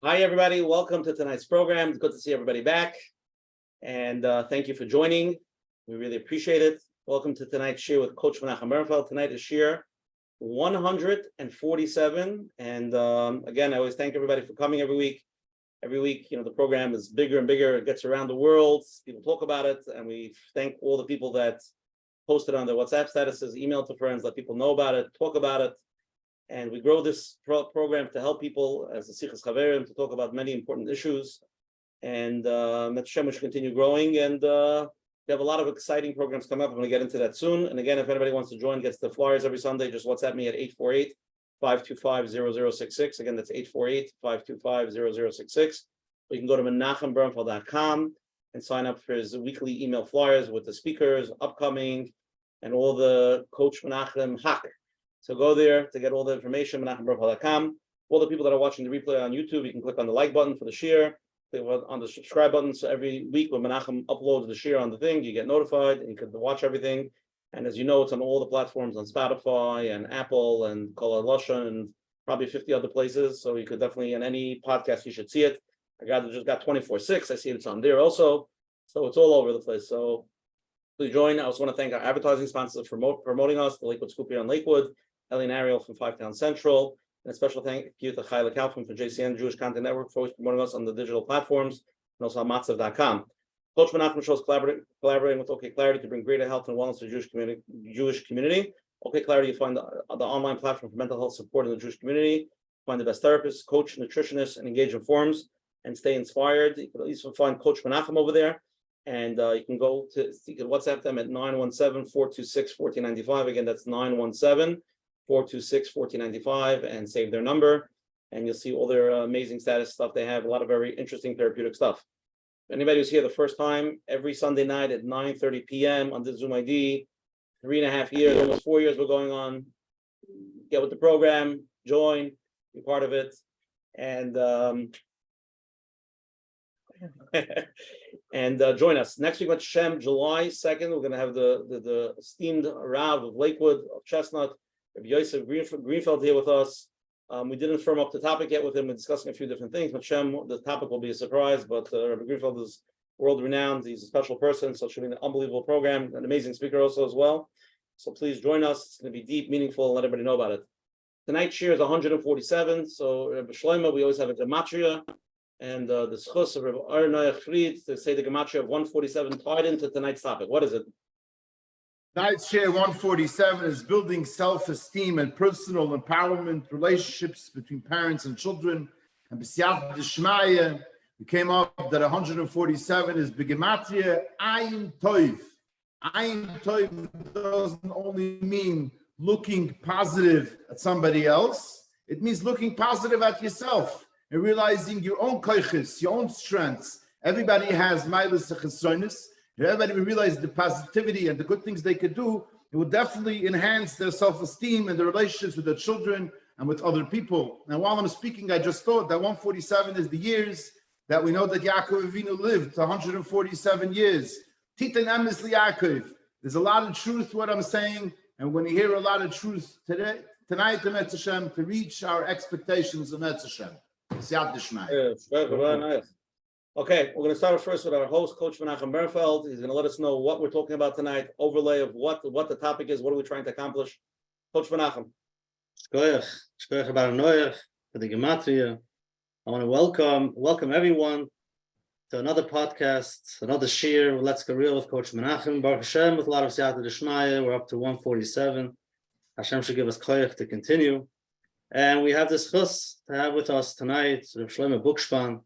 Hi, everybody. Welcome to tonight's program. It's good to see everybody back. And thank you for joining. We really appreciate it. Welcome to tonight's shir with Coach Menachem Sunday. Tonight is shir 147. And again, I always thank everybody for coming every week. Every week, the program is bigger and bigger. It gets around the world. People talk about it. And we thank all the people that posted on their WhatsApp statuses, email to friends, let people know about it, talk about it. And we grow this program to help people as a Sichas Chaverim to talk about many important issues. And Hashem should continue growing. And we have a lot of exciting programs coming up. I'm going to get into that soon. And again, if anybody wants to join, gets the flyers every Sunday, just WhatsApp me at 848-525-0066. Again, that's 848-525-0066. Or you can go to menachembernfeld.com and sign up for his weekly email flyers with the speakers, upcoming, and all the Coach Menachem hack. So go there to get all the information, menachembernfeld.com. All the people that are watching the replay on YouTube, you can click on the like button for the share, click on the subscribe button. So every week when Menachem uploads the share on the thing, you get notified and you can watch everything. And as you know, it's on all the platforms on Spotify and Apple and Kol Lashon and probably 50 other places. So you could definitely, in any podcast, you should see it. I just got 24/6. I see it's on there also. So it's all over the place. So please join. I also want to thank our advertising sponsors for promoting us, the Lakewood Scoop here on Lakewood, Ellie and Ariel from 5 Town Central, and a special thank you to Chayla Kaufman from JCN, Jewish Content Network, for always promoting us on the digital platforms, and also on matzav.com. Coach Menachem shows collaborating with OKclarity to bring greater health and wellness to the Jewish community. OKclarity, you find the online platform for mental health support in the Jewish community. Find the best therapists, coach, nutritionists, and engage in forums and stay inspired. You can at least find Coach Menachem over there. And you can WhatsApp them at 917-426-1495. Again, that's 917-426-1495 and save their number. And you'll see all their amazing status stuff they have, a lot of very interesting therapeutic stuff. Anybody who's here the first time, every Sunday night at 9:30 p.m. on the Zoom ID, 3.5 years, almost 4 years we're going on. Get with the program, join, be part of it. And join us next week with Shem, July 2nd. We're going to have the esteemed Rav of Lakewood of Chestnut, Reb Yosef Greenfeld, here with us. We didn't firm up the topic yet with him. We're discussing a few different things. But Shem, the topic will be a surprise. But Reb Greenfeld is world renowned. He's a special person, so it should be an unbelievable program. An amazing speaker also as well. So please join us. It's going to be deep, meaningful, and let everybody know about it. Tonight's shir is 147. So Reb Shlomo, we always have a gematria. And the schus of Reb Arnoich Fried to say the gematria of 147 tied into tonight's topic. What is it? Tonight's share 147 is building self-esteem and personal empowerment, relationships between parents and children. And b'siyat d'shmaya, we came up that 147 is begematria ayin toiv. Ayin toiv doesn't only mean looking positive at somebody else. It means looking positive at yourself and realizing your own koiches, your own strengths. Everybody has ma'alos chesronos. If everybody will realize the positivity and the good things they could do, it will definitely enhance their self-esteem and their relationships with their children and with other people. Now, while I'm speaking, I just thought that 147 is the years that we know that Yaakov Avinu lived, 147 years. Titan emes Yaakov. There's a lot of truth to what I'm saying, and we're going to hear a lot of truth tonight, Emet Hashem, to reach our expectations of Emet Hashem. Siyat D'Shmai. Yes, very nice. Okay, we're going to start first with our host, Coach Menachem Sunday. He's going to let us know what we're talking about tonight, overlay of what the topic is, what are we trying to accomplish. Coach Menachem. Shkoyach about Noach for the Gematria. I want to welcome everyone to another podcast, another shir. Let's Get Real with Coach Menachem. Baruch Hashem, with a lot of Siyata D'Shmaya. We're up to 147. Hashem should give us koyach to continue. And we have this chus to have with us tonight, Reb Shlomo Bukshpan.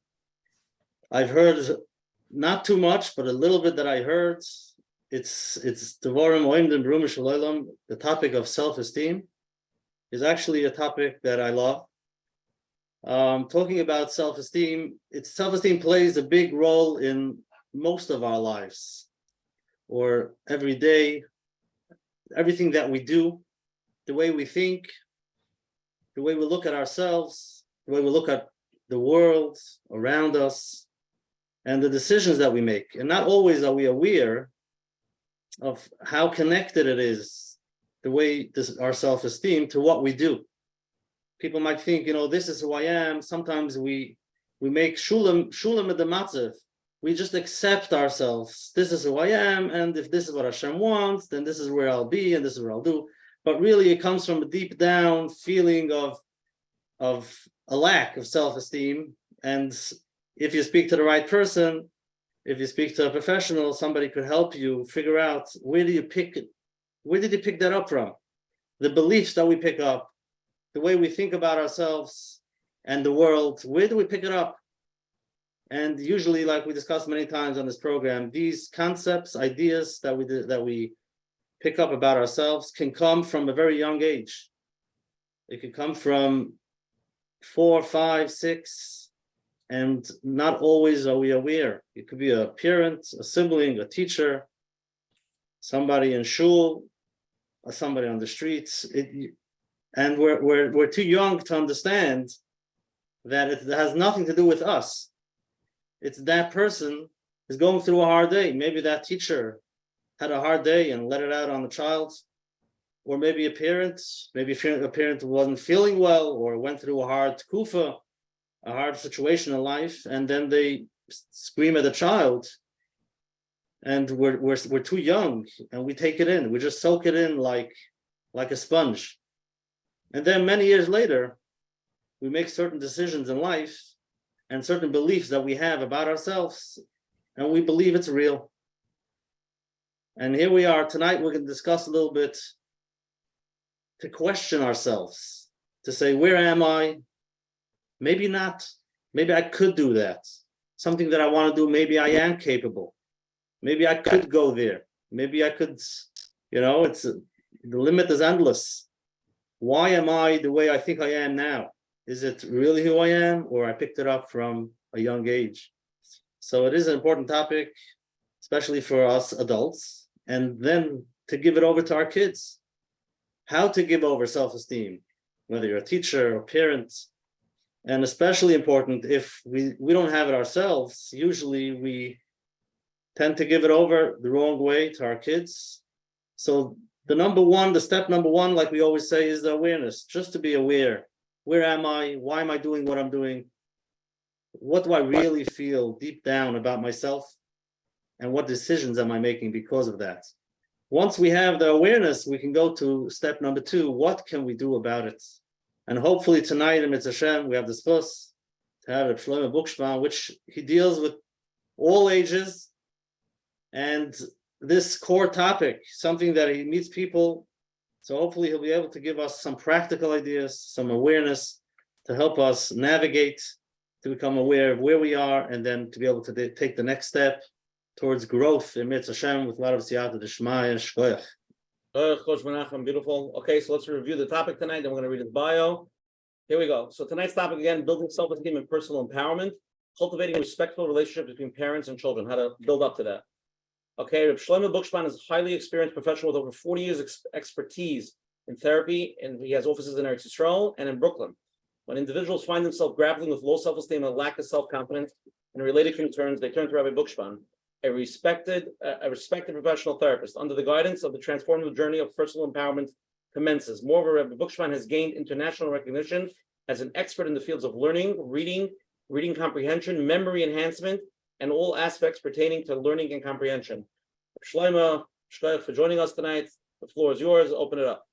I've heard not too much, but a little bit that I heard. It's Devarim Oimdim B'Rum Shalom. The topic of self-esteem is actually a topic that I love. Talking about self-esteem, self-esteem plays a big role in most of our lives, or every day, everything that we do, the way we think, the way we look at ourselves, the way we look at the world around us, and the decisions that we make. And not always are we aware of how connected it is, the way our self-esteem to what we do. people might think, this is who I am. Sometimes we make shulam at the matzav. We just accept ourselves. This is who I am, and if this is what Hashem wants, then this is where I'll be, and this is what I'll do. But really, it comes from a deep down feeling of a lack of self-esteem. And if you speak to the right person, if you speak to a professional, somebody could help you figure out where did you pick that up from? The beliefs that we pick up, the way we think about ourselves and the world, where do we pick it up? And usually, like we discussed many times on this program, these concepts, ideas that we pick up about ourselves can come from a very young age. It can come from 4, 5, 6, and not always are we aware. It could be a parent, a sibling, a teacher, somebody in shul, or somebody on the streets. And we're too young to understand that it has nothing to do with us. It's that person is going through a hard day. Maybe that teacher had a hard day and let it out on the child. Or maybe a parent who wasn't feeling well or went through a hard kufa, a hard situation in life, and then they scream at the child. And we're too young, and we take it in. We just soak it in like a sponge. And then many years later, we make certain decisions in life and certain beliefs that we have about ourselves, and we believe it's real. And here we are tonight. We're going to discuss a little bit to question ourselves, to say, where am I? Maybe not. Maybe I could do that. Something that I want to do, maybe I am capable. Maybe I could go there. Maybe I could, the limit is endless. Why am I the way I think I am now? Is it really who I am, or I picked it up from a young age? So it is an important topic, especially for us adults, and then to give it over to our kids. How to give over self-esteem, whether you're a teacher or parent, and especially important if we don't have it ourselves. Usually we tend to give it over the wrong way to our kids. So the step number one, like we always say, is the awareness, just to be aware. Where am I? Why am I doing what I'm doing? What do I really feel deep down about myself? And what decisions am I making because of that? Once we have the awareness, we can go to step number 2. What can we do about it? And hopefully tonight in Mitzvah Hashem, we have the spus to have Reb Shlomo Bukshpan, which he deals with all ages. And this core topic, something that he meets people. So hopefully he'll be able to give us some practical ideas, some awareness to help us navigate, to become aware of where we are, and then to be able to take the next step towards growth in Mitzvah Hashem with a lot of siyata d'shmaya shkoyach. Coach Menachem, beautiful. Okay, so let's review the topic tonight, then we're going to read his bio. Here we go. So tonight's topic again, building self-esteem and personal empowerment, cultivating a respectful relationship between parents and children, how to build up to that. Okay, Reb Shlomo Bukshpan is a highly experienced professional with over 40 years expertise in therapy, and he has offices in Eretz Yisrael and in Brooklyn. When individuals find themselves grappling with low self-esteem and a lack of self-confidence and related concerns, they turn to Rabbi Bukshpan, a respected professional therapist. Under the guidance of the transformative journey of personal empowerment commences. Moreover, Rabbi Bukshpan has gained international recognition as an expert in the fields of learning, reading comprehension, memory enhancement, and all aspects pertaining to learning and comprehension. Shlome, shkoyach for joining us tonight. The floor is yours. Open it up.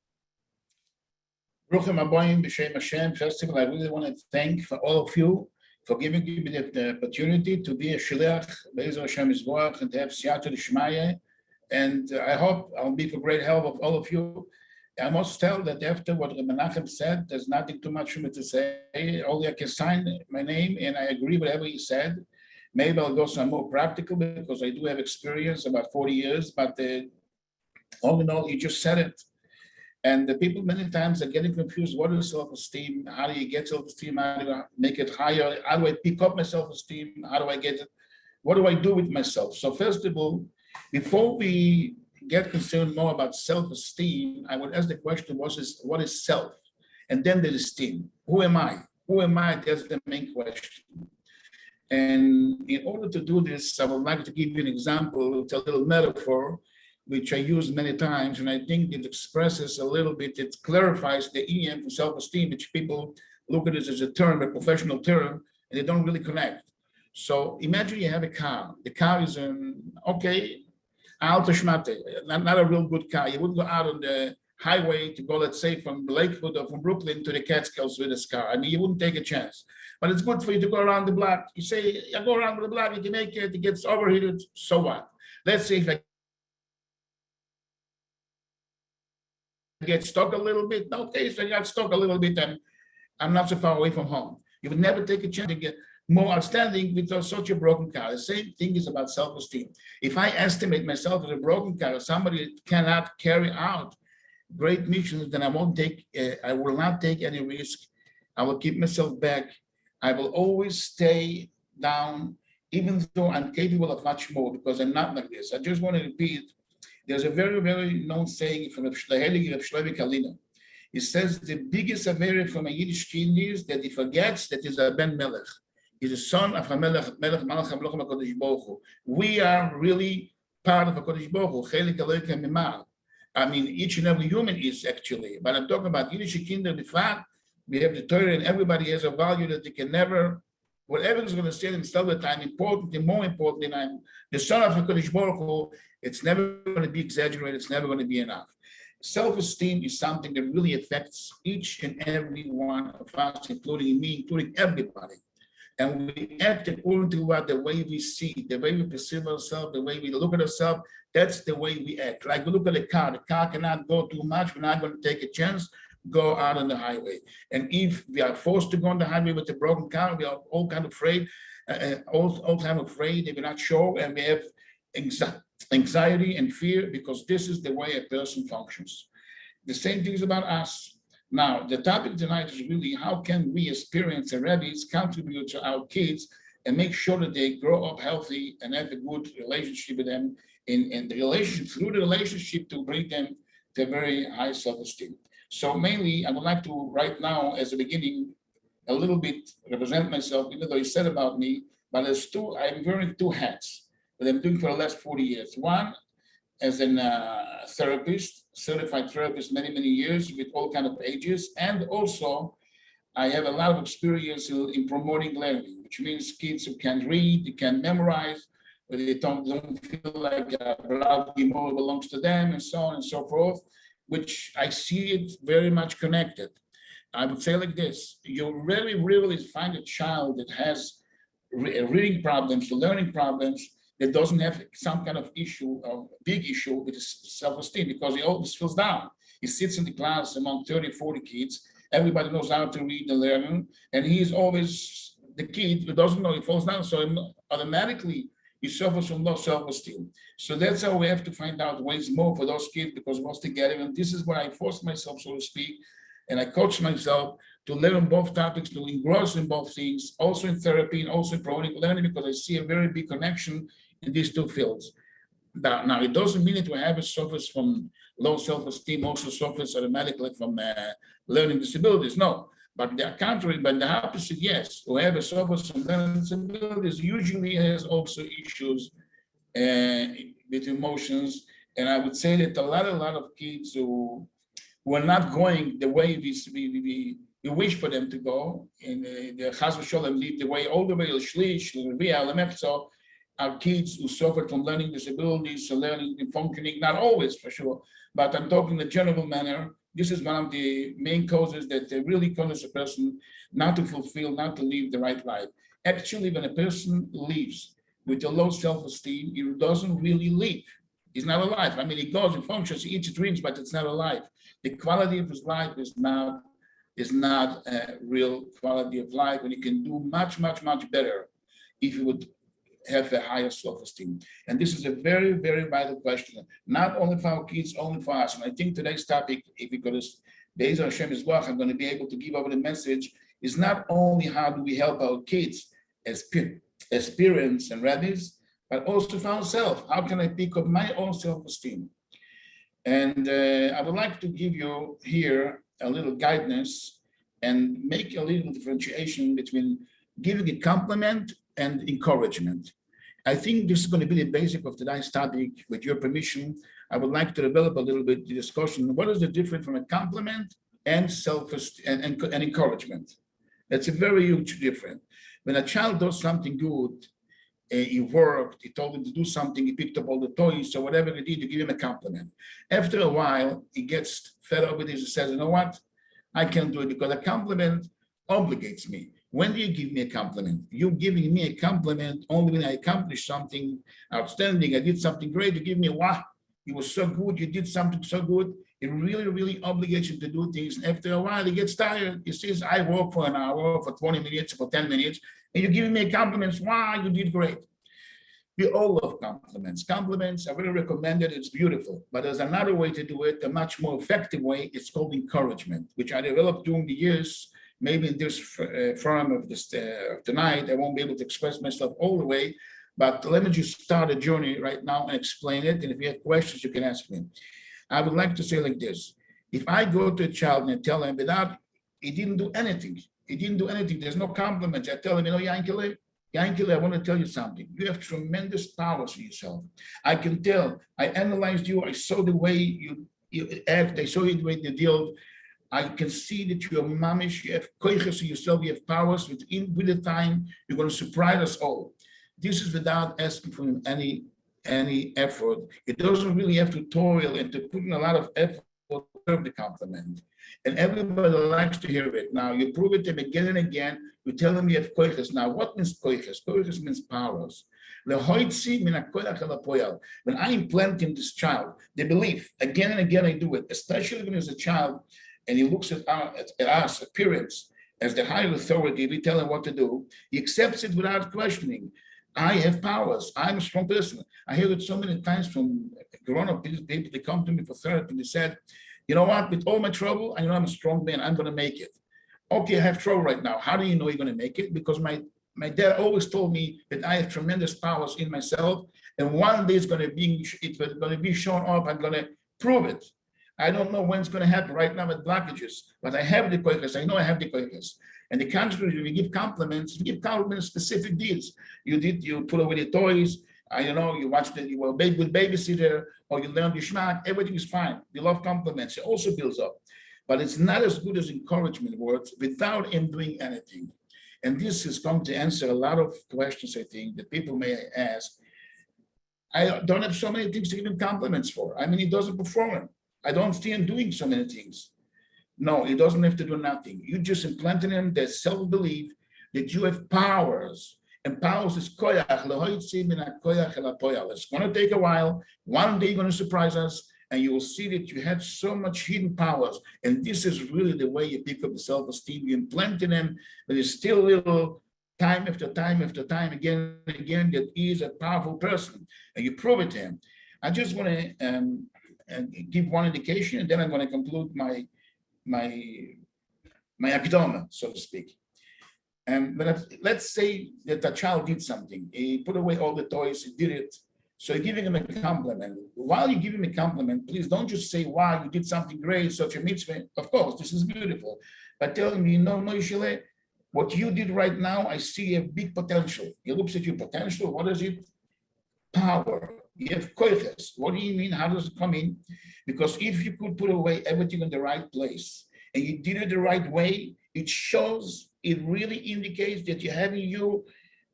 Bruchim Aboyim B'Shem Hashem. First of all, I really want to thank for all of you for giving me the opportunity to be a shliach Be'ezer Hashem Yisborach and to have siyata d'shmaya. And I hope I'll be for great help of all of you. I must tell that after what Reb Menachem said, there's nothing too much for me to say. Only I can sign my name, and I agree with whatever he said. Maybe I'll go some more practical because I do have experience, about 40 years, but all in all, you just said it. And the people many times are getting confused. What is self-esteem? How do you get self-esteem? How do I make it higher? How do I pick up my self-esteem? How do I get it? What do I do with myself? So first of all, before we get concerned more about self-esteem, I would ask the question, what is self? And then there is esteem. Who am I? Who am I? That's the main question. And in order to do this, I would like to give you an example, a little metaphor. which I use many times, and I think it expresses a little bit, it clarifies the EM for self-esteem, which people look at it as a term, a professional term, and they don't really connect. So imagine you have a car. The car is an okay, auto schmate, not a real good car. You wouldn't go out on the highway to go, let's say, from Lakewood or from Brooklyn to the Catskills with this car. I mean, you wouldn't take a chance. But it's good for you to go around the block. You say, I go around the block, you can make it, it gets overheated, so what? Let's say if I get stuck a little bit, okay, so I got stuck a little bit and I'm not so far away from home. You would never take a chance to get more outstanding with such a broken car. The same thing is about self-esteem. If I estimate myself as a broken car, somebody that cannot carry out great missions, then I will not take any risk. I will keep myself back. I will always stay down, even though I'm capable of much more, because I'm not like this. I just want to repeat, there's a very, very known saying from Reb Shlomo Bukshpan. He says the biggest avera from a Yiddish kid is that he forgets that he's a Ben Melech. He's a son of a Melech Malach HaMelech HaKadosh Baruch Hu. We are really part of HaKadosh Baruch Hu. Chelik Elokim Mimar. I mean, each and every human is actually, but I'm talking about Yiddish kinder. The fact we have the Torah and everybody has a value that they can never, whatever is going to stand in still the time, important and more important than I'm the son of HaKadosh Baruch Hu. It's never going to be exaggerated. It's never going to be enough. Self-esteem is something that really affects each and every one of us, including me, including everybody. And we act according to what the way we see, the way we perceive ourselves, the way we look at ourselves. That's the way we act. Like we look at a car. The car cannot go too much. We're not going to take a chance, go out on the highway. And if we are forced to go on the highway with a broken car, we are all kind of afraid, all time afraid. If we're not sure, and we have anxiety and fear, because this is the way a person functions. The same thing is about us. Now, the topic tonight is really how can we as parents and rabbis contribute to our kids and make sure that they grow up healthy and have a good relationship with them in the relationship, through the relationship, to bring them to a very high self-esteem. So mainly, I would like to right now, as a beginning, a little bit represent myself, even though you said about me, but I'm wearing two hats that I'm doing for the last 40 years. One, as a therapist, certified therapist, many, many years with all kinds of ages. And also, I have a lot of experience in promoting learning, which means kids who can read, they can memorize, but they don't feel like Rav Gimor belongs to them, and so on and so forth, which I see it very much connected. I would say like this, you really, really find a child that has reading problems, learning problems, that doesn't have some kind of issue, or big issue with his self-esteem, because he always feels down. He sits in the class among 30, 40 kids. Everybody knows how to read and learn. And he's always the kid who doesn't know, he falls down. So automatically he suffers from low self-esteem. So that's how we have to find out ways more for those kids, because once they get it, and this is where I force myself, so to speak, and I coach myself to learn both topics, to engross in both things, also in therapy and also in promoting learning, because I see a very big connection in these two fields. Now, it doesn't mean that whoever suffers from low self-esteem also suffers automatically from learning disabilities. No, but the contrary, but the opposite, yes. Whoever suffers from learning disabilities usually has also issues with emotions. And I would say that a lot of kids who are not going the way we wish for them to go, and the Chas v'Sholem lead the way all the way to Shlish, Lemechzo, are kids who suffer from learning disabilities, so learning and functioning, not always for sure, but I'm talking in a general manner. This is one of the main causes that really causes a person not to fulfill, not to live the right life. Actually, when a person lives with a low self-esteem, he doesn't really live. He's not alive. I mean, he goes and functions, he eats, dreams, but it's not alive. The quality of his life is not a real quality of life, and he can do much, much, much better if he would have a higher self-esteem. And this is a very, very vital question, not only for our kids, only for us. And I think today's topic, if we could, Be'ezer Hashem Yisborach, I'm going to be able to give over the message, is not only how do we help our kids as parents and rabbis, but also for ourselves. How can I pick up my own self-esteem? And I would like to give you here a little guidance and make a little differentiation between giving a compliment and encouragement. I think this is going to be the basic of today's topic. With your permission, I would like to develop a little bit the discussion. What is the difference from a compliment and self-esteem and encouragement? That's a very huge difference. When a child does something good, he worked, he told him to do something, he picked up all the toys, so whatever he did, you give him a compliment. After a while, he gets fed up with this and says, you know what? I can't do it because a compliment obligates me. When do you give me a compliment? You're giving me a compliment only when I accomplish something outstanding. I did something great. You give me a wow, you were so good, you did something so good. It really, really obligates you to do things. And after a while, he gets tired. He says, I work for an hour, for 20 minutes, for 10 minutes, and you're giving me compliments. Wow, you did great. We all love compliments. Compliments are very recommended. It's beautiful. But there's another way to do it, a much more effective way. It's called encouragement, which I developed during the years. Maybe in this forum of this tonight, I won't be able to express myself all the way. But let me just start a journey right now and explain it. And if you have questions, you can ask me. I would like to say like this. If I go to a child and I tell him he didn't do anything. He didn't do anything. There's no compliments. I tell him, Yankele, I want to tell you something. You have tremendous powers for yourself. I can tell. I analyzed you. I saw the way you act. I saw the way you deal. I can see that you're mamish. You have koiches in yourself. You have powers. With the time, you're going to surprise us all. This is without asking for any effort. It doesn't really have to toil and to put in a lot of effort to serve the compliment. And everybody likes to hear it. Now, you prove it to them again and again. You tell them you have koiches. Now, what means koiches? Koiches means powers. When I implant in this child the belief, again and again I do it, especially when he's a child and he looks at us, appearance, as the higher authority, we tell him what to do, he accepts it without questioning. I have powers. I'm a strong person. I hear it so many times from grown-up people. They come to me for therapy and they said, you know what, with all my trouble, I know I'm a strong man. I'm going to make it. Okay, I have trouble right now. How do you know you're going to make it? Because my dad always told me that I have tremendous powers in myself. And one day it's going to be shown up. I'm going to prove it. I don't know when it's going to happen right now with blockages, but I have the koiches. I know I have the koiches. And the contrary, we give compliments specific deeds. You put away the toys, you watch you were a good babysitter, or you learned your shmak, everything is fine. We love compliments. It also builds up. But it's not as good as encouragement words without him doing anything. And this is going to answer a lot of questions, I think, that people may ask. I don't have so many things to give him compliments for. I mean, he doesn't perform. I don't see him doing so many things. No, he doesn't have to do nothing. You just implant in him the self-belief that you have powers. And powers is koyach. It's going to take a while. One day you're going to surprise us, and you will see that you have so much hidden powers. And this is really the way you pick up the self-esteem. You implant in him, but it's still little time after time after time, again and again, that he is a powerful person. And you prove it to him. I just want to give one indication, and then I'm going to conclude my akdama, so to speak. But let's say that a child did something. He put away all the toys, he did it. So you're giving him a compliment. While you give him a compliment, please don't just say, wow, you did something great, such a mitzvah. Of course, this is beautiful. But tell him, Moishele, what you did right now, I see a big potential. He looks at your potential. What is it? Power. You have koiches. What do you mean? How does it come in? Because if you could put away everything in the right place and you did it the right way, it shows, it really indicates that you have in you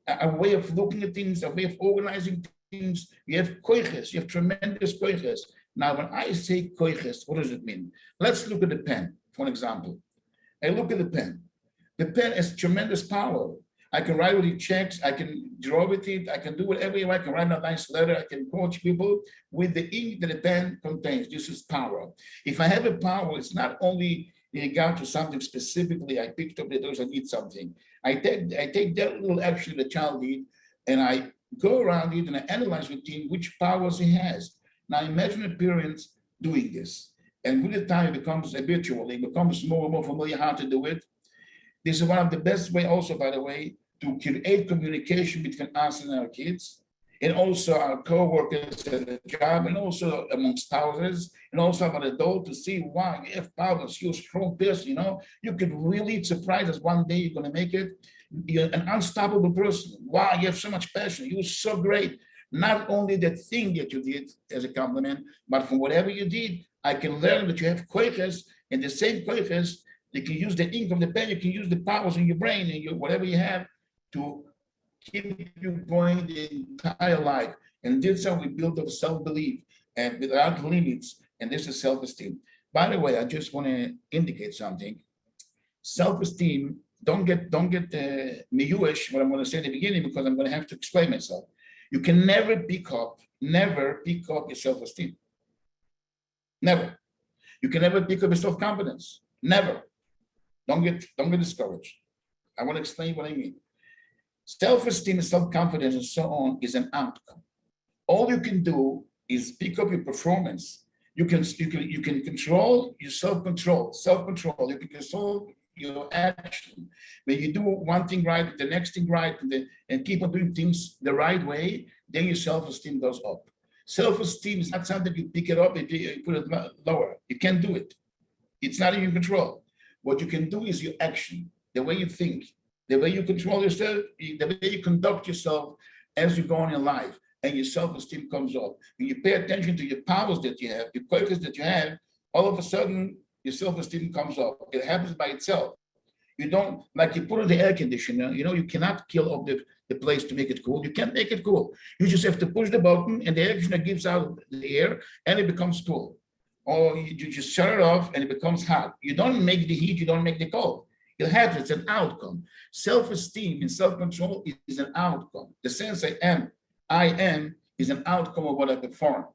a way of looking at things, a way of organizing things. You have koiches, you have tremendous koiches. Now, when I say koiches, what does it mean? Let's look at the pen, for example. I look at the pen. The pen has tremendous power. I can write with it checks, I can draw with it, I can do whatever you want, I can write a nice letter, I can coach people with the ink that the pen contains. This is power. If I have a power, it's not only in regard to something specifically, I picked up the doors, I need something. I take that little action the child did, and I go around it and I analyze with him which powers he has. Now imagine a parent doing this. And with the time it becomes habitual, it becomes more and more familiar how to do it. This is one of the best way also, by the way, to create communication between us and our kids, and also our co-workers at the job, and also amongst spouses, and also about adult to see, wow, you have powers, you're a strong person, you could really surprise us one day, you're going to make it. You're an unstoppable person. Wow, you have so much passion. You're so great. Not only that thing that you did as a compliment, but from whatever you did, I can learn that you have koiches, and the same koiches, you can use the ink of the pen, you can use the powers in your brain and whatever you have to keep you going the entire life. And this is how we build up self-belief and without limits. And this is self-esteem. By the way, I just want to indicate something. Self-esteem, don't get miyuish what I'm going to say at the beginning, because I'm going to have to explain myself. You can never pick up your self-esteem. Never. You can never pick up your self-confidence. Never. Don't get discouraged. I want to explain what I mean. Self-esteem and self-confidence and so on is an outcome. All you can do is pick up your performance. You can control your self-control. You can control your action. When you do one thing right, the next thing right, and keep on doing things the right way, then your self-esteem goes up. Self-esteem is not something you pick it up and you put it lower. You can't do it. It's not in your control. What you can do is your action, the way you think, the way you control yourself, the way you conduct yourself as you go on in life, and your self-esteem comes up. When you pay attention to your powers that you have, your qualities that you have, all of a sudden, your self-esteem comes up. It happens by itself. You don't, like you put on the air conditioner, you cannot kill off the place to make it cool. You can't make it cool. You just have to push the button and the air conditioner gives out the air and it becomes cool. Or you just shut it off and it becomes hot. You don't make the heat, you don't make the cold. It happens, it's an outcome. Self-esteem and self-control is an outcome. The sense I am is an outcome of what I perform.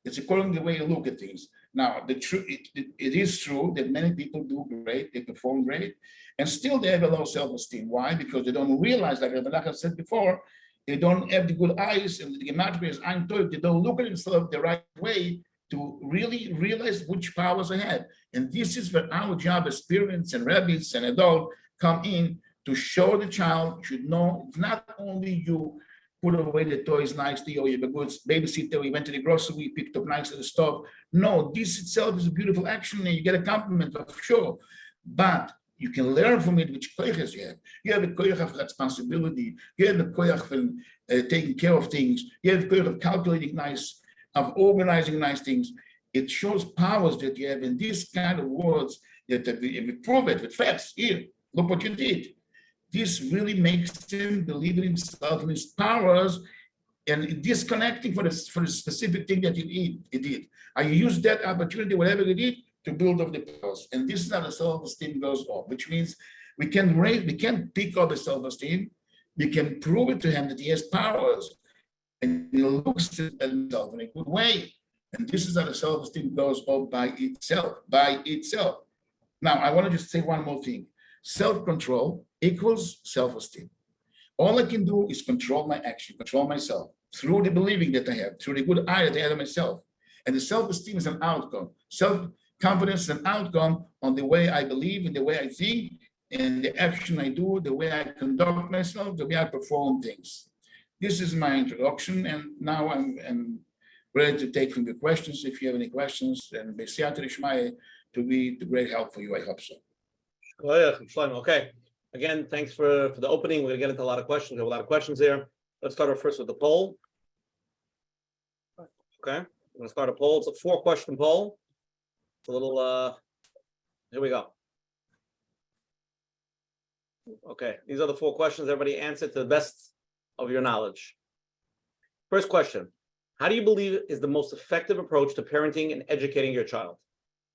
It's according to the way you look at things. Now, it is true that many people do great, they perform great, and still they have a low self-esteem. Why? Because they don't realize, like Reb Menachem said before, they don't have the good eyes, and the gematria is ein toiv. They don't look at themselves the right way to really realize which powers I have. And this is where our job as parents and rabbis and adults come in to show the child should know it's not only you put away the toys nicely, or you have a good babysitter, we went to the grocery, picked up nicely stuff. No, this itself is a beautiful action and you get a compliment for sure. But you can learn from it which koyches you have. You have a koyach of responsibility. You have a koyach of taking care of things. You have a koyach of calculating nice, of organizing nice things. It shows powers that you have in these kind of words that if we prove it with facts. Here, look what you did. This really makes him believe in himself and his powers, and disconnecting for the specific thing that he did. I use that opportunity, whatever he did, to build up the powers. And this is how the self-esteem goes up, which means we can pick up the self-esteem, we can prove it to him that he has powers, and he looks at himself in a good way. And this is how the self-esteem goes up by itself. Now, I want to just say one more thing. Self-control equals self-esteem. All I can do is control my action, control myself through the believing that I have, through the good eye that I have of myself. And the self-esteem is an outcome. Self-confidence is an outcome on the way I believe and the way I think and the action I do, the way I conduct myself, the way I perform things. This is my introduction, and now I'm ready to take from the questions. If you have any questions, and B'siyata D'Shmaya to be the great help for you, I hope so. Shlome, okay. Again, thanks for the opening. We're going to get into a lot of questions. We have a lot of questions here. Let's start off first with the poll. Okay, I'm going to start a poll. It's a 4-question poll. It's a little, here we go. Okay, these are the 4 questions. Everybody answer to the best of your knowledge. First question, how do you believe is the most effective approach to parenting and educating your child?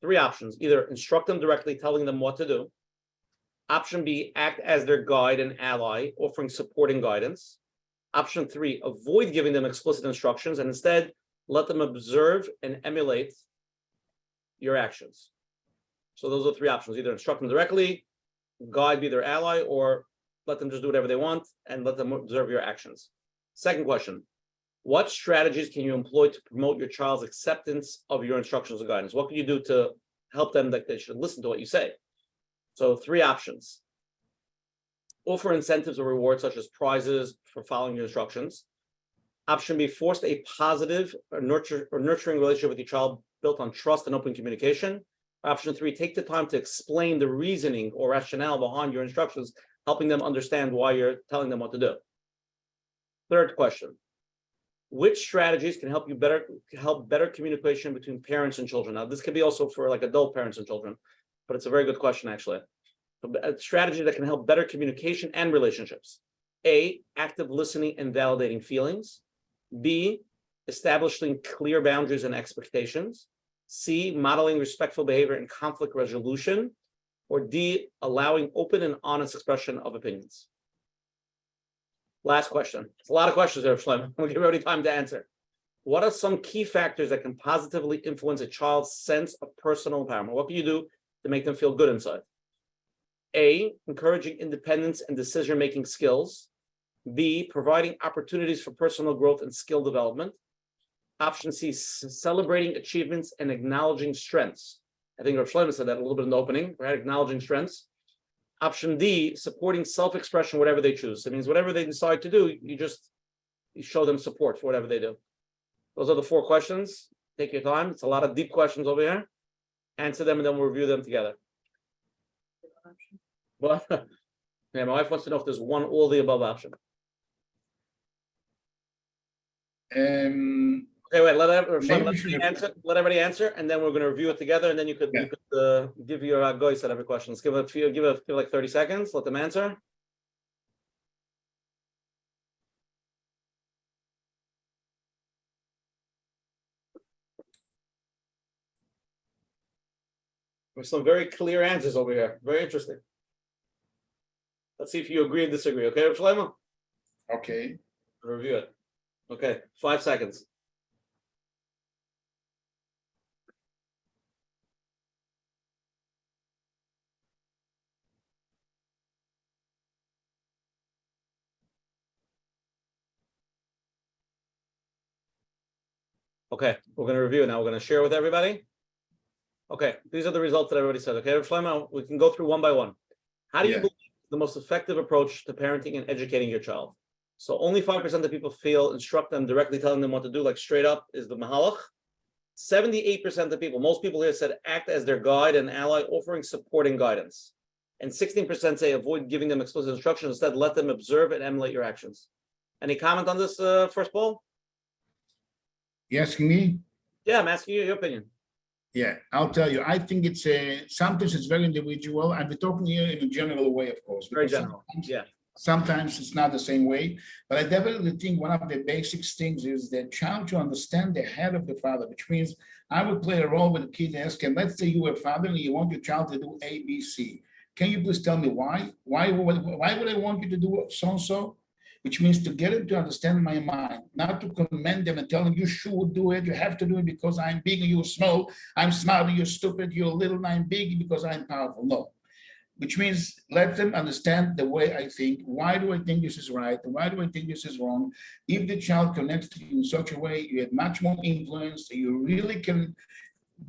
3 options, either instruct them directly, telling them what to do. Option B, act as their guide and ally, offering supporting guidance. Option 3, avoid giving them explicit instructions and instead let them observe and emulate your actions. So those are 3 options, either instruct them directly, guide, be their ally, or let them just do whatever they want and let them observe your actions. Second question, what strategies can you employ to promote your child's acceptance of your instructions and guidance? What can you do to help them that they should listen to what you say? So 3 options. Offer incentives or rewards such as prizes for following your instructions. Option B, force a positive or nurturing relationship with your child built on trust and open communication. Option 3, take the time to explain the reasoning or rationale behind your instructions, helping them understand why you're telling them what to do. Third question. Which strategies can help better communication between parents and children? Now, this could be also for like adult parents and children, but it's a very good question, actually. A strategy that can help better communication and relationships. A, active listening and validating feelings. B, establishing clear boundaries and expectations. C, modeling respectful behavior and conflict resolution. Or D, allowing open and honest expression of opinions. Last question. It's a lot of questions there, Shlome. We'll give everybody time to answer. What are some key factors that can positively influence a child's sense of personal empowerment? What can you do to make them feel good inside? A, encouraging independence and decision-making skills. B, providing opportunities for personal growth and skill development. Option C, celebrating achievements and acknowledging strengths. I think Reb Shlomo said that a little bit in the opening, right? Acknowledging strengths. Option D, supporting self-expression, whatever they choose. It means whatever they decide to do, you show them support for whatever they do. Those are the 4 questions. Take your time. It's a lot of deep questions over here. Answer them and then we'll review them together. Well, yeah, my wife wants to know if there's one all the above option. Okay, wait, let everybody answer, and then we're going to review it together, and then you could give your goy set every question. Let's give like 30 seconds, let them answer. There's some very clear answers over here. Very interesting. Let's see if you agree and disagree. Okay, Reb Shlomo? Okay. Review it. Okay, 5 seconds. Okay, we're going to review it now. We're going to share with everybody. Okay, these are the results that everybody said. Okay, Reb Shlomo, we can go through one by one. How do you believe the most effective approach to parenting and educating your child? So only 5% of people feel instruct them directly, telling them what to do, like straight up, is the mahalach. 78% of people, most people here said act as their guide and ally, offering support and guidance. And 16% say avoid giving them explicit instructions. Instead, let them observe and emulate your actions. Any comment on this first poll? You asking me? Yeah, I'm asking you your opinion. Yeah, I'll tell you. I think it's sometimes it's very individual. I've been talking here in a general way, of course. Very general. Yeah. Sometimes it's not the same way, but I definitely think one of the basic things is the child to understand the head of the father, which means I would play a role with the kid and ask him, let's say you are a father and you want your child to do A, B, C. Can you please tell me why? Why would I want you to do so-and-so? Which means to get him to understand my mind, not to commend them and tell them you should do it, you have to do it because I'm big and you're small, I'm smart and you're stupid, you're little and I'm big because I'm powerful. No. Which means let them understand the way I think. Why do I think this is right? Why do I think this is wrong? If the child connects to you in such a way, you have much more influence. You really can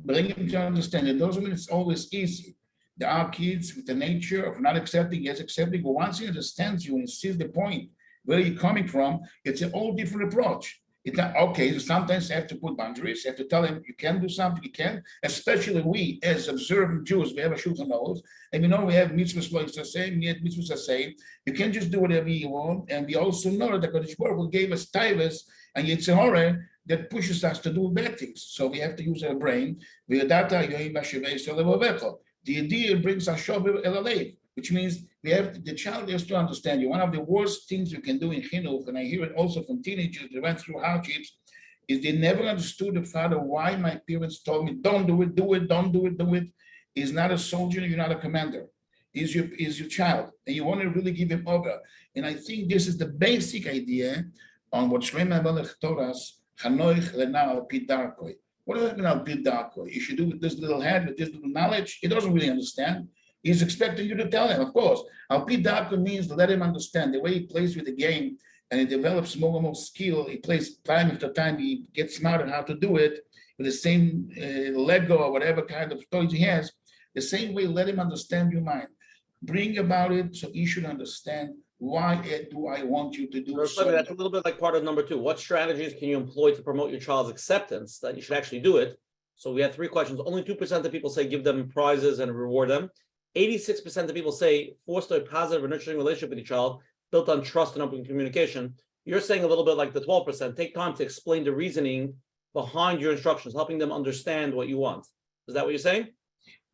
bring him to understand. It doesn't mean it's always easy. There are kids with the nature of not accepting, yes, accepting, but once he understands you and sees the point, where you're coming from, it's a whole different approach. It's not, okay, so sometimes you have to put boundaries, you have to tell them you can do something, you can, especially we as observant Jews, we have a shulchan aruch, and we know we have mitzvahs like the same, we have mitzvahs the same. You can't just do whatever you want, and we also know that Kodesh Baruch Hu gave us taivas and yitzhahara that pushes us to do bad things. So we have to use our brain. The idea brings us shavu el alev, which means the child has to understand you. One of the worst things you can do in chinuch, and I hear it also from teenagers that went through hardships, is they never understood the father why my parents told me, don't do it, don't do it, do it. He's not a soldier, you're not a commander. He's your child, and you want to really give him over. And I think this is the basic idea on what Shlome Melech told us, Chanoich lena al pi darkoi. What does that mean al pi darkoi? You should do with this little head, with this little knowledge. He doesn't really understand. He's expecting you to tell him, of course. Al pi darkoi means let him understand the way he plays with the game, and he develops more and more skill. He plays time after time. He gets smarter how to do it with the same Lego or whatever kind of toys he has. The same way, let him understand your mind. Bring about it so he should understand why do I want you to do so. That's a little bit like part of number 2. What strategies can you employ to promote your child's acceptance that you should actually do it? So we had 3 questions. Only 2% of people say give them prizes and reward them. 86% of people say foster a positive or nurturing relationship with your child built on trust and open communication. You're saying a little bit like the 12%. Take time to explain the reasoning behind your instructions, helping them understand what you want. Is that what you're saying?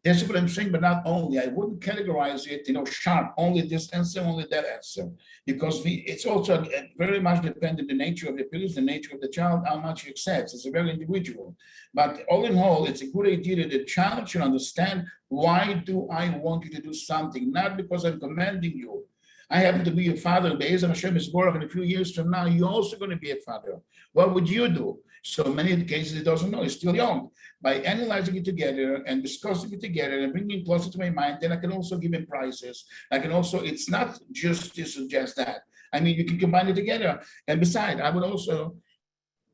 That's what I'm saying, but not only. I wouldn't categorize it, sharp, only this answer, only that answer. Because it's also very much dependent on the nature of the parents, the nature of the child, how much he accepts. It's a very individual. But all in all, it's a good idea that the child should understand, why do I want you to do something? Not because I'm commanding you. I happen to be your father, Be'ezam Hashem Yisborach, in a few years from now, you're also going to be a father. What would you do? So many cases he doesn't know, he's still young. By analyzing it together and discussing it together and bringing it closer to my mind, then I can also give him prices. I can also, it's not just to suggest that. I mean, you can combine it together. And besides, I would also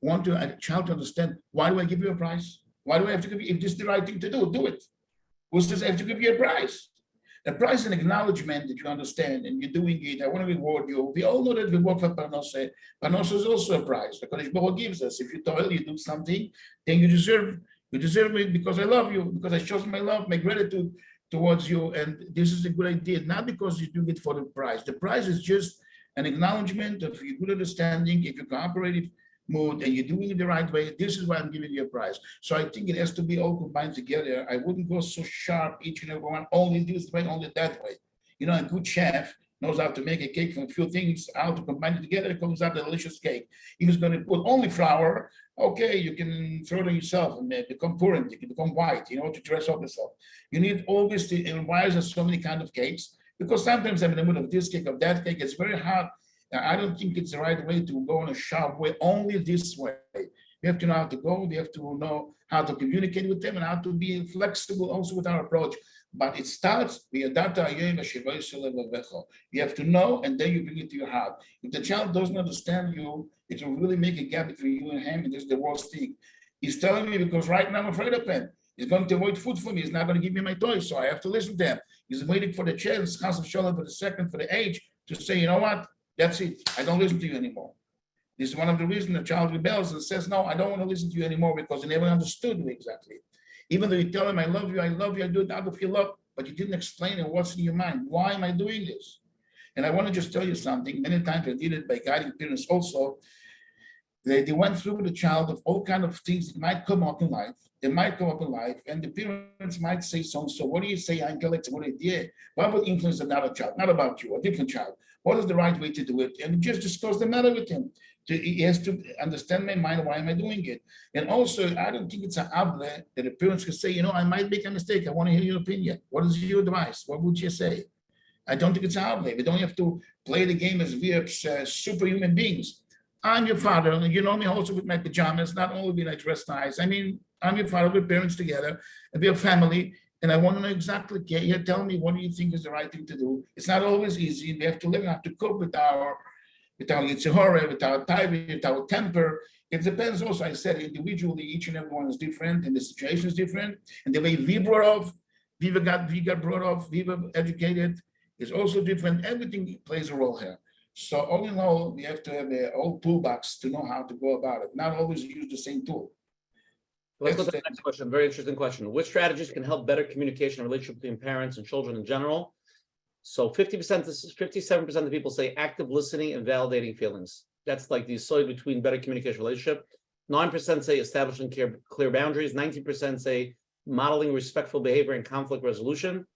want a child to understand, why do I give you a price? Why do I have to give you, if this is the right thing to do it. Who says I have to give you a price? A price is an acknowledgement that you understand and you're doing it. I want to reward you. We all know that we work for Parnasa. Parnasa is also a prize. The Kodesh Baruch gives us. If you toil, you do something, then you deserve it because I love you, because I show my love, my gratitude towards you. And this is a good idea, not because you're doing it for the prize. The prize is just an acknowledgement of your good understanding. If you're cooperative mood and you're doing it the right way, this is why I'm giving you a prize. So I think it has to be all combined together. I wouldn't go so sharp, each and every one, only this way, only that way. A good chef knows how to make a cake from a few things, how to combine it together, it comes out a delicious cake. If he's going to put only flour, okay, you can throw it on yourself and become purent, you can become white, to dress up yourself. You need always to, and why is there so many kind of cakes? Because sometimes I'm in the middle of this cake, of that cake, it's very hard. I don't think it's the right way to go in a sharp way, only this way. We have to know how to go, we have to know how to communicate with them and how to be flexible also with our approach. But it starts, you have to know, and then you bring it to your heart. If the child doesn't understand you, it will really make a gap between you and him, and this is the worst thing. He's telling me because right now I'm afraid of him. He's going to avoid food for me. He's not going to give me my toys, so I have to listen to him. He's waiting for the chance, Chas v'Shalom, for the second, for the age, to say, you know what? That's it. I don't listen to you anymore. This is one of the reasons the child rebels and says, no, I don't want to listen to you anymore because he never understood me exactly. Even though you tell him, I love you, I do it out of your love, but you didn't explain it, what's in your mind. Why am I doing this? And I want to just tell you something. Many times I did it by guiding parents also. They went through with the child of all kinds of things that might come up in life. They might come up in life, and the parents might say so. What do you say? I collect what idea. What would influence another child? Not about you, a different child. What is the right way to do it? And just discuss the matter with him. He has to understand my mind. Why am I doing it? And also, I don't think it's an able that the parents can say, I might make a mistake. I want to hear your opinion. What is your advice? What would you say? I don't think it's an able. We don't have to play the game as we are superhuman beings. I'm your father, and you know me also with my pajamas, not only when I dress nice. I mean, I'm your father, we're parents together, and we're family, and I want to know exactly, you tell me what do you think is the right thing to do. It's not always easy. We have to learn how to cope with our yitzhahara, with our time, with our temper. It depends also, I said, individually, each and every one is different, and the situation is different, and the way we got brought up, we were educated is also different. Everything plays a role here. So all in all, we have to have a whole toolbox to know how to go about it, not always use the same tool. Let's go to the next question. Very interesting question. Which strategies can help better communication and relationship between parents and children in general? So 57% of people say active listening and validating feelings. That's like the side between better communication relationship. 9% say establishing clear boundaries. 19% say modeling respectful behavior and conflict resolution.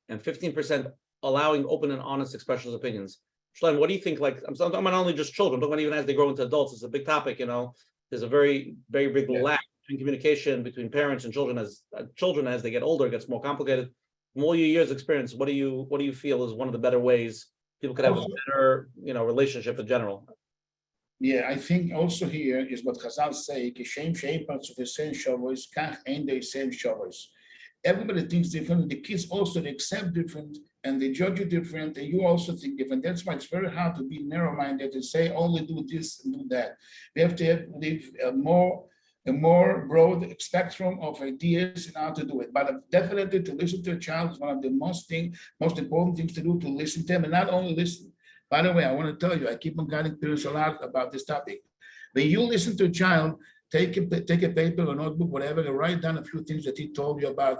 And 15% allowing open and honest expressions of opinions. Shlome, what do you think? Like, I'm talking about not only just children, but even as they grow into adults, it's a big topic. There's a very, very big lack in communication between parents and children. As they get older, it gets more complicated. From all your years' experience, what do you feel is one of the better ways people could have a better, relationship in general? Yeah, I think also here is what Chazal say, everybody thinks different. The kids also, they accept different and they judge you different, and you also think different. That's why it's very hard to be narrow-minded and say only do this and do that. We have to live a more broad spectrum of ideas and how to do it. But definitely to listen to a child is one of the most important things to do, to listen to them, and not only listen. By the way, I want to tell you, I keep on guiding parents a lot about this topic. When you listen to a child, take a paper or notebook, whatever, and write down a few things that he told you about,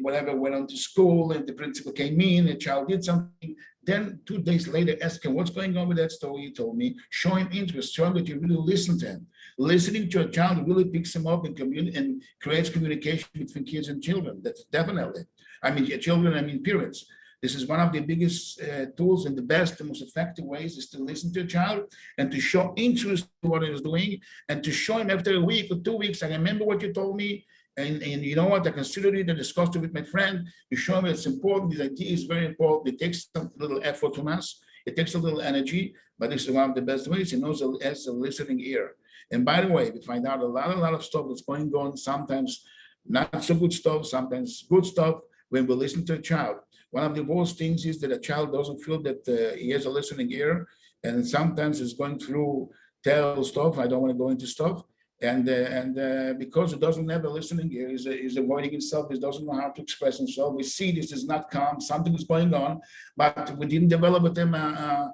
whatever, went on to school and the principal came in, the child did something. Then 2 days later, ask him what's going on with that story you told me. Show him interest, show him that you really listen to him. Listening to a child really picks him up and creates communication between kids and children. That's definitely. Parents. This is one of the biggest tools and the best, the most effective ways is to listen to a child and to show interest in what he is doing and to show him after a week or 2 weeks, I remember what you told me, and you know what, I considered it and discussed it with my friend. You show him it's important, this idea is very important. It takes some little effort from us. It takes a little energy, but this is one of the best ways. He knows as a listening ear. And by the way, we find out a lot of stuff that's going on, sometimes not so good stuff, sometimes good stuff when we listen to a child. One of the worst things is that a child doesn't feel that he has a listening ear, and sometimes it's going through terrible stuff. I don't want to go into stuff. And because he doesn't have a listening ear, he's avoiding himself, he doesn't know how to express himself. We see this is not calm, something is going on, but we didn't develop with him a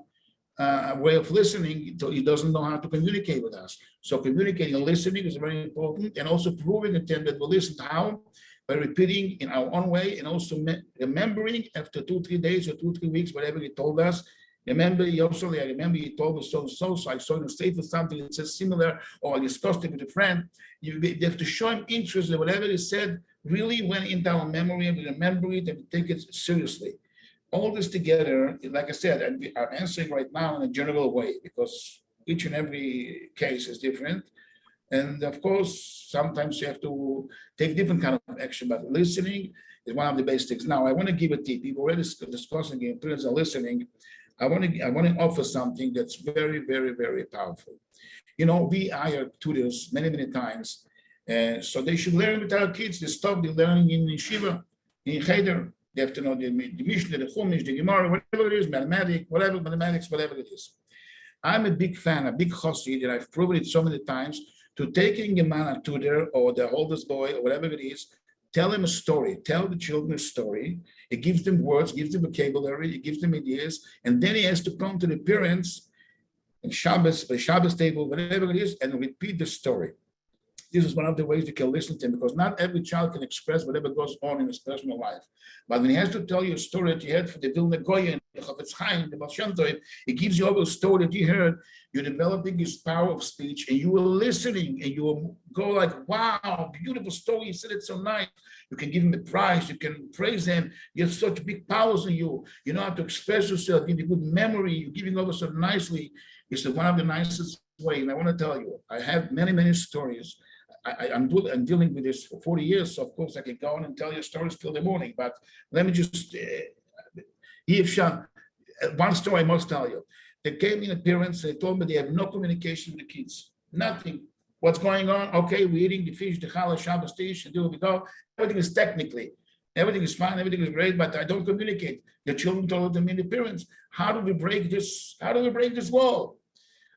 way of listening, so he doesn't know how to communicate with us. So communicating and listening is very important, and also proving to him that we listen to how, by repeating in our own way, and also remembering after 2-3 days or 2-3 weeks, whatever he told us. Remember, I remember you told me so I saw him say for something that says similar, or I discussed it with a friend. You have to show him interest that whatever he said really went into our memory, and we remember it and take it seriously. All this together, like I said, I'm answering right now in a general way because each and every case is different. And of course, sometimes you have to take different kind of action, but listening is one of the basics. Now, I want to give a tip. We've already discussing it, parents are listening. I want to offer something that's very, very, very powerful. You know, we hire tutors many times, so they should learn with our kids the stuff they're learning in yeshiva, in cheder. They have to know the Mishnah, the Chumash, the Gemara, whatever it is, mathematics, whatever it is. I'm a big fan, a big chassid, and I've proven it so many times, to taking a man, a tutor, or the oldest boy, or whatever it is, tell him a story, tell the children a story. It gives them words, gives them vocabulary, it gives them ideas, and then he has to come to the parents in Shabbos, the Shabbos table, whatever it is, and repeat the story. This is one of the ways you can listen to him, because not every child can express whatever goes on in his personal life. But when he has to tell you a story that you heard for the Vilna Goyen, the Chafetz Chaim, the Baal Shem Tov, it gives you over a story that you heard. You're developing his power of speech, and you are listening, and you will go like, wow, beautiful story, you said it so nice. You can give him the prize, you can praise him. You have such big powers in you. You know how to express yourself, you have a good memory, you're giving over so nicely. It's one of the nicest ways. And I want to tell you, I have many stories. I'm dealing with this for 40 years, so of course I can go on and tell you stories till the morning, but let me just, one story I must tell you. They came in, the parents, they told me they have no communication with the kids, nothing. What's going on? Okay, we're eating the fish, the challah, Shabbos dish, and we go. Everything is technically, everything is fine, everything is great, but I don't communicate. The children told them in the parents, how do we break this? How do we break this wall?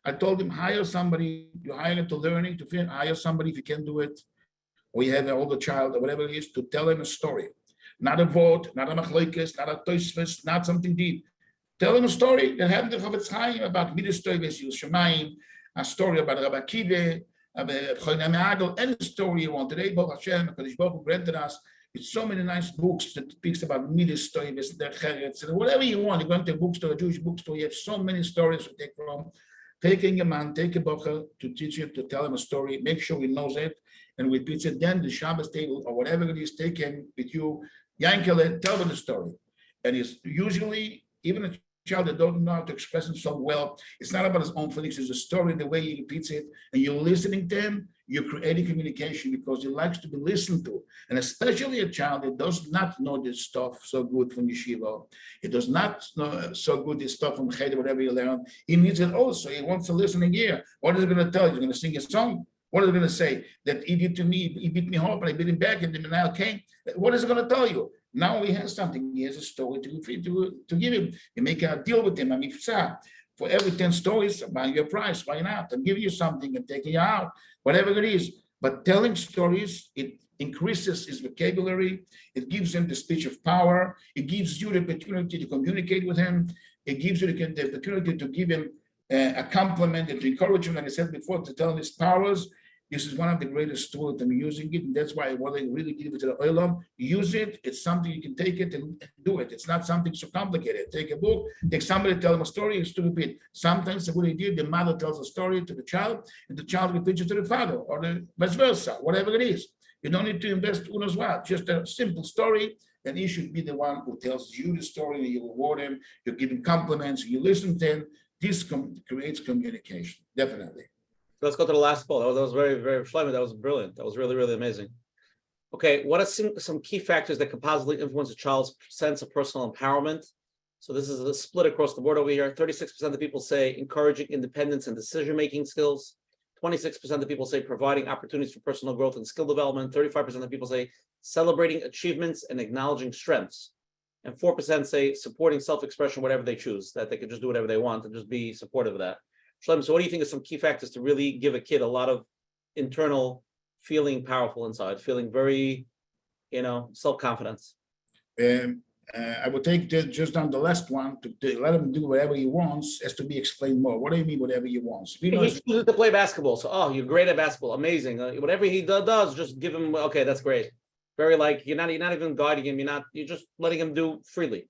I told him, hire somebody, you hire him to learning, to hire somebody if you can do it, or you have an older child or whatever it is, to tell him a story. Not a vote, not a machlokes, not a tosfos, not something deep. Tell him a story that happened to Chafetz Chaim about Midas Toivos Yil Shamayim, a story about Rabbi Akiva, about Choynei Me'adol, any story you want. Today, Baruch Hashem, HaKadosh Baruch Hu granted us with so many nice books that speaks about Midas Toivos, the Cheretz, and whatever you want. You go into a bookstore, a Jewish bookstore, you have so many stories to take from. Taking a man, take a bocher to teach him, to tell him a story, make sure he knows it, and repeats it. Then the Shabbos table or whatever it is, take him with you, Yankele, tell them the story. And it's usually, even a child that doesn't know how to express himself well, it's not about his own feelings, it's a story, the way he repeats it, and you're listening to him, you're creating communication because he likes to be listened to. And especially a child that does not know this stuff so good from yeshiva, he does not know so good this stuff from cheder, whatever you learn, he needs it also. He wants to listen and hear. What is it going to tell you? He's going to sing a song? What is it going to say? That he did to me, he beat me up, and I beat him back, and the Menal came. What is it going to tell you? Now he has something. He has a story to give him. You make a deal with him. I mean, for every 10 stories, buy you a price. Why not? I'm giving you something and taking you out, whatever it is. But telling stories, it increases his vocabulary. It gives him the speech of power. It gives you the opportunity to communicate with him. It gives you the opportunity to give him a compliment and to encourage him, like I said before, to tell him his powers. This is one of the greatest tools that I'm using it, and that's why I want to really give it to the oilam. Use it. It's something you can take it and do it. It's not something so complicated. Take a book, take somebody, tell them a story, it's to repeat. Sometimes a good idea, the mother tells a story to the child, and the child repeats it to the father, or the vice versa, whatever it is. You don't need to invest who knows what, just a simple story, and he should be the one who tells you the story, and you reward him, you give him compliments, you listen to him. This creates communication, definitely. Let's go to the last poll. That was very, very Shlome. That was brilliant. That was really, really amazing. Okay, what are some key factors that can positively influence a child's sense of personal empowerment? So this is a split across the board over here. 36% of people say encouraging independence and decision-making skills. 26% of people say providing opportunities for personal growth and skill development. 35% of people say celebrating achievements and acknowledging strengths. And 4% say supporting self-expression, whatever they choose, that they can just do whatever they want and just be supportive of that. Shlome, so what do you think are some key factors to really give a kid a lot of internal feeling powerful inside, feeling very, self-confidence? I would take just on the last one to let him do whatever he wants has to be explained more. What do you mean whatever he wants? He chooses to play basketball. So, you're great at basketball. Amazing. Whatever he does, just give him, okay, that's great. Very you're not even guiding him. You're just letting him do freely.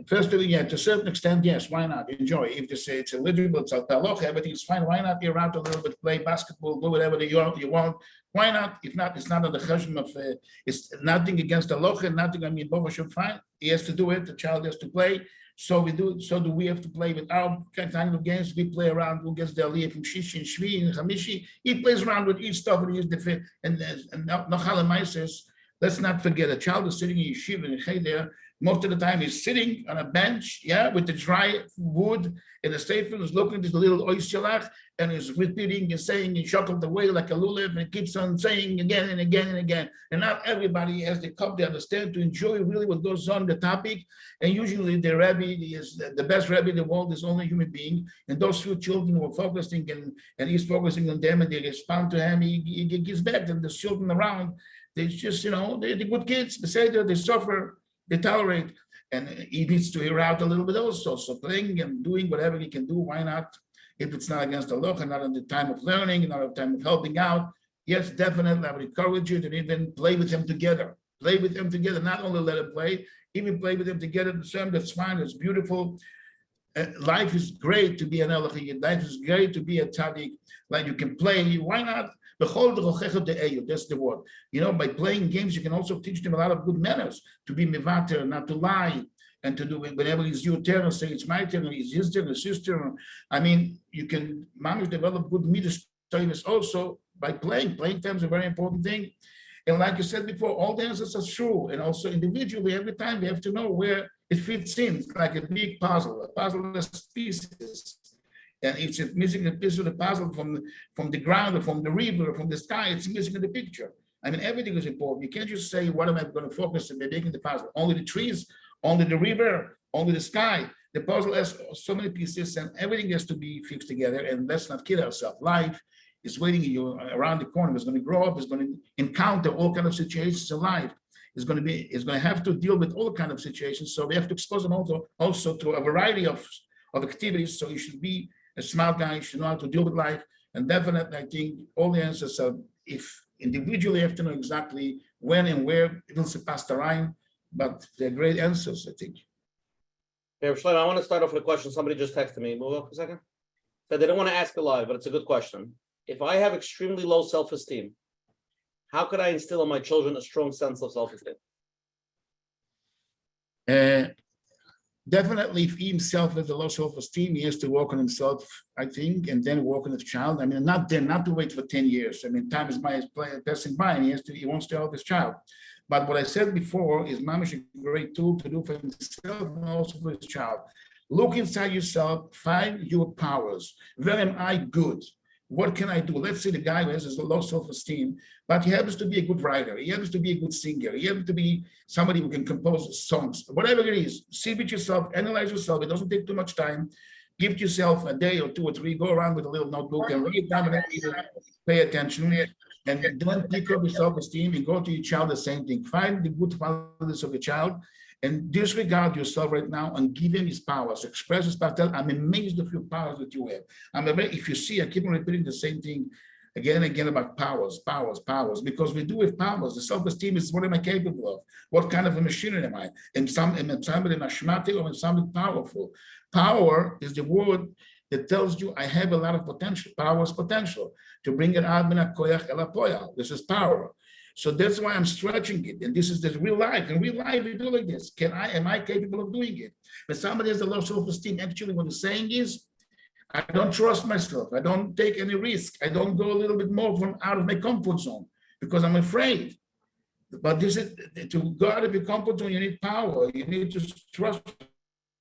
First, yeah, to a certain extent, yes, why not? Enjoy. If they say it's eligible, it's al-taloch, everything's fine. Why not be around a little bit, play basketball, do whatever you want? Why not? If not, it's not on the cheshbon of, it's nothing against the loch, nothing, Boba should fine. He has to do it, the child has to play. So do we have to play with our kind of games? We play around who gets the aliyah from Shishi and Shvi and Chamishi. He plays around with each stuff and he uses the fit. And Nachal says, let's not forget, a child is sitting in yeshiva and cheder. Most of the time he's sitting on a bench, with the dry wood, and the sefer is looking at this little oishalach, and is repeating and saying and shuckled away like a lulav, and keeps on saying again and again and again. And not everybody has the cup, they understand to enjoy really what goes on the topic. And usually the Rebbe is the best Rebbe in the world is only a human being. And those few children who are focusing and he's focusing on them and they respond to him, he gives back to the children around. They just, they're the good kids, they suffer. They tolerate, and he needs to hear out a little bit also. So playing and doing whatever he can do, why not? If it's not against the law and not at the time of learning, not at the time of helping out, yes, definitely, I would encourage you to even play with him together. Play with him together, not only let him play, even play with him together. That's fine, it's beautiful. Life is great to be an Elohim. Life is great to be a tzaddik. Like you can play, why not? That's the word. By playing games, you can also teach them a lot of good manners, to be mevater, not to lie, and to do whenever it's your turn, say it's my turn, it's his turn, his sister. You can manage to develop good midas also by playing. Playing time is a very important thing. And like you said before, all the answers are true. And also individually, every time we have to know where it fits in. It's like a big puzzle. A puzzle has pieces. And if it's missing a piece of the puzzle from the ground or from the river or from the sky, it's missing in the picture. Everything is important. You can't just say, what am I going to focus on making the puzzle? Only the trees, only the river, only the sky. The puzzle has so many pieces and everything has to be fixed together. And let's not kid ourselves. Life is waiting you around the corner. It's going to grow up. It's going to encounter all kinds of situations in life. It's going to have to deal with all kinds of situations. So we have to expose them also to a variety of activities. So you should be a smart guy, you should know how to deal with life. And definitely, I think all the answers are, if individually you have to know exactly when and where it will surpass the line, but they're great answers, I think. Yeah, Shlome, I want to start off with a question. Somebody just texted me. Move up a second. So they don't want to ask it live, but it's a good question. If I have extremely low self-esteem, how could I instill in my children a strong sense of self-esteem? Definitely, if he himself has a low self-esteem, he has to work on himself, I think, and then work on his child. Not to wait for 10 years. Time is passing by, and he wants to help his child. But what I said before is mamish a great tool to do for himself and also for his child. Look inside yourself, find your powers. Where am I good? What can I do? Let's say the guy who has a low self-esteem, but he happens to be a good writer. He happens to be a good singer. He happens to be somebody who can compose songs. Whatever it is, see with yourself, analyze yourself. It doesn't take too much time. Give yourself a day or 2 or 3. Go around with a little notebook and read down and pay attention. And don't pick up your self-esteem and go to your child the same thing. Find the good qualities of your child and disregard yourself right now and give him his powers. Express his power. Tell, I'm amazed of your powers that you have. If you see, I keep on repeating the same thing. again and again about powers, because we do with powers. The self-esteem is what am I capable of? What kind of a machinery am I? Am somebody mashmati or am somebody powerful? Power is the word that tells you I have a lot of potential. Power is potential. To bring it out, this is power. So that's why I'm stretching it. And this is the real life. In real life, we do like this. Am I capable of doing it? When somebody has a low self-esteem, actually what he's saying is, I don't trust myself. I don't take any risk. I don't go a little bit more from out of my comfort zone because I'm afraid. But this is to go out of your comfort zone, you need power. You need to trust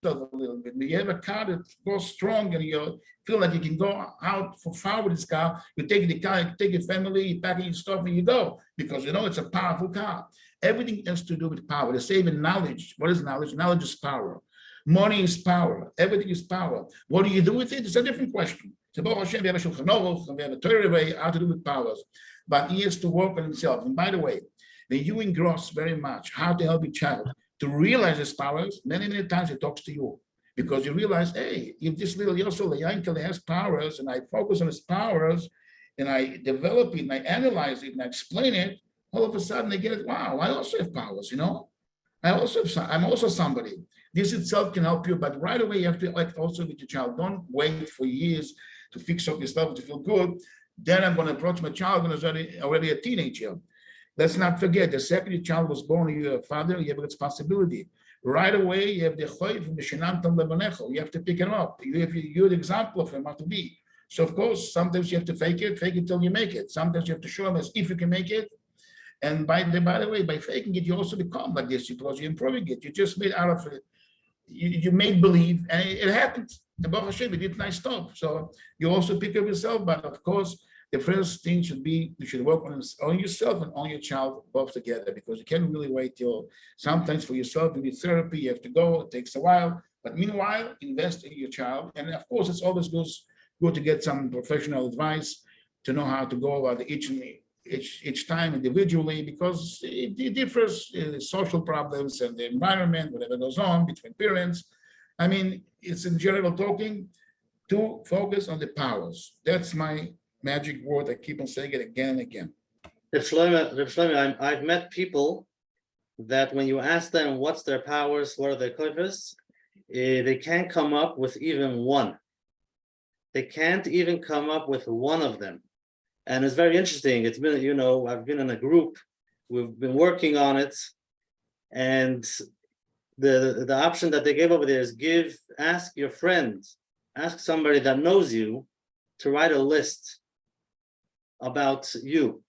yourself a little bit. When you have a car that goes strong and you feel like you can go out for far with this car, you take the car, you take your family, you pack your stuff, and you go because you know it's a powerful car. Everything has to do with power. The same in knowledge. What is knowledge? Knowledge is power. Money is power. Everything is power. What do you do with it? It's a different question. So, Baruch Hashem, we have a Shulchan Aruch, we have a Torah way how to do with powers. But he has to work on himself. And by the way, when you engross very much how to help your child to realize his powers, many, many times he talks to you. Because you realize, hey, if this little Yosel Yankel has powers and I focus on his powers and I develop it and I analyze it and I explain it, all of a sudden they get it, wow, I also have powers, you know? I'm also somebody. This itself can help you, but right away you have to act also with your child. Don't wait for years to fix up yourself to feel good. Then I'm going to approach my child when he's already a teenager. Let's not forget, the second your child was born, you're a father, you have a responsibility. Right away, you have the choy from the shenantam lebanecho. You have to pick him up. You're the example of him how to be. So of course, sometimes you have to fake it till you make it. Sometimes you have to show him as if you can make it. And by the way, by faking it, you also become like this because you're improving it. You just made out of it. You made believe, and it happens. And Baruch Hashem, you did nice stuff. So you also pick up yourself, but of course, the first thing should be you should work on yourself and on your child both together because you can't really wait till sometimes for yourself to do therapy. You have to go, it takes a while. But meanwhile, invest in your child. And of course, it's always good to get some professional advice to know how to go about each time individually because it differs social problems and the environment, whatever goes on between parents. I mean, it's in general talking to focus on the powers. That's my magic word. I keep on saying it again and again. Reb Shlomo, I've met people that when you ask them what's their powers, what are their koifas, they can't come up with even one. They can't even come up with one of them. And it's very interesting. It's been, I've been in a group. We've been working on it. And the option that they gave over there is ask your friend, ask somebody that knows you to write a list about you.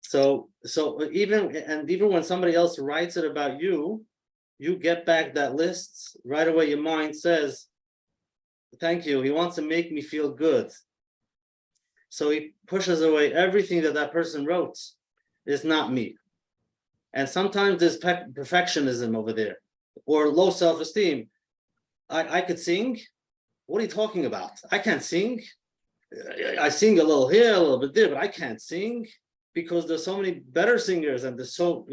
So even when somebody else writes it about you, you get back that list right away. Your mind says, thank you. He wants to make me feel good. So he pushes away everything that person wrote. It's not me. And sometimes there's perfectionism over there or low self-esteem. I could sing. What are you talking about? I can't sing. I sing a little here, a little bit there, but I can't sing because there's so many better singers and there's so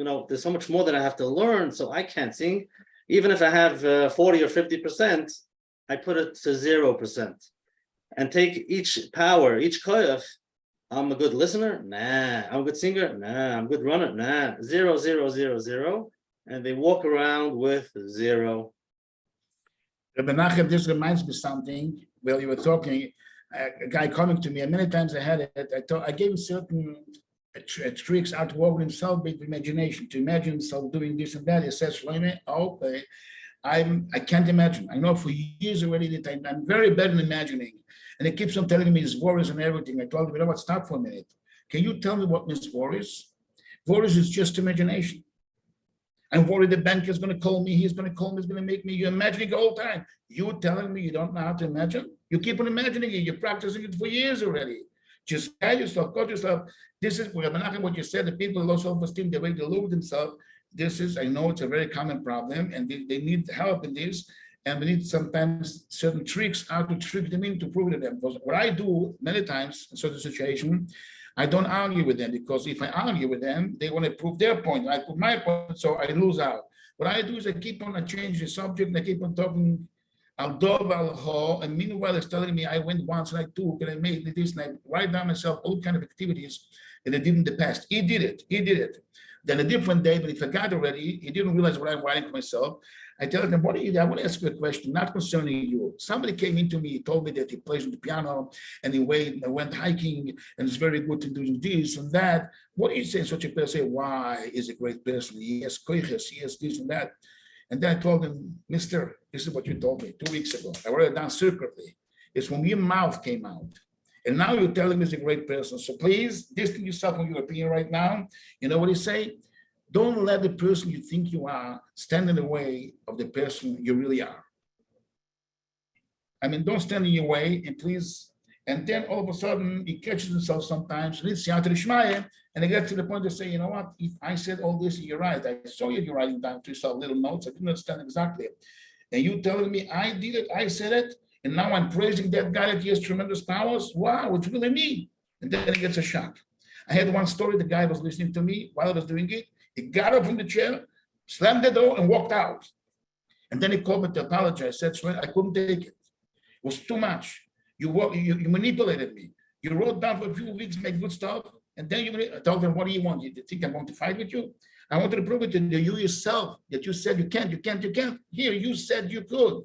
much more that I have to learn. So I can't sing. Even if I have 40 or 50%, I put it to 0%. And take each power, each koyach. I'm a good listener? Nah. I'm a good singer? Nah. I'm a good runner? Nah. 0, 0, 0, 0. And they walk around with 0. Reb Menachem, this reminds me something. While you were talking, a guy coming to me, and many times I had it, I gave him certain tricks how to work with himself with imagination, to imagine himself doing this and that. He says, Shlome, okay, I can't imagine. I know for years already that I'm very bad in imagining. And he keeps on telling me his worries and everything. I told him, stop for a minute. Can you tell me what means worries? Worries is just imagination. I'm worried the banker is going to call me. He's going to call me. He's going to make me. You're imagining the whole time. You're telling me you don't know how to imagine? You keep on imagining it. You're practicing it for years already. Just guide yourself, coach yourself. This is what you said. The people low self-esteem, the way they look at themselves. I know it's a very common problem, and they need help in this. And we need sometimes certain tricks how to trick them in to prove it to them. Because what I do many times in certain situations, I don't argue with them because if I argue with them, they want to prove their point. I put my point, so I lose out. What I do is I change the subject and I keep on talking And meanwhile, he's telling me I went once and I took and I made this and I write down myself all kind of activities that I did in the past. He did it. Then a different day, but he forgot already. He didn't realize what I'm writing for myself. I tell him, what do you do? I want to ask you a question, not concerning you. Somebody came into me, he told me that he plays on the piano and he went hiking and it's very good to do this and that. What do you say? Such a person say, why is a great person? He has koiches, he has this and that. And then I told him, Mister, this is what you told me 2 weeks ago. I wrote it down secretly. It's when your mouth came out. And now you're telling me he's a great person. So please distance yourself from your opinion right now. You know what he say? Don't let the person you think you are stand in the way of the person you really are. I mean, don't stand in your way and please. And then all of a sudden he catches himself sometimes, and he gets to the point to say, you know what, if I said all this, you're right. I saw you're writing down to yourself little notes. I didn't understand exactly. And you telling me I did it, I said it, and now I'm praising that guy that he has tremendous powers. Wow, it's really me. And then he gets a shock. I had one story, the guy was listening to me while I was doing it. He got up from the chair, slammed the door, and walked out. And then he called me to apologize. I said, I couldn't take it. It was too much. You manipulated me. You wrote down for a few weeks, make good stuff, and then I told them, what do you want? You think I'm going to fight with you? I wanted to prove it to you yourself, that you said you can't. Here, you said you could.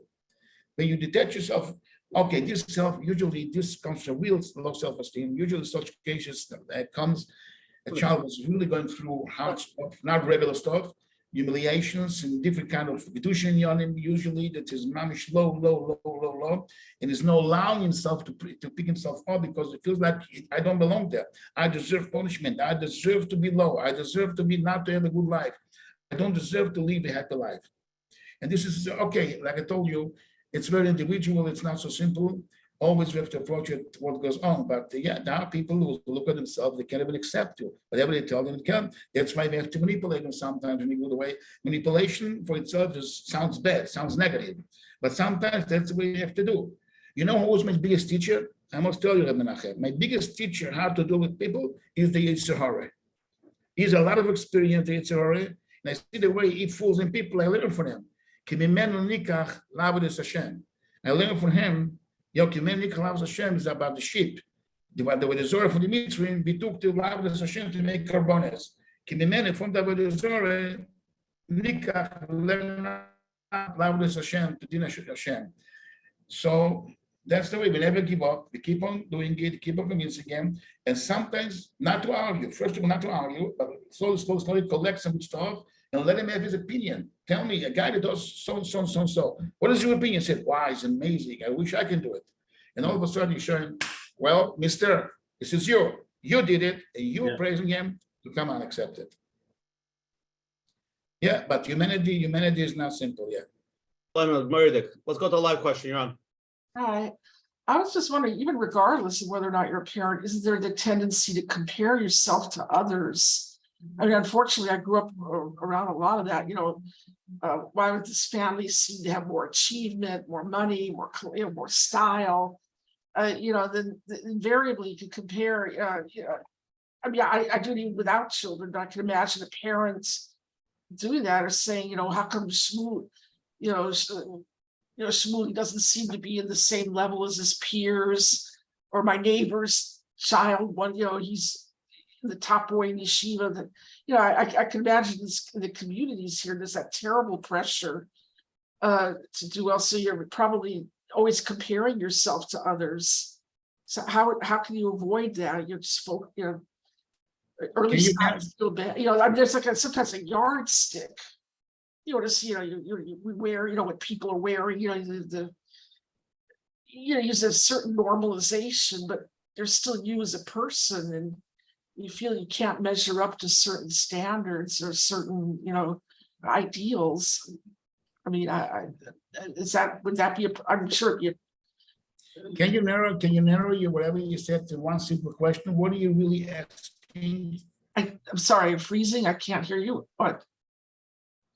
When you detach yourself, okay, usually this comes from real low self-esteem. Usually such cases that comes, a child is really going through hard stuff, not regular stuff, humiliations and different kind of fiducian on him, usually that is mamish low, and is not allowing himself to pick himself up because it feels like I don't belong there. I deserve punishment. I deserve to be low. I deserve to be not to have a good life. I don't deserve to live a happy life. And this is okay, like I told you, it's very individual, it's not so simple. Always we have to approach it what goes on. But yeah, there are people who look at themselves, they can't even accept you. Whatever they tell them, they can. That's why we have to manipulate them sometimes in a good way. Manipulation for itself sounds bad, sounds negative. But sometimes that's the way you have to do. You know who was my biggest teacher? I must tell you, Reb Menachem, my biggest teacher how to deal with people is the Yetzer Hara. He has a lot of experience, the Yetzer Hara, and I see the way he fools in people, I learn from him. I learned from him. Hashem is about the sheep. The Zorah from the Mitzrayim, we took to Avodas Hashem to make carbones. Kimimene from the Avodas Zorah, Nikach learn Avodas Hashem to Din Hashem. So that's the way we never give up. We keep on doing it, keep on convincing him, and sometimes not to argue. First of all, not to argue, but slowly collect some stuff and let him have his opinion. Tell me, a guy that does so. What is your opinion? He said, wow, it's amazing. I wish I can do it. And all of a sudden you show him, well, mister, this is you. You did it, and you're praising him to come and accept it. Yeah, but humanity is not simple yet. Let's go to the live question. You're on. Hi. I was just wondering, even regardless of whether or not you're a parent, isn't there the tendency to compare yourself to others? I mean, unfortunately, I grew up around a lot of that. Why would this family seem to have more achievement, more money, more style? Then invariably you can compare. I mean, I do it even without children, but I can imagine the parents doing that or saying, how come Shmuel, Shmuel doesn't seem to be in the same level as his peers, or my neighbor's child, he's the top boy in yeshiva. That I can imagine this, the communities here, there's that terrible pressure to do well. So you're probably always comparing yourself to others. So how can you avoid that? You're just early signs feel bad. There's sometimes a yardstick. To see we wear what people are wearing. Use a certain normalization, but there's still you as a person, and you feel you can't measure up to certain standards or certain, ideals. I mean, would that be I'm sure you. Can you narrow your whatever you said to one simple question? What are you really asking? I'm sorry, I'm freezing. I can't hear you. What?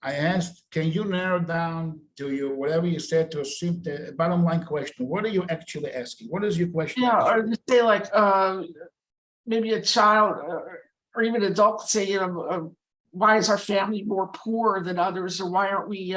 I asked, can you narrow down to your whatever you said to a simple bottom line question? What are you actually asking? What is your question? Yeah, or you say like maybe a child or even an adult say, why is our family more poor than others, or why aren't we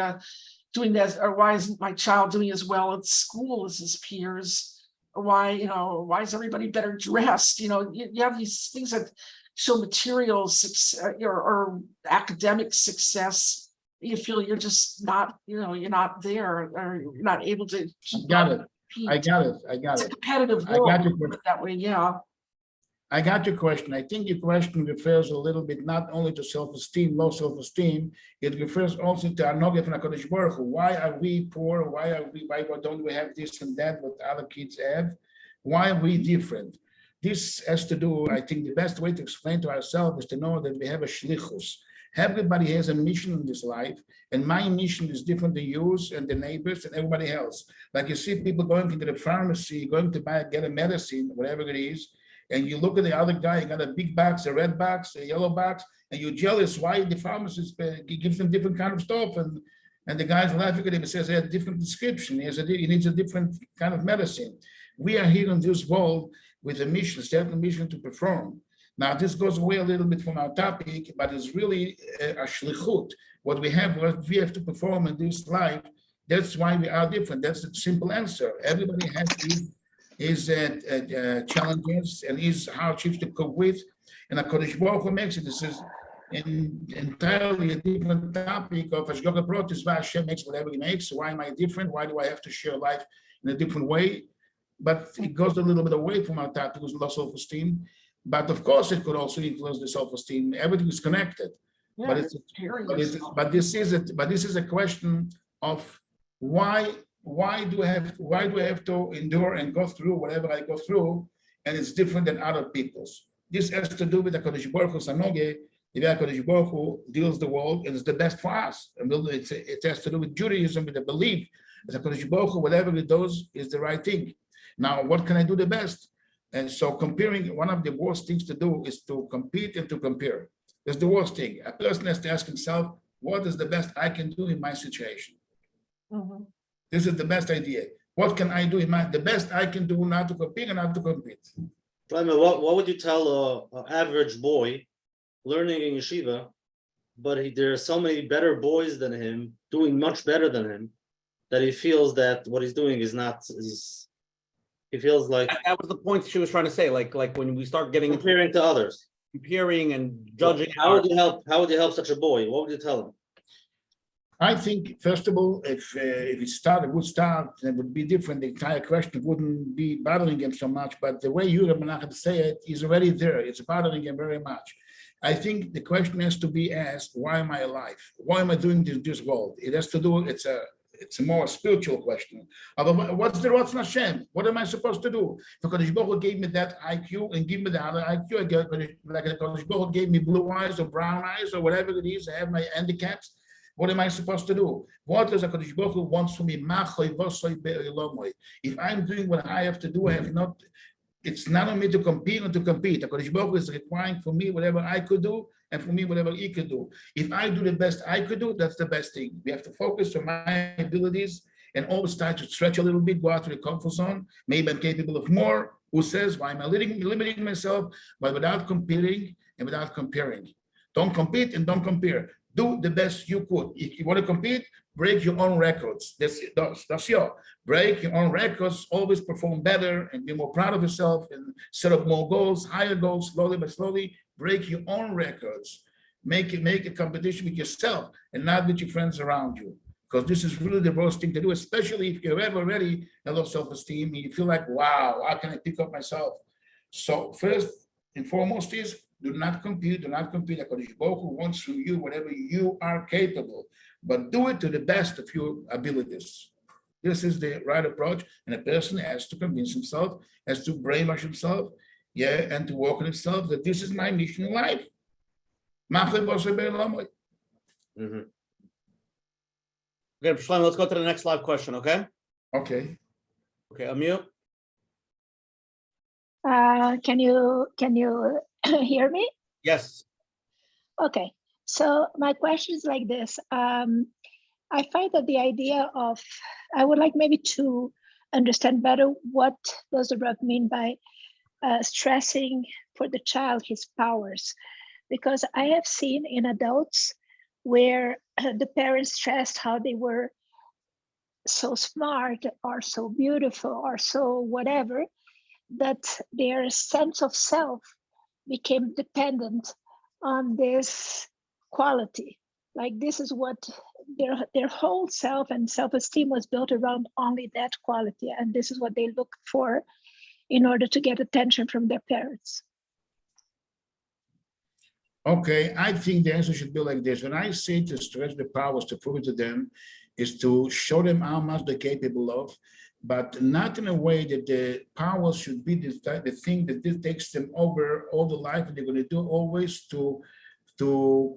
doing that, or why isn't my child doing as well at school as his peers? Or why is everybody better dressed? You have these things that show material success or academic success. You feel you're just not, you're not there, or you're not able to keep Got up, it. compete. I got it. It's a competitive I got world, your put it that way, yeah. I got your question. I think your question refers a little bit not only to self-esteem, low self-esteem, it refers also to Anoget and HaKadosh Baruch Hu. Why are we poor? Why don't we have this and that, what other kids have? Why are we different? This has to do, I think the best way to explain to ourselves is to know that we have a shlichus. Everybody has a mission in this life, and my mission is different than yours and the neighbors and everybody else. Like you see people going into the pharmacy, going to get a medicine, whatever it is, and you look at the other guy, he got a big box, a red box, a yellow box, and you're jealous why the pharmacist gives them different kind of stuff, and the guy's laughing at him and says he has a different description, he needs a different kind of medicine. We are here in this world with a mission, certain mission to perform. Now, this goes away a little bit from our topic, but it's really a shlichut. What we have to perform in this life, that's why we are different. That's the simple answer. Everybody has his challenges and his hardships to cope with. And HaKadosh Baruch Hu makes it. This is entirely a different topic of Ashgacha Protis. Why Hashem makes whatever he makes. Why am I different? Why do I have to share life in a different way? But it goes a little bit away from our topic, low self-esteem. But of course, it could also influence the self-esteem. Everything is connected. Yeah, But this is a question of why do I have to endure and go through whatever I go through, and it's different than other people's. This has to do with the HaKadosh Baruch Hu Sanoge, the HaKadosh Baruch Hu deals the world, and it's the best for us. And it has to do with Judaism, with the belief that HaKadosh Baruch Hu, whatever it does, is the right thing. Now, what can I do the best? And so comparing, one of the worst things to do is to compete and to compare. That's the worst thing. A person has to ask himself, what is the best I can do in my situation? Mhm. This is the best idea. What can I do in the best I can do not to compete and not to compete? What would you tell an average boy learning in yeshiva, but there are so many better boys than him, doing much better than him, that he feels that what he's doing is not, he feels like That was the point she was trying to say, like when we start getting comparing to others. comparing and judging. How would you help such a boy? What would you tell him? I think, first of all, if it would start, it would be different. The entire question wouldn't be bothering him so much. But the way you, Reb Menachem, say it is already there. It's bothering him very much. I think the question has to be asked: why am I alive? Why am I doing this world? It has to do. It's a more spiritual question. What's the Ratzon Hashem? What am I supposed to do? Because Kodesh Baruch Hu gave me that IQ and give me the other IQ. Like Kodesh Baruch Hu gave me blue eyes or brown eyes or whatever it is. I have my handicaps. What am I supposed to do? What does HaKadosh Baruch Hu wants from me? If I'm doing what I have to do, it's not on me to compete or to compete. HaKadosh Baruch Hu is requiring for me whatever I could do and for me whatever he could do. If I do the best I could do, that's the best thing. We have to focus on my abilities and always try to stretch a little bit, go out to the comfort zone. Maybe I'm capable of more. Who says, why am I limiting myself? But without competing and without comparing. Don't compete and don't compare. Do the best you could. If you want to compete, break your own records. That's your break your own records. Always perform better and be more proud of yourself and set up more goals, higher goals, slowly but slowly. Break your own records. Make a competition with yourself and not with your friends around you. Because this is really the worst thing to do, especially if you have already a low self-esteem and you feel like, wow, how can I pick up myself? So first and foremost is do not compete. HaKadosh Baruch Hu wants from you whatever you are capable, but do it to the best of your abilities. This is the right approach, and a person has to convince himself, has to brainwash himself, and to work on himself that this is my mission in life. Okay, Shlome, let's go to the next live question, okay? Okay. Okay, Amir. Can you hear me? Yes. Okay, so my question is like this. I find that the idea of, I would like maybe to understand better what does the Rebbe mean by stressing for the child his powers, because I have seen in adults where the parents stressed how they were so smart or so beautiful or so whatever, that their sense of self became dependent on this quality. Like this is what their whole self and self-esteem was built around only that quality. And this is what they look for in order to get attention from their parents. Okay, I think the answer should be like this. When I say to stretch the powers to prove it to them, is to show them how much they're capable of, but not in a way that the powers should be the thing that this takes them over all the life, and they're going to do always to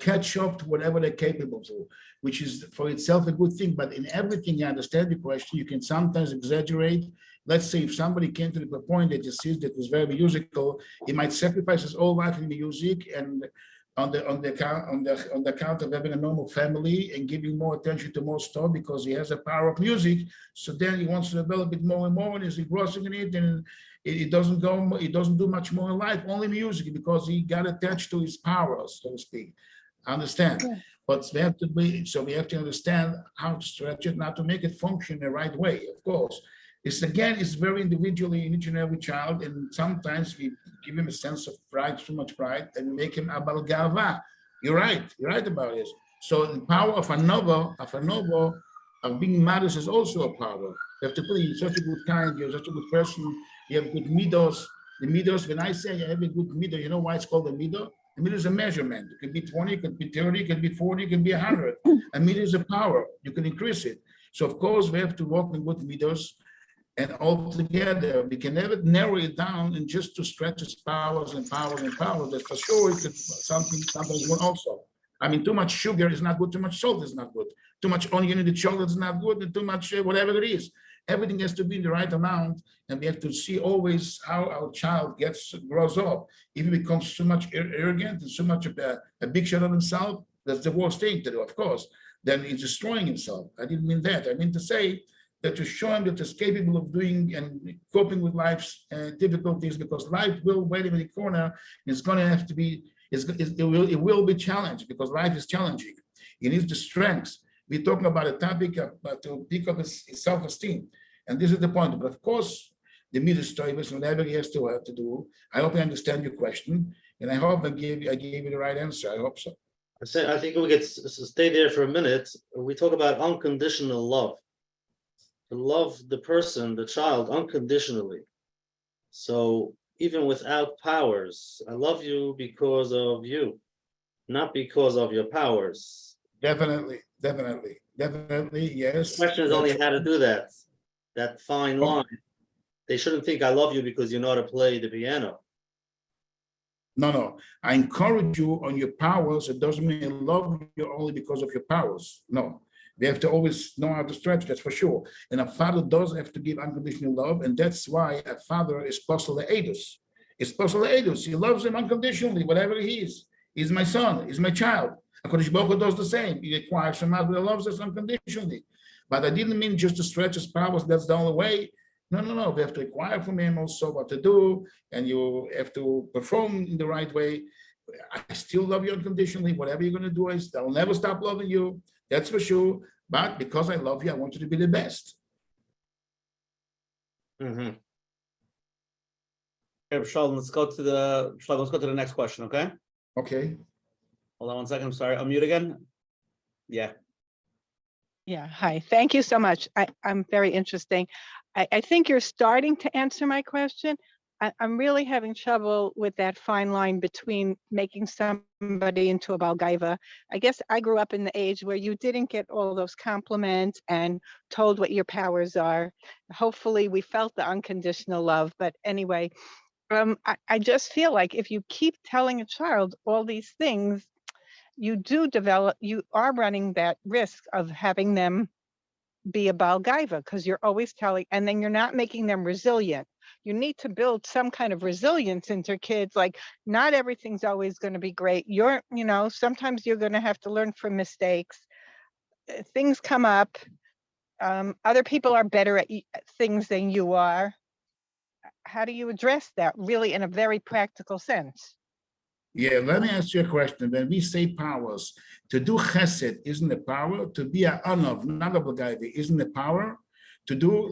catch up to whatever they're capable to, which is for itself a good thing. But in everything, I understand the question. You can sometimes exaggerate. Let's say if somebody came to the point that he sees that was very musical, he might sacrifice his whole life in music and on the account of having a normal family and giving more attention to more stuff because he has the power of music. So then he wants to develop it more and more, and he's engrossing in it, and it doesn't do much more in life, only music, because he got attached to his powers, so to speak. Understand? Yeah. But we have to understand how to stretch it, not to make it function the right way, of course. It's very individually in each and every child, and sometimes we give him a sense of pride, too much pride, and make him abal gava. You're right about this. So the power of being modest is also a power. You have to put in such a good kind, you're such a good person, you have good midos. The midos, when I say you have a good mido, you know why it's called a mido? A mido is a measurement. It can be 20, it can be 30, it can be 40, it can be 100. A mido is a power. You can increase it. So of course we have to work in good midos. And altogether, we can never narrow it down and just to stretch its powers and powers and powers. That for sure it could sometimes one also. I mean, too much sugar is not good, too much salt is not good, too much onion in the chocolate is not good, and too much whatever it is. Everything has to be in the right amount, and we have to see always how our child grows up. If he becomes too much arrogant and so much of a big shot of himself, that's the worst thing to do, of course. Then he's destroying himself. I didn't mean that. I mean to say that to show him that he's capable of doing and coping with life's difficulties, because life will wait him in the corner. It's going to have to be, it will be challenged because life is challenging. He needs the strength. We're talking about a topic to pick up his self-esteem. And this is the point. But of course, the midas, whatever he has to do. I hope I understand your question. And I hope I gave you the right answer. I hope so. I think we could stay there for a minute. We talk about unconditional love. To love the person, the child, unconditionally. So even without powers, I love you because of you, not because of your powers. Definitely, yes. The question is only how to do that fine line. They shouldn't think I love you because you know how to play the piano. No. I encourage you on your powers. It doesn't mean I love you only because of your powers. No. We have to always know how to stretch, that's for sure. And a father does have to give unconditional love, and that's why a father is posel le'edus. It's posel le'edus. He loves him unconditionally, whatever he is. He's my son, he's my child. HaKadosh Baruch Hu does the same. He requires from us, but he loves us unconditionally. But I didn't mean just to stretch his powers, that's the only way. No. We have to acquire from him also what to do, and you have to perform in the right way. I still love you unconditionally. Whatever you're going to do, I'll never stop loving you. That's for sure. But because I love you, I want you to be the best. Mm-hmm. Okay, Shlome, let's go to the next question, okay? Okay. Hold on one second. I'm sorry. Unmute again. Yeah. Yeah, hi. Thank you so much. I'm very interesting. I think you're starting to answer my question. I'm really having trouble with that fine line between making somebody into a balgaiva. I guess I grew up in the age where you didn't get all those compliments and told what your powers are. Hopefully we felt the unconditional love, but anyway, I just feel like if you keep telling a child all these things, you are running that risk of having them be a balgaiva, because you're always telling, and then you're not making them resilient. You need to build some kind of resilience into kids. Like, not everything's always going to be great. Sometimes you're going to have to learn from mistakes. Things come up. Other people are better at things than you are. How do you address that really in a very practical sense? Yeah, let me ask you a question. When we say powers, to do chesed isn't the power. To be a anov, not a bagayvi, isn't the power. To go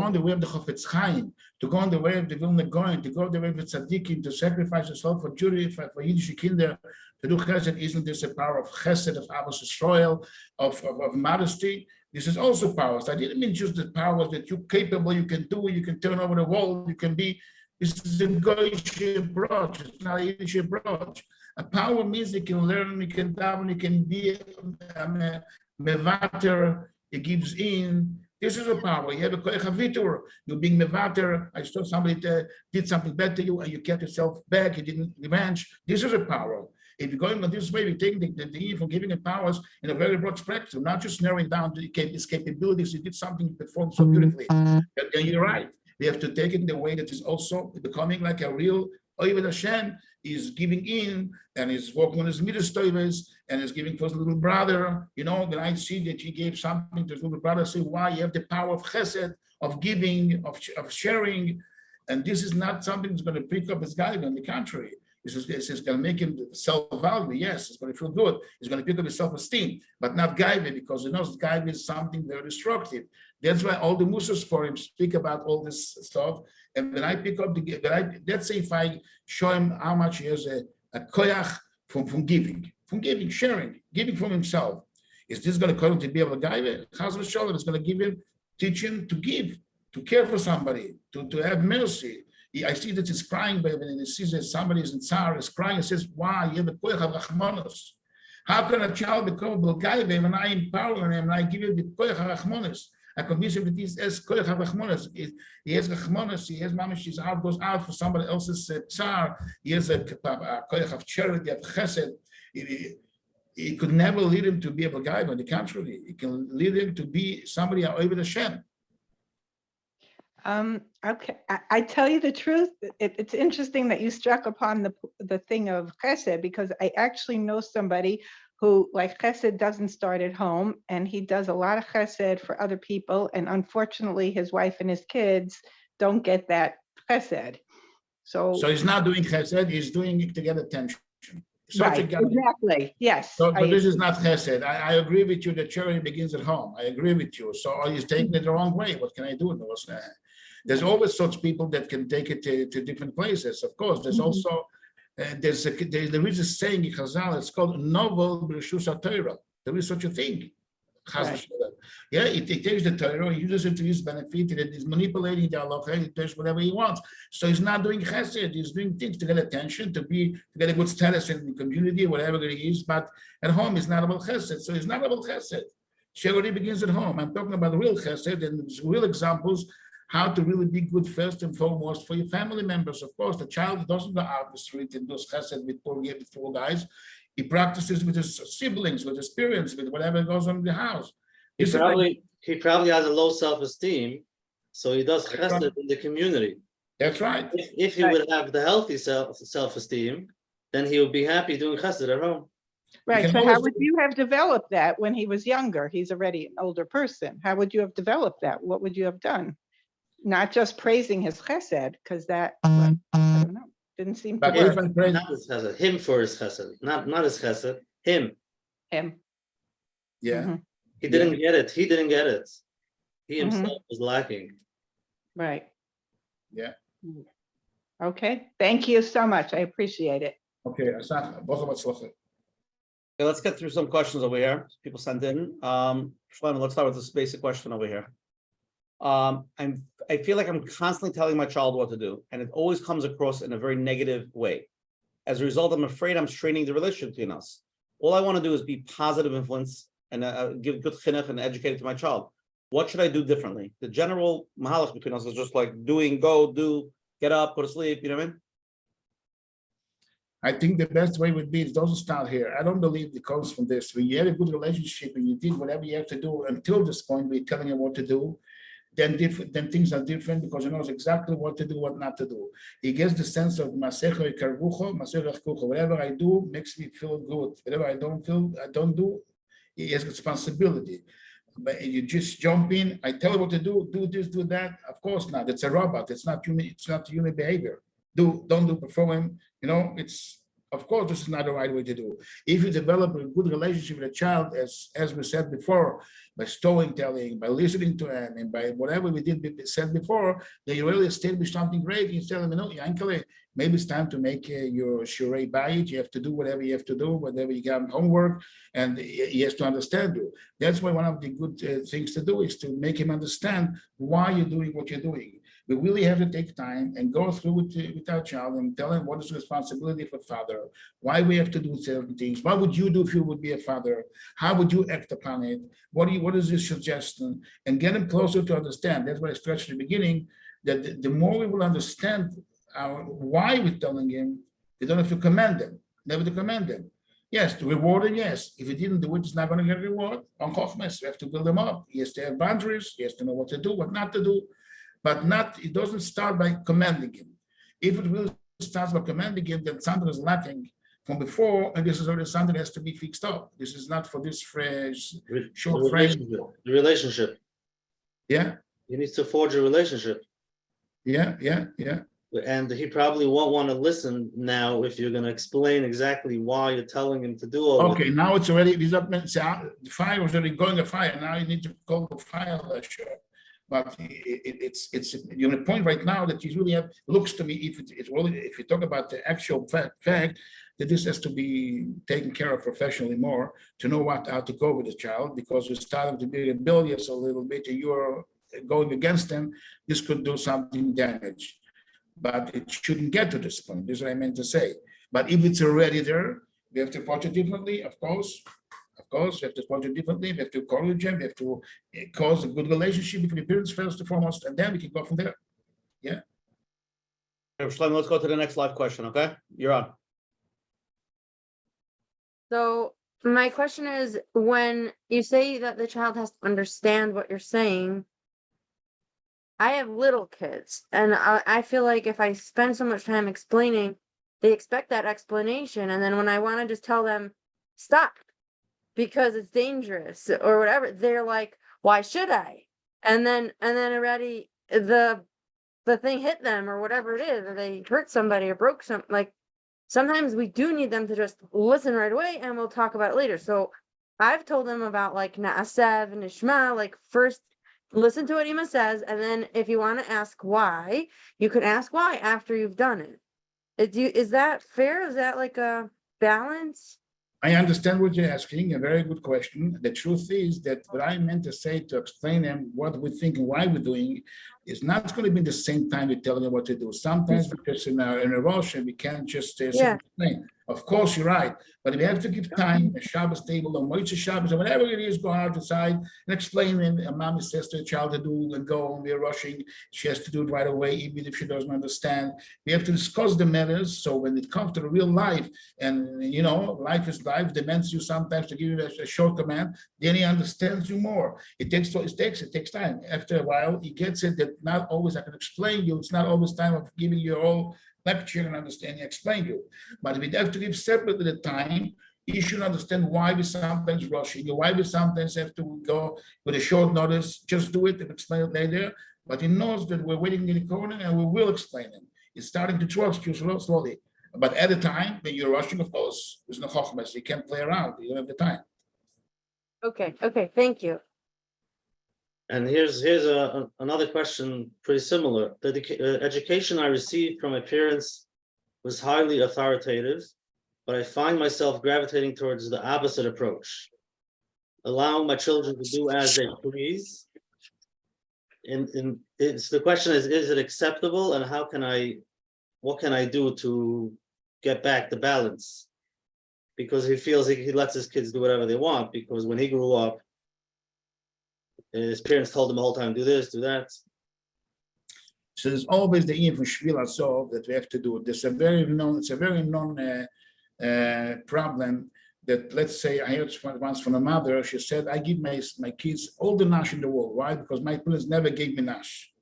on the way of the Chofetz Chaim, to go on the way of the Vilna Gaon, to go the way of the Tzaddikim, to sacrifice yourself for Jewry, for Yiddish kinder, to do chesed, isn't this a power of chesed, of Abbas Yisrael, of modesty? This is also powers. I didn't mean just the powers that you're capable, you can do, you can turn over the wall, you can be. This is a Goyish approach. It's not a Yiddish approach. A power means you can learn, you can daven, you can be a mevater, it gives in. This is a power. You have a koyach havitur. You're being mevater. I saw somebody did something bad to you and you kept yourself back. You didn't revenge. This is a power. If you're going on this way, we take the from giving it powers in a very broad spectrum, not just narrowing down to his capabilities. He did something, he performed so beautifully. But then you're right. We have to take it in the way that is also becoming like a real Oyed Hashem. Is giving in and is working on his midas toivos and is giving for his little brother. You know, when I see that he gave something to his little brother, say why you have the power of chesed, of giving, of sharing, and this is not something that's going to pick up his guy. On the contrary, this is going to make him self-value. Yes, it's going to feel good. It's going to pick up his self-esteem, but not gaive, because he knows gaive is something very destructive. That's why all the Musas for him speak about all this stuff. And when I pick up let's say if I show him how much he has a koyach from giving, sharing, giving from himself, is this going to cause him to be able to guide it? Chas v'sholem is going to give him, teach him to give, to care for somebody, to have mercy. I see that he's crying, but when he sees that somebody is in tzar, is crying, and says, "Why you have a koyach of rachmanos? How can a child become a belgaive when I empower him and I give him the koyach of rachmanos?" I convince him that he has koyach rachmanos. He has rachmanos. He has mamish. His heart goes out for somebody else's tsar. He has a koyach of charity, of chesed. He could never lead him to be a guy. On the contrary, he can lead him to be somebody over the Shem. Okay, I tell you the truth. It's interesting that you struck upon the thing of chesed, because I actually know somebody who, like, chesed doesn't start at home, and he does a lot of chesed for other people, and unfortunately his wife and his kids don't get that chesed. So he's not doing chesed, he's doing it to get attention. Right, exactly, yes. So, but this is not chesed. I agree with you that charity begins at home. I agree with you. So he's taking it the wrong way. What can I do? There's always such people that can take it to different places. Of course, there's also there is a saying in Chazal. It's called novel b'reshus haTorah. There is such a thing. Right. Yeah, he takes the Torah, he uses it to his benefit, and he's manipulating the halacha, he does whatever he wants. So he's not doing chesed, he's doing things to get attention, to get a good status in the community, whatever it is. But at home, he's not about chesed. So he's not about chesed. Charity begins at home. I'm talking about real chesed and real examples. How to really be good first and foremost for your family members. Of course, the child doesn't go out the street and does chesed with poor guys. He practices with his siblings, with his parents, with whatever goes on in the house. He probably has a low self-esteem, so he does chesed in the community. That's right. If he would have the healthy self-esteem, then he would be happy doing chesed at home. Right. So how would you have developed that when he was younger? He's already an older person. How would you have developed that? What would you have done? Not just praising his chesed, because that, I don't know, didn't seem to work. Not his chesed, him for his chesed, not his chesed, him. Him. Yeah. Mm-hmm. He didn't get it. He didn't get it. He himself was lacking. Right. Yeah. Okay. Thank you so much. I appreciate it. Okay. Let's get through some questions over here. People sent in. Shlome, let's start with this basic question over here. I feel like I'm constantly telling my child what to do, and it always comes across in a very negative way. As a result, I'm afraid I'm straining the relationship between us. All I want to do is be positive influence and give good chinuch and educate it to my child. What should I do differently? The general mahalach between us is just like doing, go, do, get up, go to sleep. You know what I mean? I think the best way would be, it doesn't start here. I don't believe it comes from this. When you had a good relationship and you did whatever you have to do until this point, we're telling you what to do, then things are different, because he knows exactly what to do, what not to do. He gets the sense of masecha karvucho, masecha kucho. Whatever I do makes me feel good. Whatever I don't do, he has responsibility. But you just jump in, I tell you what to do this, do that. Of course not. It's a robot. It's not human. It's not human behavior. Don't do, perform. You know, it's Of course, this is not the right way to do. If you develop a good relationship with a child, as we said before, by storytelling, by listening to him, and by whatever we said before, then you really establish something great. You tell him, Uncle, maybe it's time to make your shirei bayit. You have to do whatever you have to do, whatever you got homework, and he has to understand you. That's why one of the good things to do is to make him understand why you're doing what you're doing. We really have to take time and go through with our child and tell him what is the responsibility of a father, why we have to do certain things. What would you do if you would be a father? How would you act upon it? What is your suggestion? And get him closer to understand. That's why I stressed at the beginning, that the more we will understand why we're telling him, we don't have to commend them, never to commend them. Yes, to reward him, yes. If he didn't do it, he's not going to get a reward. On Chochmas, we have to build him up. He has to have boundaries. He has to know what to do, what not to do. But it doesn't start by commending him. If it really starts by commending him, then something is lacking from before, and this is already something that has to be fixed up. This is not for this short frame. The relationship. Yeah. He needs to forge a relationship. Yeah. And he probably won't want to listen now if you're going to explain exactly why you're telling him to do all this. Okay, now it's already, the fire was already going a fire. Now you need to call the fire. But it's you're at a point right now that you really have, looks to me, if you talk about the actual fact that this has to be taken care of professionally more to know how to go with the child, because you're starting to be rebellious a little bit and you're going against them, this could do something damage. But it shouldn't get to this point. This is what I meant to say. But if it's already there, we have to approach it differently, of course. We have to approach it differently. We have to encourage them. We have to cause a good relationship between the parents first and foremost, and then we can go from there. Yeah. Shlome, let's go to the next live question, okay? You're on. So my question is, when you say that the child has to understand what you're saying, I have little kids, and I feel like if I spend so much time explaining, they expect that explanation, and then when I want to just tell them, stop, because it's dangerous or whatever, they're like, why should I? And then already the thing hit them or whatever it is, or they hurt somebody or broke something. Like, sometimes we do need them to just listen right away and we'll talk about it later. So I've told them about like Na'asev and Ishma, like first listen to what Ima says, and then if you want to ask why, you can ask why after you've done it. Is that fair? Is that like a balance? I understand what you're asking, a very good question. The truth is that what I meant to say to explain them what we think and why we're doing is not going to be the same time we're telling them what to do. Sometimes because in a rush and we can't just explain. Of course, you're right, but we have to give time, a Shabbos table, or Moitze Shabbos, or whatever it is, go outside and explain. And a mom says to a child to do and go, and we're rushing. She has to do it right away, even if she doesn't understand. We have to discuss the matters. So when it comes to the real life, and life is life, demands you sometimes to give you a short command, then he understands you more. It takes time. After a while, he gets it that not always I can explain you. It's not always time of giving you all lecture and understanding, explain you. But we have to give separately the time. You should understand why we sometimes rushing, or why we sometimes have to go with a short notice. Just do it and explain it later. But he knows that we're waiting in the corner and we will explain it. He's starting to trust you slowly. But at the time, when you're rushing, of course, there's no chochmas. You can't play around. You don't have the time. Okay, thank you. And here's another question pretty similar. The education I received from my parents was highly authoritative, but I find myself gravitating towards the opposite approach, allowing my children to do as they please. The question is it acceptable, and what can I do to get back the balance? Because he feels he lets his kids do whatever they want, because when he grew up, his parents told him the whole time, do this, do that. So there's always the Ian from Shvil Asov that we have to do. It's a very known problem that, let's say, I heard once from a mother. She said, I give my kids all the nash in the world. Why? Because my parents never gave me nash.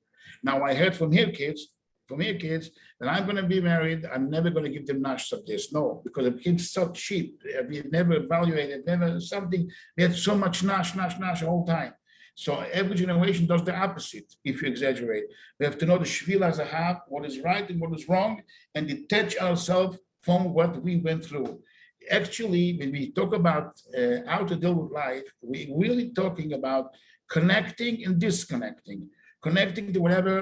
Now I heard from her kids, that I'm going to be married, I'm never going to give them nash of this. No, because the kids so cheap. We never evaluated, never something. We had so much nash the whole time. So every generation does the opposite, if you exaggerate. We have to know the shvil as a half, what is right and what is wrong, and detach ourselves from what we went through. Actually, when we talk about how to deal with life, we're really talking about connecting and disconnecting, connecting to whatever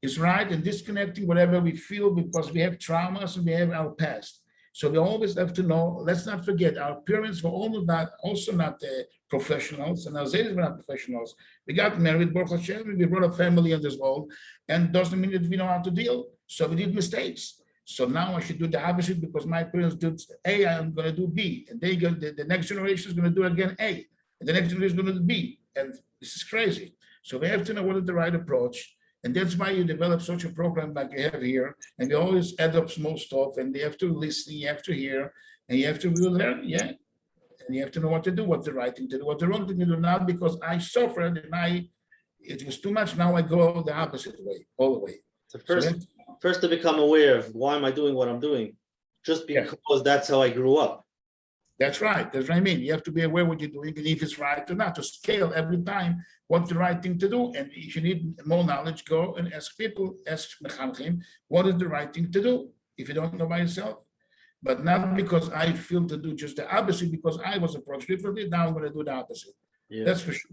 is right and disconnecting whatever we feel because we have traumas and we have our past. So we always have to know, let's not forget, our parents were also not professionals, and our Zaydas were not professionals. We got married, Baruch Hashem, we brought a family in this world, and doesn't mean that we know how to deal. So we did mistakes. So now I should do the opposite because my parents did A, I'm going to do B. And the next generation is going to do again A. And the next generation is going to do B. And this is crazy. So we have to know what is the right approach. And that's why you develop such a program like you have here. And you always add up small stuff and you have to listen, you have to hear, and you have to really learn, yeah. And you have to know what to do, what's the right thing to do, what's the wrong thing to do. Not because I suffered and it was too much, now I go the opposite way, all the way. So first to become aware of why am I doing what I'm doing, just because that's how I grew up. That's right. That's what I mean. You have to be aware what you're doing and if it's right or not, to scale every time what's the right thing to do. And if you need more knowledge, go and ask people, ask Mechanchim, what is the right thing to do if you don't know by yourself. But not because I feel to do just the opposite, because I was approached differently, now I'm going to do the opposite. Yeah. That's for sure.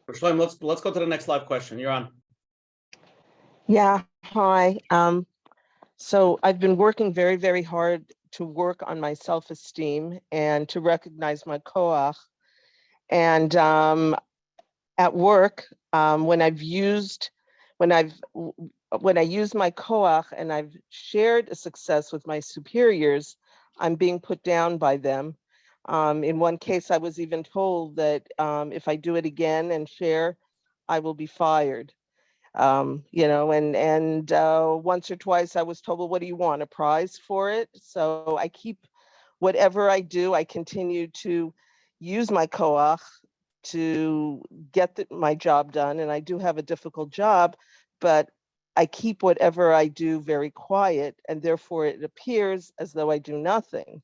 For Shlome, let's go to the next live question. You're on. Yeah, hi. So I've been working very, very hard to work on my self-esteem and to recognize my koach. And at work, when I use my koach and I've shared a success with my superiors, I'm being put down by them. In one case, I was even told that if I do it again and share, I will be fired. You know, and once or twice I was told, well, what do you want, a prize for it? So I keep, whatever I do, I continue to use my koach to get my job done. And I do have a difficult job, but I keep whatever I do very quiet, and therefore it appears as though I do nothing.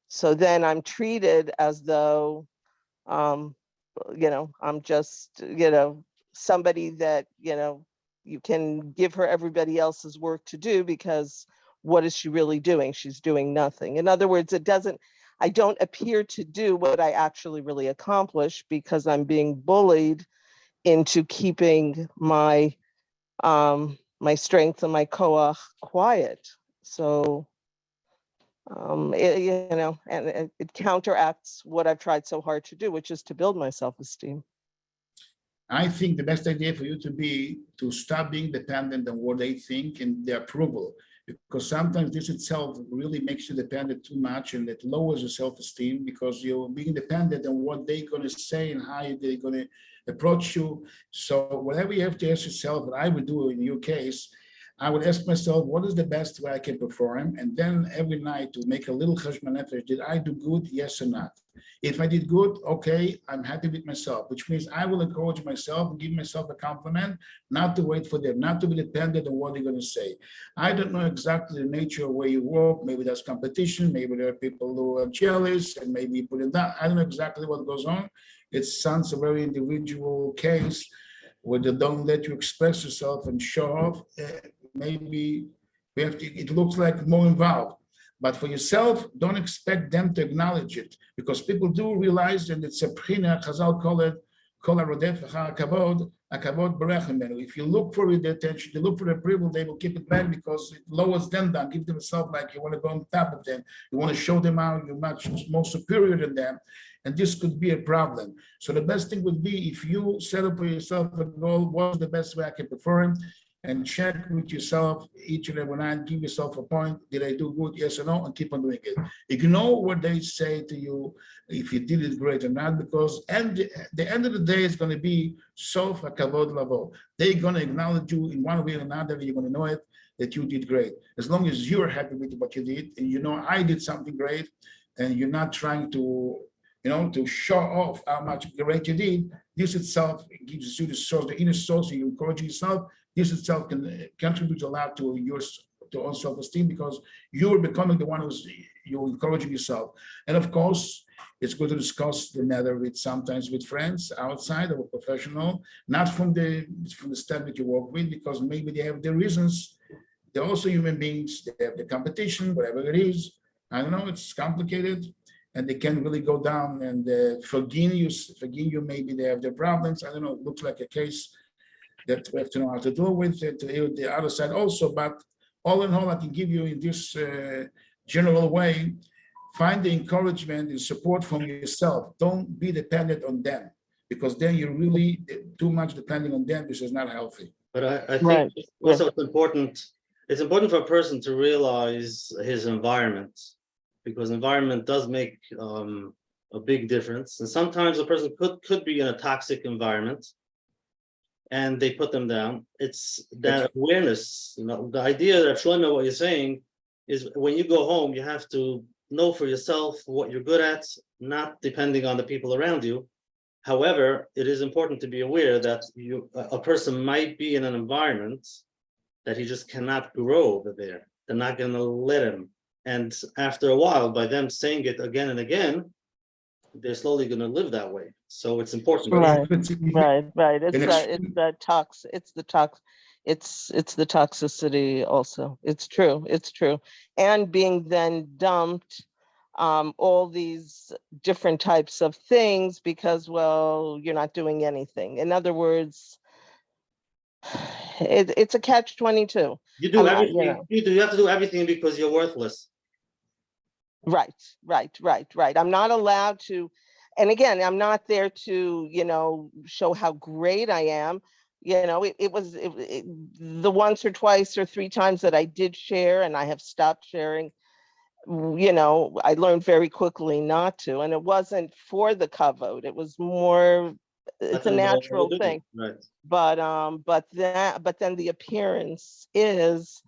So then I'm treated as though, you know, I'm just, you know, somebody that, you know, you can give her everybody else's work to do, because what is she really doing? She's doing nothing. In other words, I don't appear to do what I actually really accomplish, because I'm being bullied into keeping my my strength and my koach quiet. So you know, and it counteracts what I've tried so hard to do, which is to build my self-esteem. I think the best idea for you to stop being dependent on what they think and their approval, because sometimes this itself really makes you dependent too much, and it lowers your self-esteem because you're being dependent on what they're going to say and how they're going to approach you. So whatever you have to ask yourself, what I would do in your case, I would ask myself, what is the best way I can perform? And then every night to make a little cheshbon nefesh, did I do good, yes or not? If I did good, okay, I'm happy with myself, which means I will encourage myself and give myself a compliment, not to wait for them, not to be dependent on what they're going to say. I don't know exactly the nature of where you work. Maybe there's competition. Maybe there are people who are jealous, and maybe you put it down. I don't know exactly what goes on. It sounds a very individual case where they don't let you express yourself and show off. Maybe we have to, it looks like more involved. But for yourself, don't expect them to acknowledge it, because people do realize that it's a pchina. Chazal call it kol harodef achar hakavod, hakavod borech mimenu. If you look for the attention, you look for the approval, they will keep it back because it lowers them down, give themselves like you want to go on top of them. You want to show them out, you're much more superior than them. And this could be a problem. So the best thing would be if you set up for yourself a goal, what's the best way I can perform? And check with yourself each and every night, give yourself a point. Did I do good? Yes or no? And keep on doing it. Ignore what they say to you, if you did it great or not, because at the end of the day, it's going to be sof hakavod lavo. They're going to acknowledge you in one way or another. You're going to know it, that you did great. As long as you're happy with what you did, and you know I did something great, and you're not trying to, you know, to show off how much great you did, this itself gives you the source, the inner source, you encourage yourself. This itself can contribute a lot to your own self-esteem, because you're becoming the one you're encouraging yourself. And of course, it's good to discuss the matter sometimes with friends outside of a professional, not from the staff that you work with, because maybe they have their reasons they're also human beings. They have the competition, whatever it is. I don't know, it's complicated, and they can really go down and forgive you. Maybe they have their problems. I don't know. It looks like a case that we have to know how to deal with it. The other side also, but all in all, I can give you in this general way. Find the encouragement and support from yourself. Don't be dependent on them, because then you're really too much depending on them, which is not healthy. But I think Right. also it's important. It's important for a person to realize his environment, because environment does make a big difference. And sometimes a person could be in a toxic environment, and they put them down. It's that awareness. The idea that Shlome, what you're saying, is when you go home, you have to know for yourself what you're good at, not depending on the people around you. However, it is important to be aware that a person might be in an environment that he just cannot grow over there. They're not going to let him. And after a while, by them saying it again and again, they're slowly going to live that way. So it's important. Right. Right. In It's the toxicity also. It's true. And being then dumped all these different types of things because, well, you're not doing anything. In other words, it's a catch-22. You do everything. You have to do everything because you're worthless. Right. I'm not allowed to, and again, I'm not there to, show how great I am. It was the once or twice or three times that I did share, and I have stopped sharing. I learned very quickly not to, and it wasn't for the kavod. It was more, it's a natural thing. Right. But then the appearance is,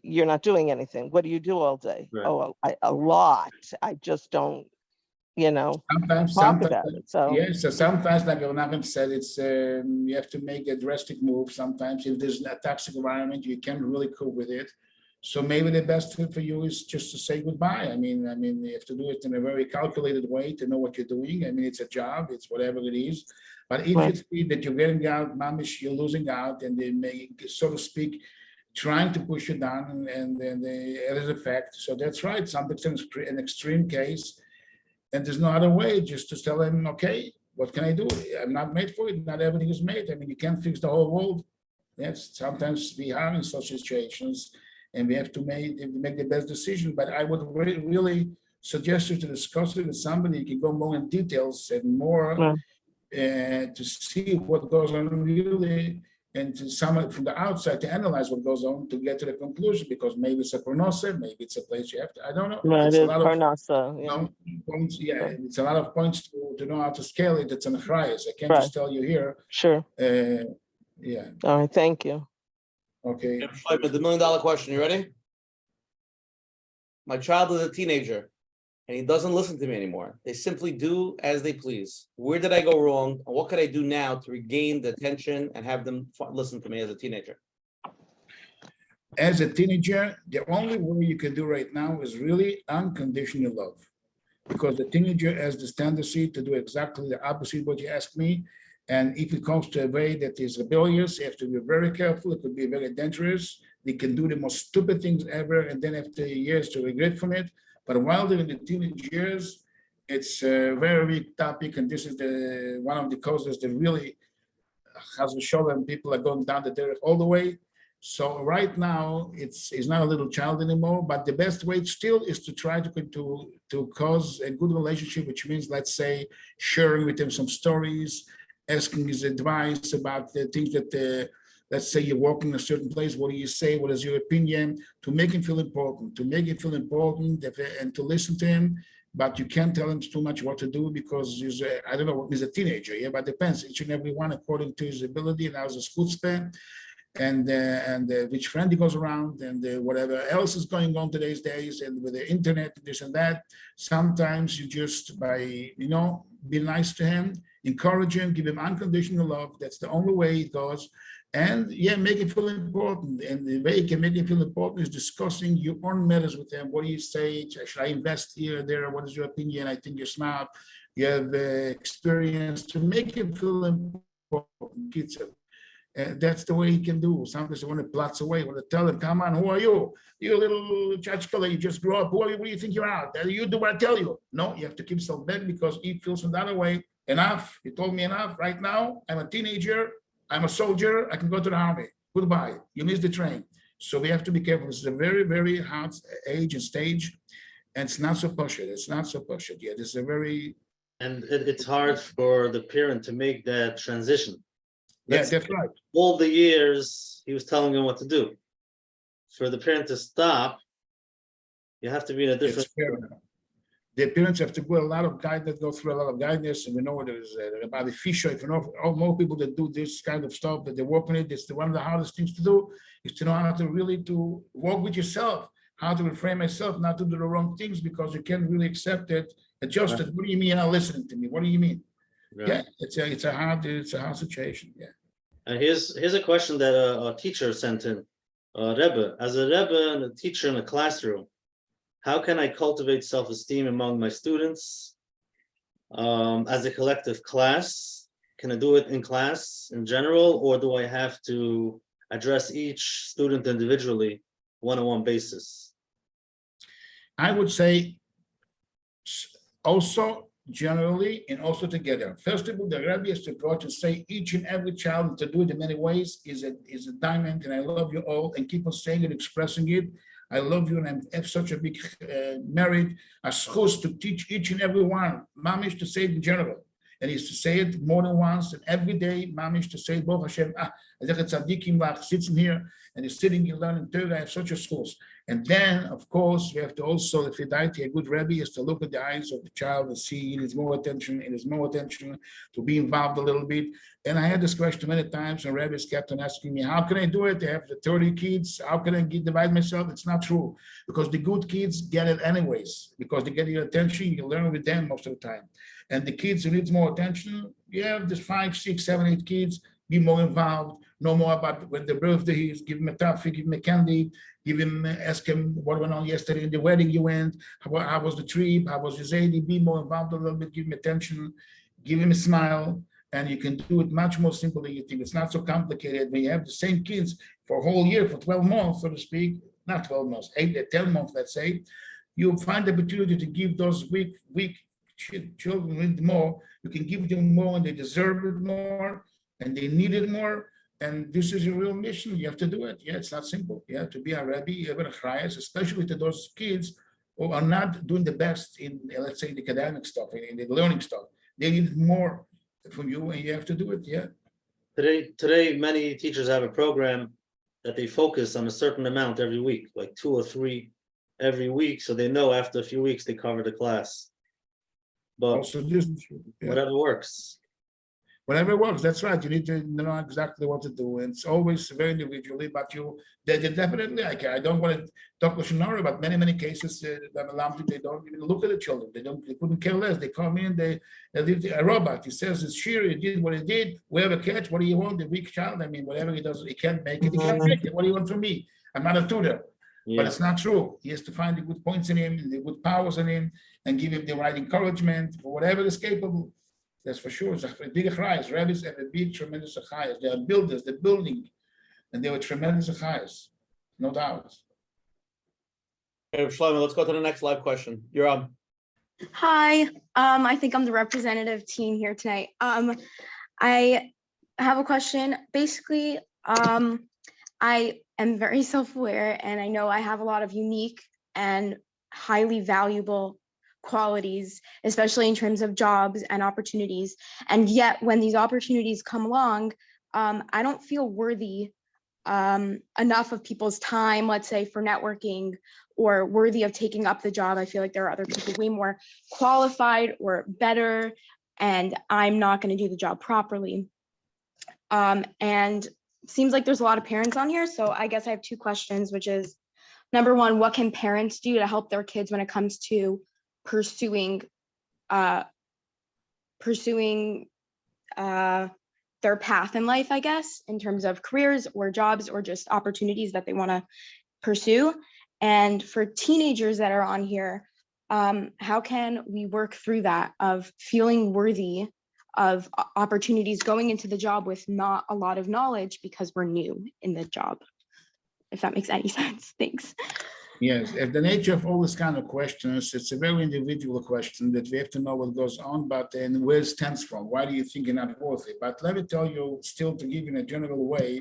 you're not doing anything. What do you do all day? Right. Oh, a lot. I just don't, Sometimes, talk about it. So yes. So sometimes, like Menachem said, it's you have to make a drastic move. Sometimes, if there's a toxic environment, you can't really cope with it. So maybe the best thing for you is just to say goodbye. I mean, you have to do it in a very calculated way to know what you're doing. I mean, it's a job, it's whatever it is. But if you see that you're getting out, mamish, you're losing out, and they may, so to speak, trying to push you down, and then it is a fact. So that's right. Something's an extreme case, and there's no other way. Just to tell them, okay, what can I do? I'm not made for it. Not everything is made. I mean, you can't fix the whole world. Yes, sometimes we are in such situations, and we have to make the best decision. But I would really suggest you to discuss it with somebody. You can go more in details and more to see what goes on really, and to someone from the outside to analyze what goes on to get to the conclusion, because maybe it's a pronosa, maybe it's a place you have to, I don't know. right, It's a lot of parnasa, points, it's a lot of points to know how to scale it. It's an achrayas. I can't just tell you here. Sure. All right, thank you. Okay. The $1 million question, you ready? My child is a teenager and he doesn't listen to me anymore. They simply do as they please. Where did I go wrong? And what could I do now to regain the attention and have them listen to me as a teenager? As a teenager, the only way you can do right now is really unconditional love, because the teenager has this tendency to do exactly the opposite of what you asked me. And if it comes to a way that is rebellious, you have to be very careful. It could be very dangerous. They can do the most stupid things ever, and then after years to regret from it. But while they're in the teenage years, it's a very big topic, and this is one of the causes that really has to show them people are going down the derech all the way. So right now, it's not a little child anymore, but the best way still is to try to cause a good relationship, which means, let's say, sharing with him some stories, asking his advice about the things that, let's say you're walking a certain place, what do you say, what is your opinion, to make him feel important, and to listen to him. But you can't tell him too much what to do, because I don't know, he's a teenager, but it depends, each and every one according to his ability and how his chutzpah, and which friend he goes around, and whatever else is going on today's days, and with the internet, this and that. Sometimes you just, by, be nice to him, encourage him, give him unconditional love. That's the only way it goes. And make him feel important. And the way you can make him feel important is discussing your own matters with him. What do you say? Should I invest here or there? What is your opinion? I think you're smart. You have experience, to make him feel important. That's the way he can do. Sometimes when it plots away, when they tell him, come on, who are you? You little chachkala, you just grew up. Who are you? What do you think you're out? You do what I tell you. No, you have to keep yourself back because he feels from the other way. Enough. He told me enough. Right now, I'm a teenager. I'm a soldier. I can go to the army. Goodbye. You missed the train. So we have to be careful. It's a very, very hard age and stage. And it's not so pushed. It's not so pushed yet. It's a very... And it's hard for the parent to make that transition. That's right. All the years he was telling him what to do. For the parent to stop, you have to be in a different... The parents have to go a lot of guidance, go through a lot of guidance, and we know there's about the fish. If you know, all more people that do this kind of stuff, that they work on it, it's one of the hardest things to do, is to know how to really to work with yourself, how to reframe myself, not to do the wrong things, because you can't really accept it, adjust it. What do you mean you're not listening to me? What do you mean? Yeah, it's a hard situation. Yeah. And here's a question that a teacher sent in. Rebbe, as a Rebbe and a teacher in a classroom, how can I cultivate self-esteem among my students as a collective class? Can I do it in class in general, or do I have to address each student individually, one-on-one basis? I would say also generally and also together. First of all, the Rebbe has to approach and say each and every child to do it in many ways is a diamond, and I love you all, and keep on saying it, expressing it. I love you, and I have such a big merit, a schus to teach each and every one. Mamish to say it in general, and he's to say it more than once, and every day, Mamish to say, Baruch Hashem, tzaddikim sitting here, and he's sitting and learning Torah. I have such a schus. And then, of course, we have to also, if you die to a good Rebbe, is to look at the eyes of the child and see he needs more attention, to be involved a little bit. And I had this question many times, and Rebbe's kept on asking me, how can I do it? I have the 30 kids. How can I divide myself? It's not true, because the good kids get it anyways, because they get your attention, you learn with them most of the time. And the kids who need more attention, you have just 5, 6, 7, 8 kids, be more involved, know more about when their birthday is, give them a toffee, give them a candy, ask him what went on yesterday in the wedding you went, how was the trip, how was your Zaidi, be more involved a little bit, give him attention, give him a smile, and you can do it much more simple than you think. It's not so complicated. When you have the same kids for a whole year, for 12 months, so to speak, not 12 months, 10 months, let's say, you'll find the opportunity to give those weak children need more. You can give them more, and they deserve it more, and they need it more. And this is your real mission. You have to do it. Yeah, it's not simple. You have to be a Rebbe, you have a chayas, especially to those kids who are not doing the best in, let's say, the academic stuff, in the learning stuff. They need more from you, and you have to do it. Yeah. Today, many teachers have a program that they focus on a certain amount every week, like 2 or 3 every week, so they know after a few weeks they cover the class. But also, whatever works. Whatever works, that's right. You need to know exactly what to do. And it's always very individually, but they definitely, I don't want to talk with Shinara, but many cases, they don't even look at the children. They couldn't care less. They come in, they a robot. He says it's sheer, he did what he did. We have a catch. What do you want? The weak child. I mean, whatever he does, he can't make it. He can't make it. What do you want from me? I'm not a tutor. Yeah. But it's not true. He has to find the good points in him, the good powers in him, and give him the right encouragement for whatever is capable. That's for sure. It's a big achayas. Rabbis have a big, tremendous achayas. They are builders, they're building, and they were tremendous achayas, no doubt. Hey, Shlome, let's go to the next live question. You're on. Hi, I think I'm the representative team here tonight. I have a question. Basically, I am very self-aware, and I know I have a lot of unique and highly valuable qualities, especially in terms of jobs and opportunities. And yet when these opportunities come along, I don't feel worthy enough of people's time, let's say, for networking, or worthy of taking up the job. I feel like there are other people way more qualified or better, and I'm not going to do the job properly. And seems like there's a lot of parents on here, so I guess I have 2 questions, which is, number 1, what can parents do to help their kids when it comes to pursuing their path in life, I guess, in terms of careers or jobs or just opportunities that they want to pursue? And for teenagers that are on here, how can we work through that of feeling worthy of opportunities going into the job with not a lot of knowledge because we're new in the job. If that makes any sense. Thanks. Yes, at the nature of all these kind of questions, it's a very individual question that we have to know what goes on, but and where it stems from. Why do you think you're not worthy? But let me tell you, still to give you in a general way,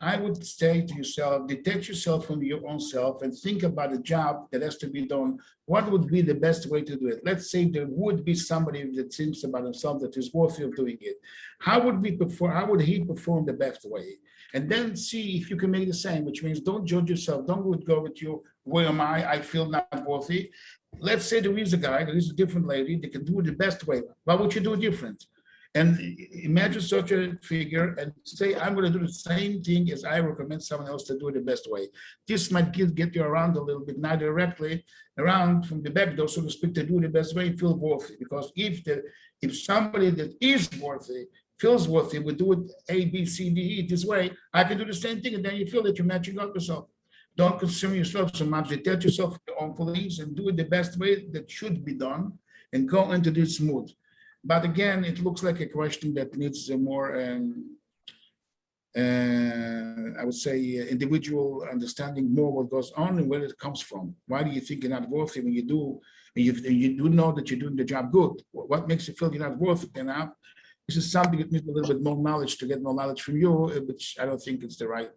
I would say to yourself, detach yourself from your own self and think about the job that has to be done. What would be the best way to do it? Let's say there would be somebody that thinks about himself that is worthy of doing it. How would we perform? How would he perform the best way? And then see if you can make the same, which means don't judge yourself. Don't go with you. Where am I? I feel not worthy. Let's say there is a guy, there is a different lady that can do it the best way. Why would you do it different? And imagine such a figure and say, I'm going to do the same thing as I recommend someone else to do it the best way. This might get you around a little bit, not directly around from the back door, so to speak, to do the best way, feel worthy. Because if somebody that is worthy feels worthy, would do it A, B, C, D, E this way, I can do the same thing, and then you feel that you're matching up yourself. Don't consume yourself so much, detach yourself from your own feelings and do it the best way that should be done and go into this mood. But again, it looks like a question that needs a more, I would say, individual understanding more what goes on and where it comes from. Why do you think you're not worthy when you do know that you're doing the job good? What makes you feel you're not worthy enough? This is something that needs a little bit more knowledge to get more knowledge from you, which I don't think it's the right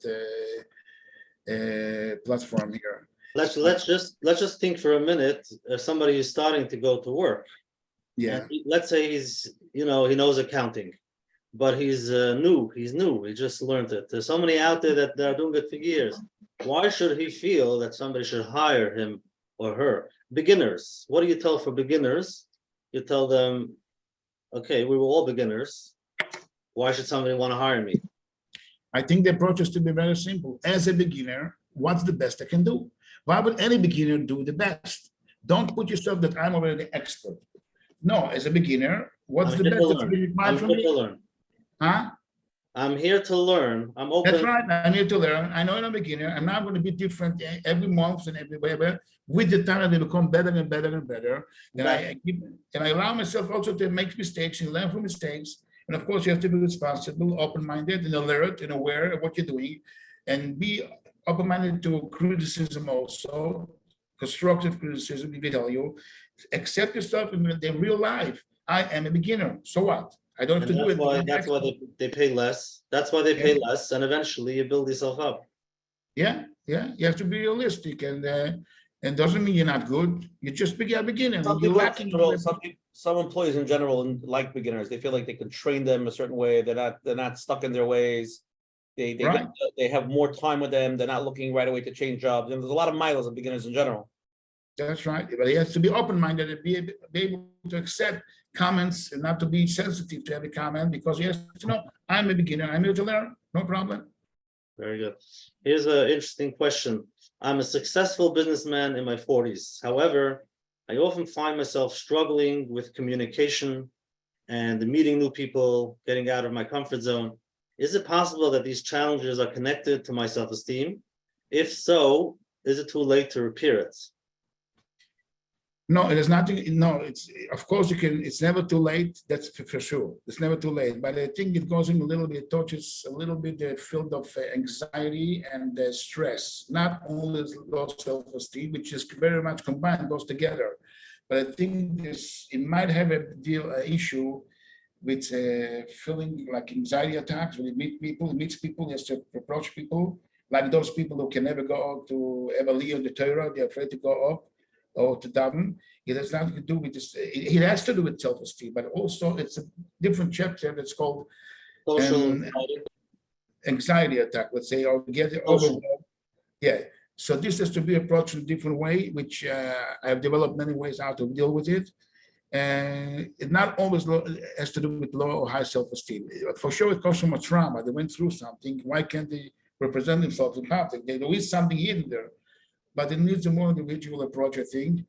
platform here. Let's just think for a minute. If somebody is starting to go to work, Yeah, let's say he's, he knows accounting, but he's new. He just learned it. There's so many out there that are doing it for years. Why should he feel that somebody should hire him or her? Beginners. What do you tell for beginners? You tell them, okay, we were all beginners. Why should somebody want to hire me? I think the approach is to be very simple. As a beginner, what's the best I can do? Why would any beginner do the best? Don't put yourself that I'm already the expert. No, as a beginner, what's the best that's been required from me? Learn. Huh? I'm here to learn. I'm open. That's right. I'm here to learn. I know I'm a beginner. I'm not going to be different every month and everywhere. With the time, they become better and better and better. And I allow myself also to make mistakes and learn from mistakes. And of course, you have to be responsible, open-minded, and alert and aware of what you're doing, and be open-minded to criticism also, constructive criticism. They tell you, accept yourself in the real life. I am a beginner. So what? I don't have to do it. That's why they pay less. That's why they pay less, and eventually you build yourself up. Yeah. You have to be realistic, and doesn't mean you're not good. You're just a beginner. Some employees in general like beginners. They feel like they can train them a certain way. They're not stuck in their ways. They have more time with them. They're not looking right away to change jobs. And there's a lot of miles of beginners in general. That's right. But he has to be open-minded and be able to accept comments and not to be sensitive to every comment, because he has to know, I'm a beginner. I'm here to learn. No problem. Very good. Here's an interesting question. I'm a successful businessman in my 40s. However, I often find myself struggling with communication and meeting new people, getting out of my comfort zone. Is it possible that these challenges are connected to my self-esteem? If so, is it too late to repair it? No, it is nothing. No, it's of course you can. It's never too late. That's for sure. It's never too late. But I think it goes in a little bit. It touches a little bit the field of anxiety and stress. Not only low self-esteem, which is very much combined, goes together. But I think it might have a issue with feeling like anxiety attacks when you meets people, he has to approach people, like those people who can never go to ever leave the Torah. They're afraid to go up or to daven. It has nothing to do with this. It has to do with self-esteem, but also it's a different chapter that's called anxiety attack, let's say, or get overwhelmed. Yeah. So this has to be approached in a different way, which I've developed many ways how to deal with it. And it not always has to do with low or high self-esteem. For sure, it comes from a trauma. They went through something. Why can't they represent themselves in public? There is something hidden there. But it needs a more individual approach, I think.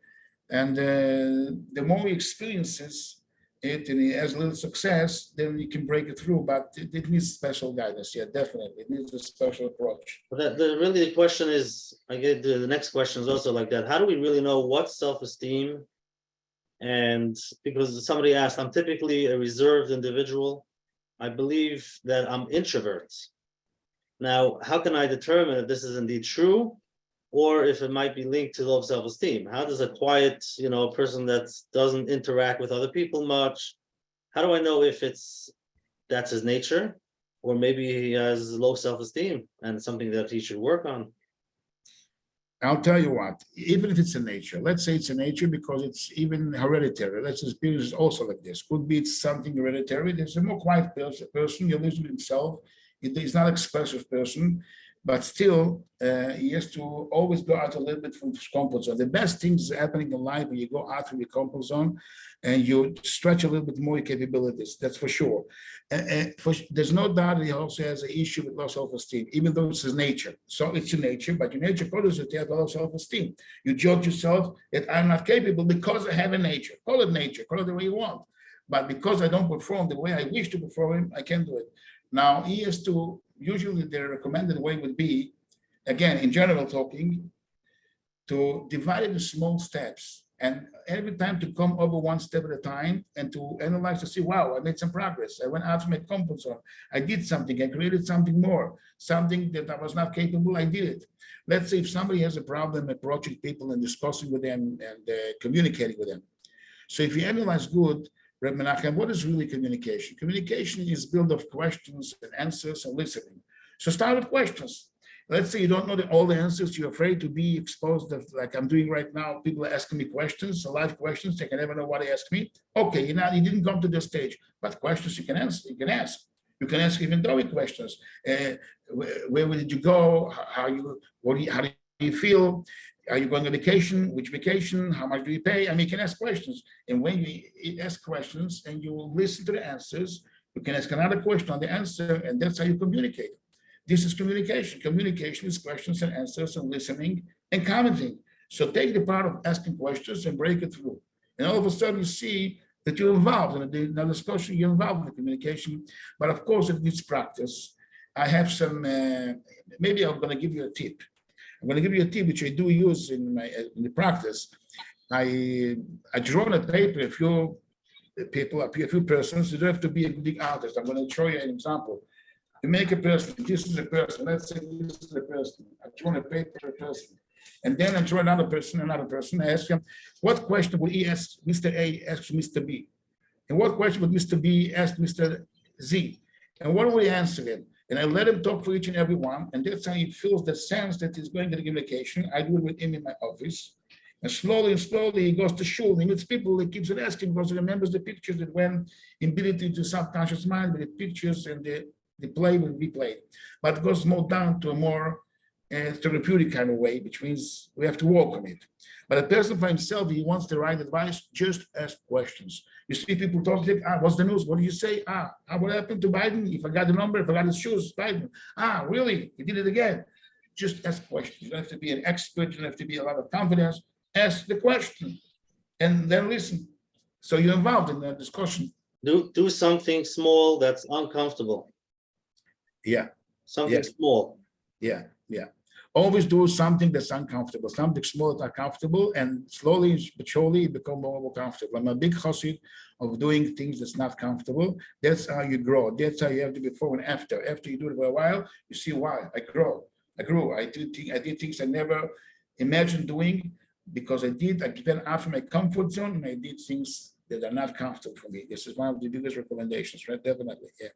And the more he experiences it and he has a little success, then he can break it through. But it needs special guidance. Yeah, definitely. It needs a special approach. But the question is, I get the next question is also like that. How do we really know what self-esteem And because somebody asked, I'm typically a reserved individual. I believe that I'm introvert. Now, how can I determine if this is indeed true, or if it might be linked to low self-esteem? How does a quiet, person that doesn't interact with other people much, how do I know if that's his nature, or maybe he has low self-esteem and something that he should work on? I'll tell you what, even if it's a nature, let's say it's a nature because it's even hereditary. Let's say experience is also like this. Could be it's something hereditary. There's a more quiet person, he lives with himself. He's not an expressive person, but still he has to always go out a little bit from his comfort zone. The best things happening in life when you go out from your comfort zone and you stretch a little bit more your capabilities, that's for sure. There's no doubt that he also has an issue with low self-esteem, even though it's his nature. So it's your nature, but your nature causes you to have low self-esteem. You judge yourself that I'm not capable because I have a nature. Call it nature, call it the way you want. But because I don't perform the way I wish to perform, I can't do it. Now, he has to, usually the recommended way would be, again, in general talking, to divide it into small steps. And every time to come over one step at a time and to analyze to see, wow, I made some progress. I went out of my comfort zone. I did something. I created something more, something that I was not capable. I did it. Let's say if somebody has a problem approaching people and discussing with them and communicating with them. So if you analyze good, Reb Menachem, what is really communication? Communication is built of questions and answers and listening. So start with questions. Let's say you don't know all the answers, you're afraid to be exposed, like I'm doing right now. People are asking me questions, live questions. They can never know what they ask me. Okay, you didn't come to this stage, but questions you can answer. You can ask. You can ask even though questions. Where did you go? How do you feel? Are you going on vacation? Which vacation? How much do you pay? I mean, you can ask questions. And when you ask questions and you listen to the answers, you can ask another question on the answer, and that's how you communicate. This is communication. Communication is questions and answers and listening and commenting. So take the part of asking questions and break it through. And all of a sudden you see that you're involved in the discussion, you're involved in the communication. But of course, it needs practice. I have some, maybe I'm going to give you a tip. I'm going to give you a tip which I do use in the practice. I draw on a paper a few people, a few persons. You don't have to be a big artist. I'm going to show you an example. You make a person, this is a person, let's say this is a person. I draw on a paper a person. And then I draw another person. I ask him, what question would he ask Mr. A, ask Mr. B? And what question would Mr. B ask Mr. Z? And what would he answer him? And I let him talk for each and every one. And that's how he feels the sense that he's going to the communication. I do it with him in my office. And slowly he goes to shul. He meets people, he keeps on asking because he remembers the pictures that went embedded into subconscious mind, with the pictures and the play will be played. But it goes more down to a more therapeutic kind of way, which means we have to work on it. But a person for himself, he wants the right advice, just ask questions. You see people talking, what's the news? What do you say? What happened to Biden? He forgot the number, he forgot his shoes, Biden. Really? He did it again. Just ask questions. You don't have to be an expert, you don't have to be a lot of confidence. Ask the question and then listen. So you're involved in the discussion. Do something small that's uncomfortable. Yeah. Something small. Yeah. Always do something that's uncomfortable, something small that's uncomfortable, and slowly but surely you become more comfortable. I'm a big chassid of doing things that's not comfortable. That's how you grow. That's how you have to be before and after. After you do it for a while, you see why. I grew. I did things I never imagined doing because I went out from my comfort zone and I did things that are not comfortable for me. This is one of the biggest recommendations, right? Definitely, yeah.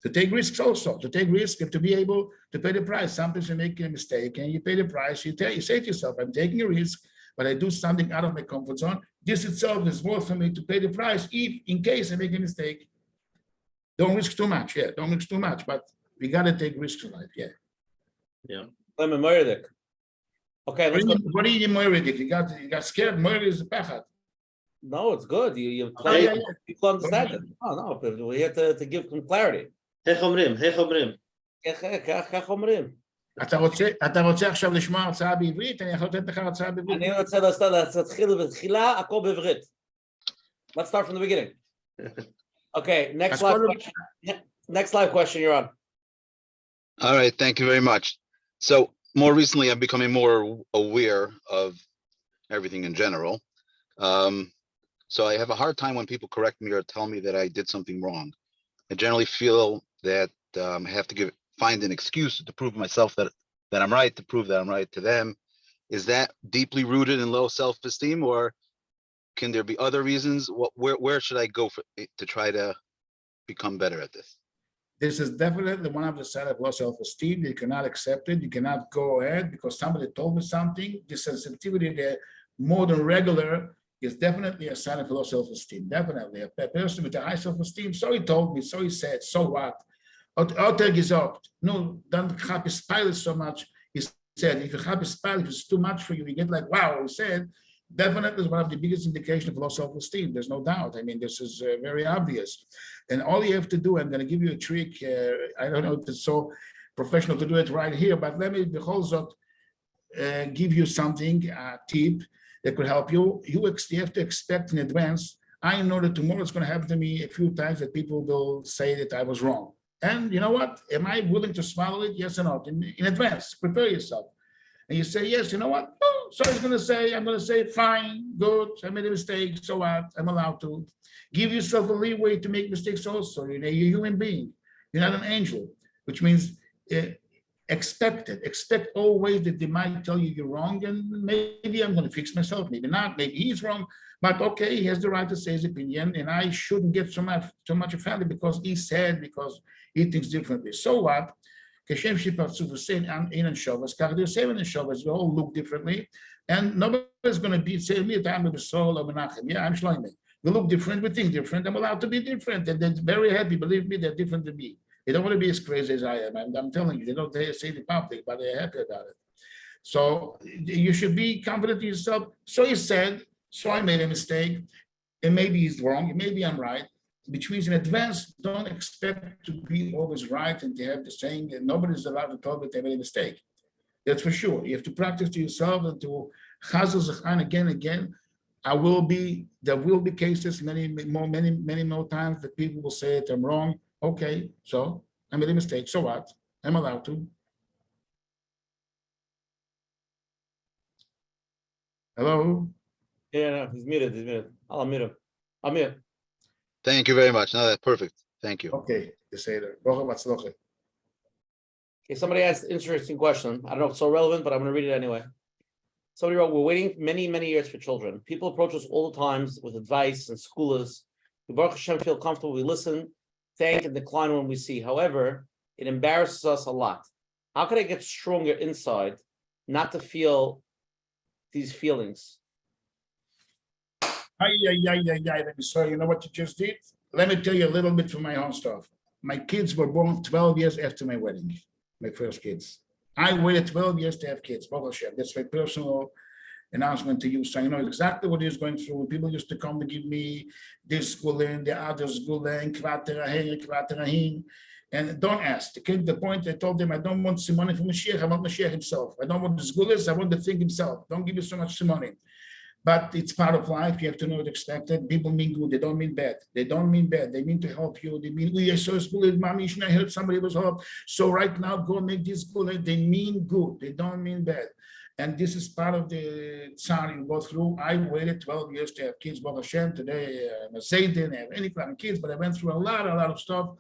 To take risks also, to take risks and to be able to pay the price. Sometimes you make a mistake and you pay the price. You say to yourself, I'm taking a risk, but I do something out of my comfort zone. This itself is worth for me to pay the price if, in case I make a mistake. Don't risk too much, yeah. Don't risk too much, but we got to take risks in life, yeah. Yeah. I'm a Moiridik. Okay, let's go. What do you mean Moiridik? You got scared. Moiridik is a pechat. No, it's good. You play. People understand it. No, but we have to give them clarity. איך אומרים? כך אומרים. אתה רוצה עכשיו לשמוע הרצאה בעברית? אני יכול לתת לך הרצאה בעברית. אני רוצה להתחיל בתחילה, הכל בעברית. Let's start from the beginning. Okay, next live question, you're on. All right, thank you very much. So more recently, I'm becoming more aware of everything in general. So I have a hard time when people correct me or tell me that I did something wrong. I generally feel that I have to find an excuse to prove myself that I'm right, to prove that I'm right to them. Is that deeply rooted in low self-esteem, or can there be other reasons? Where should I go to try to become better at this? This is definitely one of the signs of low self-esteem. You cannot accept it. You cannot go ahead because somebody told me something. The sensitivity there, more than regular, is definitely a sign of low self-esteem. Definitely. A person with a high self-esteem, so he told me, so he said, so what? Otter gesagt, no, don't happy spile so much. He said, if you happy spile, if it's too much for you, you get like, wow, he said, definitely is one of the biggest indications of low self-esteem. There's no doubt. I mean, this is very obvious. And all you have to do, I'm going to give you a trick. I don't know if it's so professional to do it right here, but let me give you something, a tip that could help you. You have to expect in advance. I know that tomorrow it's going to happen to me a few times that people will say that I was wrong. And you know what? Am I willing to swallow it? Yes or no? In advance, prepare yourself. And you say, yes, you know what? Oh, so I'm going to say, fine, good, I made a mistake, so what? I'm allowed to. Give yourself a leeway to make mistakes also. You're a human being. You're not an angel, which means expect it. Expect always that they might tell you you're wrong, and maybe I'm going to fix myself, maybe not, maybe he's wrong, but okay, he has the right to say his opinion, and I shouldn't get so much offended because he said, because he thinks differently. So what? Kashem Shipartsu was saying in Shabbos, Kardir 7 in Shabbos, we all look differently, and nobody's going to be saying me, I'm the soul of Menachem. Yeah, I'm Shlome. We look different, we think different, I'm allowed to be different, and they're very happy, believe me, they're different than me. They don't want to be as crazy as I am. I'm telling you, they don't say it in public, but they're happy about it. So you should be confident in yourself. So he said, so I made a mistake, and maybe he's wrong, maybe I'm right. Which means in advance, don't expect to be always right and to have the saying that nobody's allowed to tell that they made a mistake. That's for sure. You have to practice to yourself and to chazel zachan again and again. There will be cases, many more times that people will say that I'm wrong. Okay, so I made a mistake. So what? I'm allowed to. Hello? Yeah, no, he's muted. I'll mute him. I'm mute. Thank you very much. No, that's perfect. Thank you. Okay, you say that. Okay, somebody asked an interesting question. I don't know if it's so relevant, but I'm going to read it anyway. Somebody wrote, we're waiting many, many years for children. People approach us all the times with advice and schoolers. We, Baruch Hashem, feel comfortable. We listen, thank, and decline when we see. However, it embarrasses us a lot. How could I get stronger inside not to feel these feelings? So you know what you just did? Let me tell you a little bit from my own stuff. My kids were born 12 years after my wedding, my first kids. I waited 12 years to have kids. That's my personal announcement to you. So I know exactly what he was going through. People used to come to give me this schooling, the other schooling, and don't ask. To get to the point, I told them, I don't want some money from Mashiach. I want Mashiach himself. I don't want the schools. I want the thing himself. Don't give me so much money. But it's part of life. You have to know what expected. People mean good. They don't mean bad. They don't mean bad. They mean to help you. They mean, we are so good. Mommy, I heard somebody was help. So right now, go make this good. They mean good. They don't mean bad. And this is part of the tsar you go through. I waited 12 years to have kids. Baruch Hashem, today I'm a Zayden, I have any kind of kids, but I went through a lot of stuff.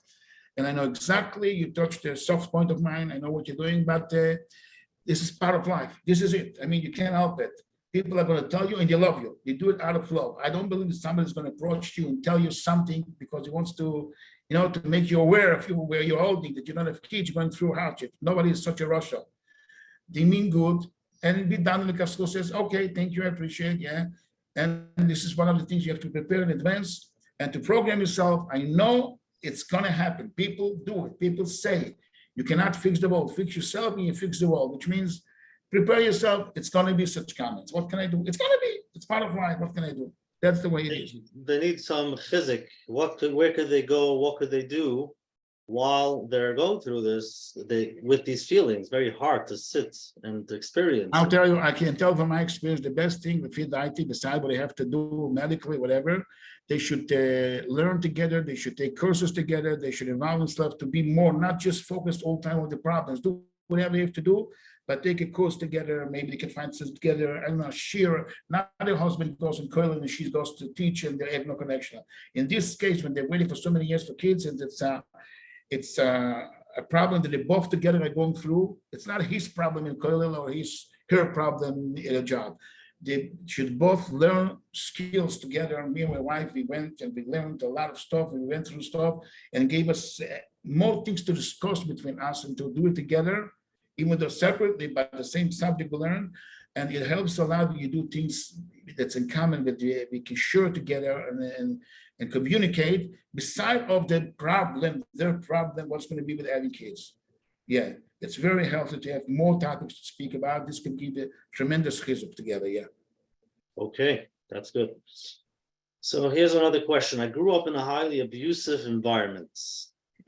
And I know exactly, you touched the soft point of mine. I know what you're doing, but this is part of life. This is it. I mean, you can't help it. People are going to tell you and they love you. You do it out of love. I don't believe somebody's going to approach you and tell you something because he wants to, to make you aware of you where you're holding, that you don't have kids going through hardship. Nobody is such a Russia. They mean good. And be done with the school says, okay, thank you, I appreciate it, yeah. And this is one of the things you have to prepare in advance and to program yourself. I know it's going to happen. People do it. People say it. You cannot fix the world. Fix yourself and you fix the world, which means prepare yourself. It's going to be such comments. What can I do? It's going to be. It's part of life. What can I do? That's the way it is. They need some chizik. Where could they go? What could they do while they're going through this? With these feelings, very hard to sit and to experience. I'll tell you, I can tell from my experience, the best thing, the IT, decide what they have to do medically, whatever. They should learn together. They should take courses together. They should involve themselves to be more, not just focused all the time on the problems. Do whatever you have to do, but take a course together. Maybe they can find something together. I don't know, share. Not the husband goes in college and she goes to teach and they have no connection. In this case, when they're waiting for so many years for kids, and it's a problem that they both together are going through. It's not his problem in college or her problem in a job. They should both learn skills together. Me and my wife, we went and we learned a lot of stuff. We went through stuff and gave us more things to discuss between us and to do it together, even though separately, but the same subject we learn. And it helps a lot when you do things that's in common that we can share together and communicate beside of the problem, their problem, what's going to be with having kids. Yeah, it's very healthy to have more topics to speak about. This can give a tremendous chizuk together, yeah. Okay, that's good. So here's another question. I grew up in a highly abusive environment,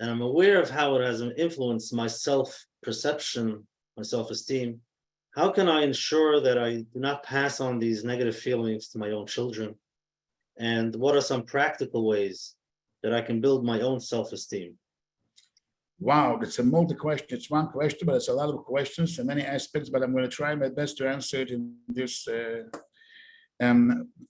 and I'm aware of how it has influenced my self-perception, my self-esteem. How can I ensure that I do not pass on these negative feelings to my own children? And what are some practical ways that I can build my own self-esteem? Wow, it's a multi-question. It's one question, but it's a lot of questions and many aspects, but I'm going to try my best to answer it in this.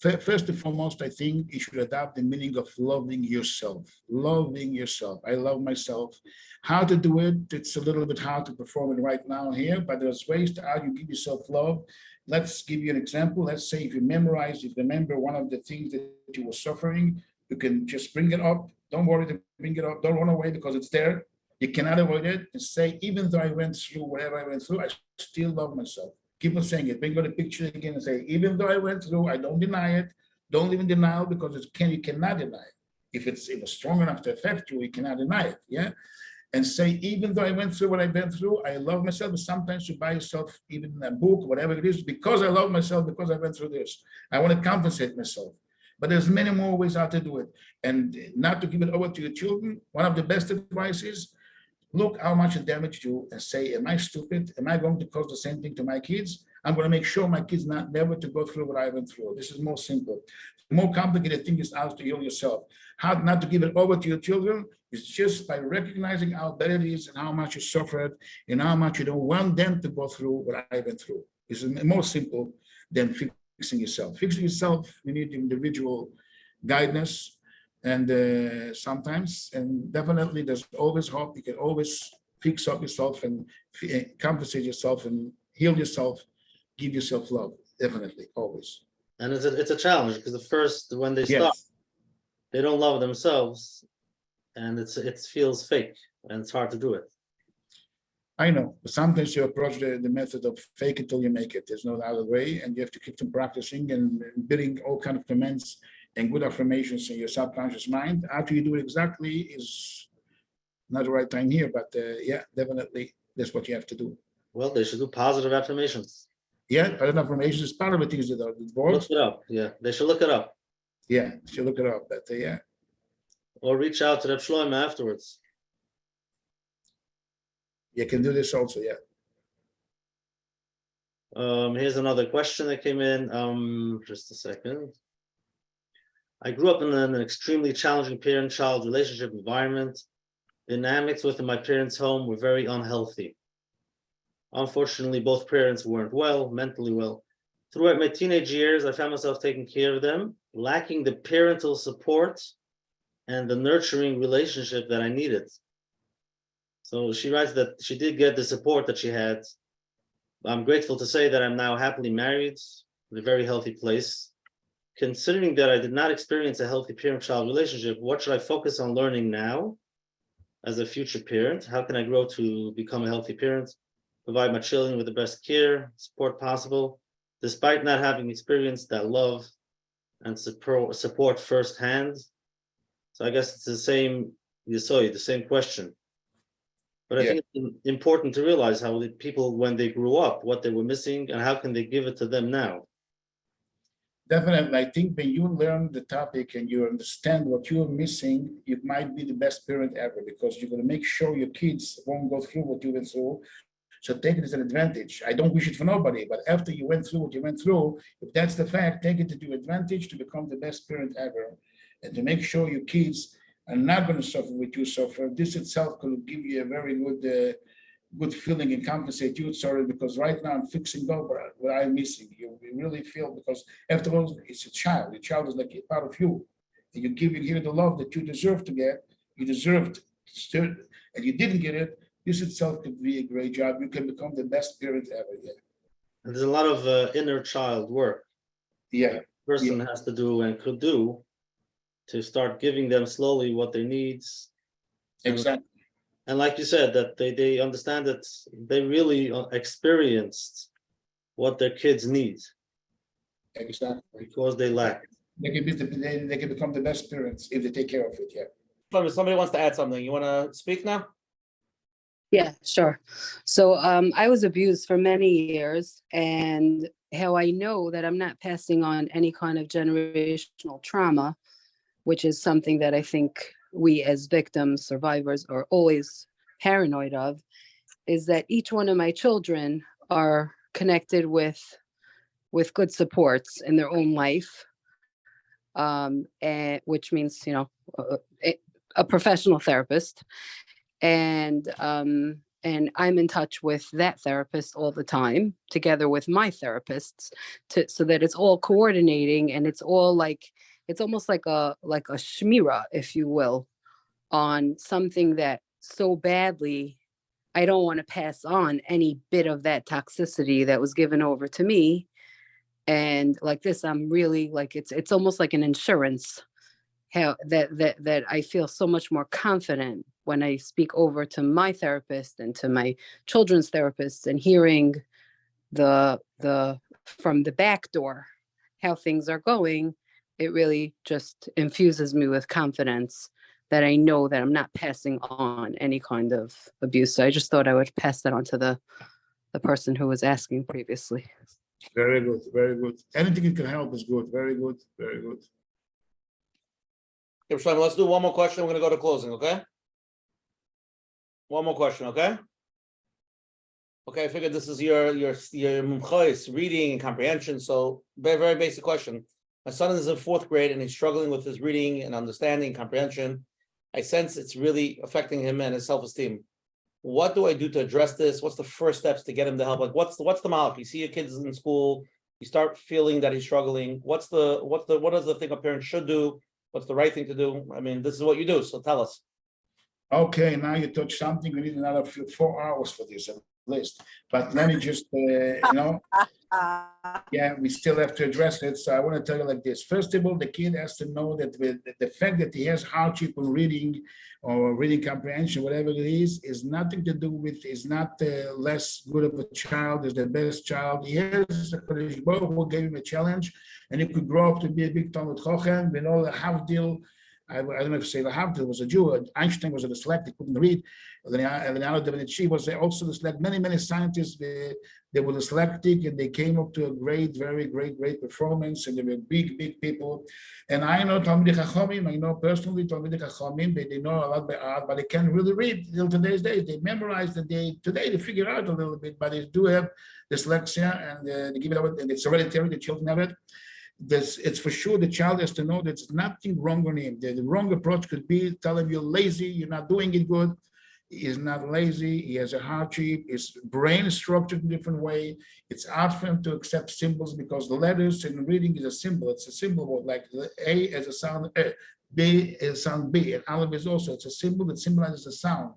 First and foremost, I think you should adopt the meaning of loving yourself. Loving yourself. I love myself. How to do it, it's a little bit hard to perform it right now here, but there's ways to how you give yourself love. Let's give you an example. Let's say if you remember one of the things that you were suffering, you can just bring it up. Don't worry to bring it up. Don't run away because it's there. You cannot avoid it, and say, even though I went through whatever I went through, I still love myself. Keep on saying it. Bring on the picture again and say, even though I went through, I don't deny it. Don't live in denial because you cannot deny it. If it was strong enough to affect you, you cannot deny it. Yeah. And say, even though I went through what I've been through, I love myself. And sometimes you buy yourself even a book, whatever it is, because I love myself, because I went through this. I want to compensate myself. But there's many more ways how to do it. And not to give it over to your children. One of the best advice is, look how much it damaged you and say, am I stupid? Am I going to cause the same thing to my kids? I'm going to make sure my kids never to go through what I went through. This is more simple. The more complicated thing is how to heal yourself. How not to give it over to your children is just by recognizing how bad it is and how much you suffered and how much you don't want them to go through what I went through. This is more simple than fixing yourself. Fixing yourself, you need individual guidance. And sometimes, and definitely there's always hope. You can always fix up yourself and compensate yourself and heal yourself, give yourself love, definitely, always. And it's a challenge because when they stop, they don't love themselves, and it feels fake and it's hard to do it. I know, but sometimes you approach the method of fake it till you make it. There's no other way, and you have to keep them practicing and bidding all kind of commands and good affirmations in your subconscious mind. How do you do it exactly is not the right time here, but yeah, definitely that's what you have to do. Well, they should do positive affirmations. Yeah, positive affirmations is part of the things that are involved. Look it up. Yeah, they should look it up. Yeah, you should look it up. But yeah. Or reach out to Reb Shlomo afterwards. You can do this also, yeah. Here's another question that came in. Just a second. I grew up in an extremely challenging parent-child relationship environment. Dynamics within my parents' home were very unhealthy. Unfortunately, both parents weren't mentally well. Throughout my teenage years, I found myself taking care of them, lacking the parental support and the nurturing relationship that I needed. So she writes that she did get the support that she had. I'm grateful to say that I'm now happily married in a very healthy place. Considering that I did not experience a healthy parent-child relationship, what should I focus on learning now as a future parent? How can I grow to become a healthy parent, provide my children with the best care, support possible, despite not having experienced that love and support firsthand? So I guess it's the same question. But I think it's important to realize how the people, when they grew up, what they were missing and how can they give it to them now? Definitely, I think when you learn the topic and you understand what you're missing, you might be the best parent ever because you're going to make sure your kids won't go through what you went through. So take it as an advantage. I don't wish it for nobody, but after you went through what you went through, if that's the fact, take it to your advantage to become the best parent ever and to make sure your kids are not going to suffer what you suffer. This itself could give you a very good good feeling and compensate you, sorry, because right now I'm fixing over what I'm missing. You really feel, because after all, it's a child. The child is like a part of you. And you're giving here the love that you deserve to get. You deserved, and you didn't get it. This itself could be a great job. You can become the best parent ever. Yeah. And there's a lot of inner child work Yeah. person has to do and could do to start giving them slowly what they need. Exactly. And like you said, that they understand that they really experienced what their kids need Exactly. because they lack it. They can be they can become the best parents if they take care of it. Yeah. If somebody wants to add something, you want to speak now? Yeah, sure. So I was abused for many years, and how I know that I'm not passing on any kind of generational trauma, which is something that I think we as victims, survivors are always paranoid of, is that each one of my children are connected with good supports in their own life, and which means, you know, a professional therapist. And I'm in touch with that therapist all the time, together with my therapists, so that it's all coordinating, and it's all like, it's almost like a shmira, if you will, on something that so badly I don't want to pass on any bit of that toxicity that was given over to me. And like this, I'm really like, it's almost like an insurance, how that I feel so much more confident when I speak over to my therapist and to my children's therapists, and hearing the from the back door how things are going. It really just infuses me with confidence that I know that I'm not passing on any kind of abuse. So I just thought I would pass that on to the person who was asking previously. Very good. Very good. Anything you can help is good. Very good. Very good. Okay, Shlome, let's do one more question. We're going to go to closing, okay? One more question, okay? Okay, I figured this is your mumchos, reading and comprehension. So very, very basic question. My son is in 4th grade and he's struggling with his reading and understanding, comprehension. I sense it's really affecting him and his self-esteem. What do I do to address this? What's the first steps to get him to help? Like, what's the malach? You see your kids in school, you start feeling that he's struggling. What is the thing a parent should do? What's the right thing to do? I mean, this is what you do, so tell us. Okay, now you touch something. We need another 4 hours for this at least. But let me just, yeah, we still have to address it. So I want to tell you like this. First of all, the kid has to know that the fact that he has hardship in reading or reading comprehension, whatever it is nothing to do with, is not less good of a child, is the best child. He has a Kodesh Baruch Hu gave him a challenge, and he could grow up to be a big Talmud Chochem, with all the Havdil. I don't know if say Havdil was a Jew. Einstein was a dyslexic, couldn't read. Leonardo da Vinci was also dyslexic. Many scientists, they were dyslexic, and they came up to a very great performance, and they were big people. And I know Talmidei Chachamim, I know personally Talmidei Chachamim, they know a lot by art, but they can't really read till today's days. They memorize that today they figure out a little bit, but they do have dyslexia, and they give it out, and it's hereditary, the children have it. It's for sure the child has to know that there's nothing wrong on him. The wrong approach could be tell him you're lazy, you're not doing it good. He is not lazy, he has a hardship, his brain is structured in a different way. It's hard for him to accept symbols because the letters in reading is a symbol. It's a symbol word, like the A as a sound A, B as a sound B, and Aleph is also, it's a symbol that symbolizes a sound.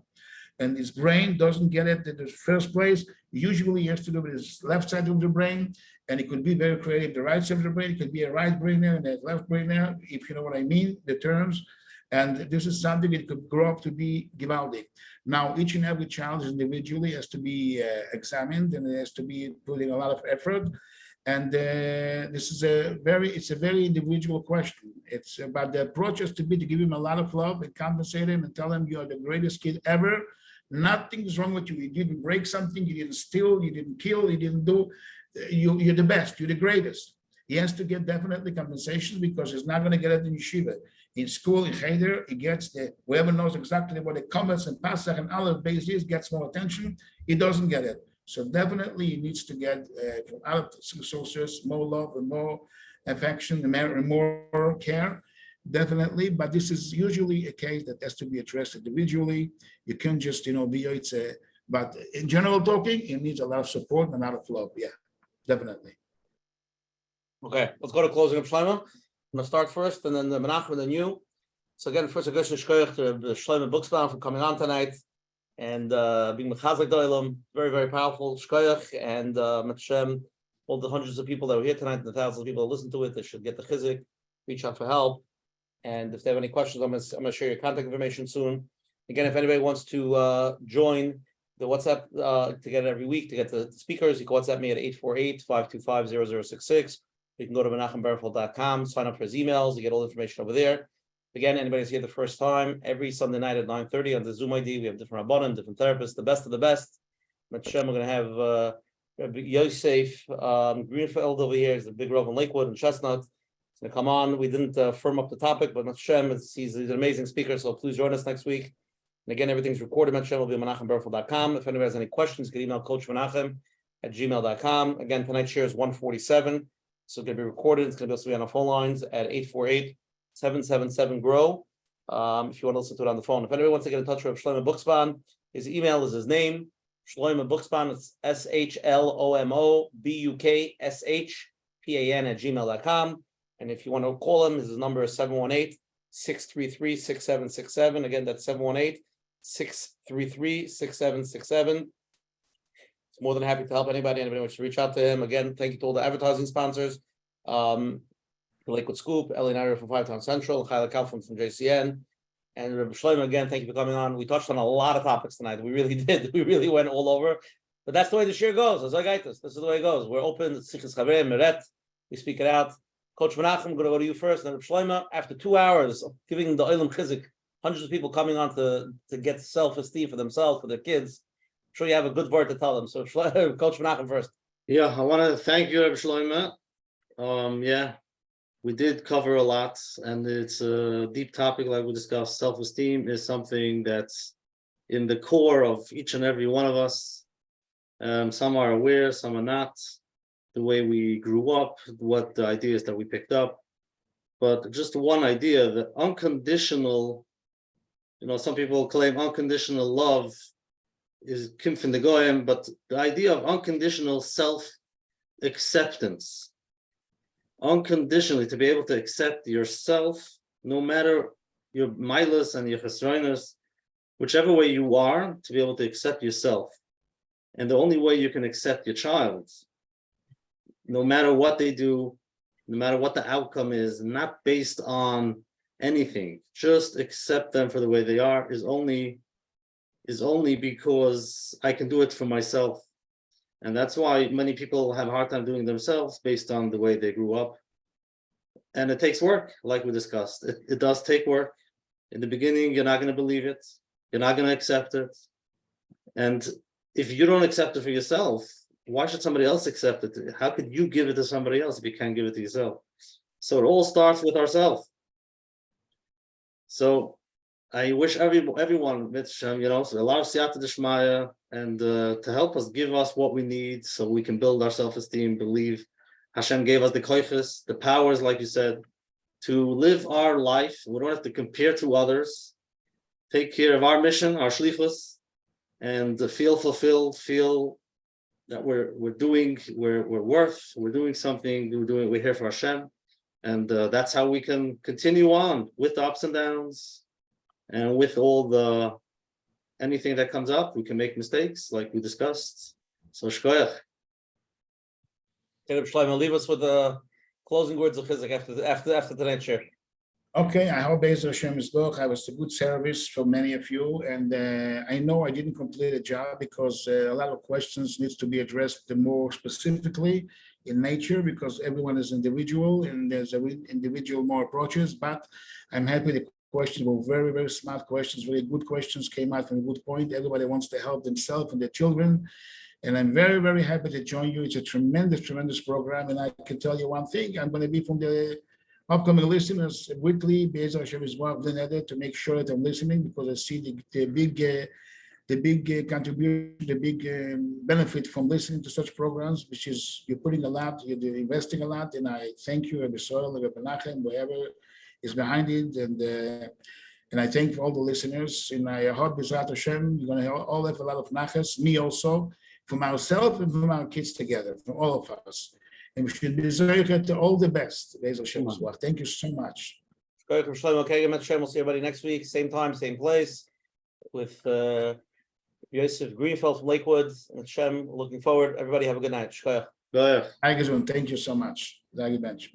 And his brain doesn't get it in the first place. Usually he has to do with his left side of the brain, and it could be very creative. The right side of the brain, it could be a right brain there and a left brain there, if you know what I mean, the terms. And this is something that could grow up to be givaldic. Now, each and every child individually has to be examined, and it has to be putting a lot of effort. And this is it's a very individual question. It's about the approach has to be to give him a lot of love and compensate him and tell him you are the greatest kid ever. Nothing is wrong with you. You didn't break something, you didn't steal, you didn't kill, you didn't do. You're the best, you're the greatest. He has to get definitely compensation because he's not going to get it in yeshiva. In school, in cheder, he gets whoever knows exactly what the comments and Pasach and Aleph base is, gets more attention. He doesn't get it. So definitely he needs to get from other sources more love and more affection and more care. Definitely, but this is usually a case that has to be addressed individually. You can't just, be it's But in general talking, it needs a lot of support and a lot of love. Yeah, definitely. Okay, let's go to closing of Shlomo. I'm gonna start first, and then the Menachem, and then you. So again, first a good shkoyach to Reb Shlomo Bukshpan for coming on tonight and being mechazek doilam. Very, very powerful shkoyach, and Hashem, all the hundreds of people that were here tonight, and the thousands of people that listen to it, they should get the chizik, reach out for help. And if they have any questions, I'm gonna share your contact information soon. Again, if anybody wants to join the WhatsApp to get it every week, to get the speakers, you can WhatsApp me at 848-525-0066. You can go to menachemberfeld.com, sign up for his emails, you get all the information over there. Again, anybody's here the first time, every Sunday night at 9:30 on the Zoom ID, we have different rabbanim, different therapists, the best of the best. Hashem, we're going to have Rabbi Yosef Greenfeld over here. He's the big Rav in Lakewood and Chestnut. He's going to come on. We didn't firm up the topic, but Hashem, he's an amazing speaker, so please join us next week. And again, everything's recorded. Hashem will be on menachemberfeld.com. If anybody has any questions, you can email Coach Menachem at gmail.com. Again, tonight's share is 147. So it's going to be recorded. It's going to be also be on the phone lines at 848-777-GROW. If you want to listen to it on the phone. If anybody wants to get in touch with Shlomo Bukshpan, his email is his name, Shlomo Bukshpan. It's SHLOMOBUKSHPAN at gmail.com. And if you want to call him, his number is 718-633-6767. Again, that's 718-633-6767. More than happy to help anybody wants to reach out to him. Again, thank you to all the advertising sponsors. Lakewood Scoop, Ellie Nader from 5 Town Central, Chayla Kaufman from JCN, and Reb Shlomo, again, thank you for coming on. We touched on a lot of topics tonight. We really did. We really went all over. But that's the way the share goes. This is the way it goes. We're open. Sichas Chavei, Meret. We speak it out. Coach Menachem, I'm going to go to you first. And Reb Shlomo, after 2 hours of giving the Olam Chizik, hundreds of people coming on to get self-esteem for themselves, for their kids. I'm sure you have a good word to tell them. So, Coach Menachem first. Yeah, I want to thank you, Reb Shlomo. Yeah, we did cover a lot, and it's a deep topic like we discussed. Self-esteem is something that's in the core of each and every one of us. Some are aware, some are not. The way we grew up, what the ideas that we picked up. But just one idea, that unconditional, some people claim unconditional love is Kim from the Goyim, but the idea of unconditional self-acceptance, unconditionally to be able to accept yourself, no matter your milas and your chesronos, whichever way you are, to be able to accept yourself. And the only way you can accept your child, no matter what they do, no matter what the outcome is, not based on anything, just accept them for the way they are, is only because I can do it for myself. And that's why many people have a hard time doing themselves based on the way they grew up. And it takes work, like we discussed. It does take work. In the beginning, you're not going to believe it. You're not going to accept it. And if you don't accept it for yourself, why should somebody else accept it? How could you give it to somebody else if you can't give it to yourself? So it all starts with ourselves. So I wish everyone, so a lot of siyata d'shmaya, and to help us, give us what we need so we can build our self-esteem, believe Hashem gave us the koiches, the powers, like you said, to live our life. We don't have to compare to others, take care of our mission, our shlichus, and feel fulfilled, feel that we're doing something, we're here for Hashem. And that's how we can continue on with the ups and downs. And with anything that comes up, we can make mistakes, like we discussed. So shkoyach. Reb Shlomo, leave us with the closing words of Chizuk after tonight's share. Okay, I hope Be'ez Hashem is good. I was a good service for many of you, and I know I didn't complete the job because a lot of questions needs to be addressed more specifically in nature, because everyone is individual and there's individual more approaches. But I'm happy the questions were very, very smart questions, very good questions, came out from a good point. Everybody wants to help themselves and their children. And I'm very, very happy to join you. It's a tremendous, tremendous program. And I can tell you one thing, I'm going to be from the upcoming listeners weekly, Be'ez Hashem is one of the to make sure that I'm listening, because I see the big contribution, the big benefit from listening to such programs, which is you're putting a lot, you're investing a lot. And I thank you, Reb Soil, Reb Menachem, whoever is behind it. And And I thank all the listeners. And I hope, B'ezrat Hashem, you're going to all have a lot of nachas, me also, from ourselves and from our kids together, from all of us. And we should be zeicher to all the best. B'ezrat Hashem as well. Thank you so much. Reb Shlomo Bukshpan, we'll see everybody next week, same time, same place, with Yosef Greenfeld from Lakewood and Shem. Looking forward. Everybody have a good night. Shkoyach. Go ahead. Thank you so much. Thank you, Bench.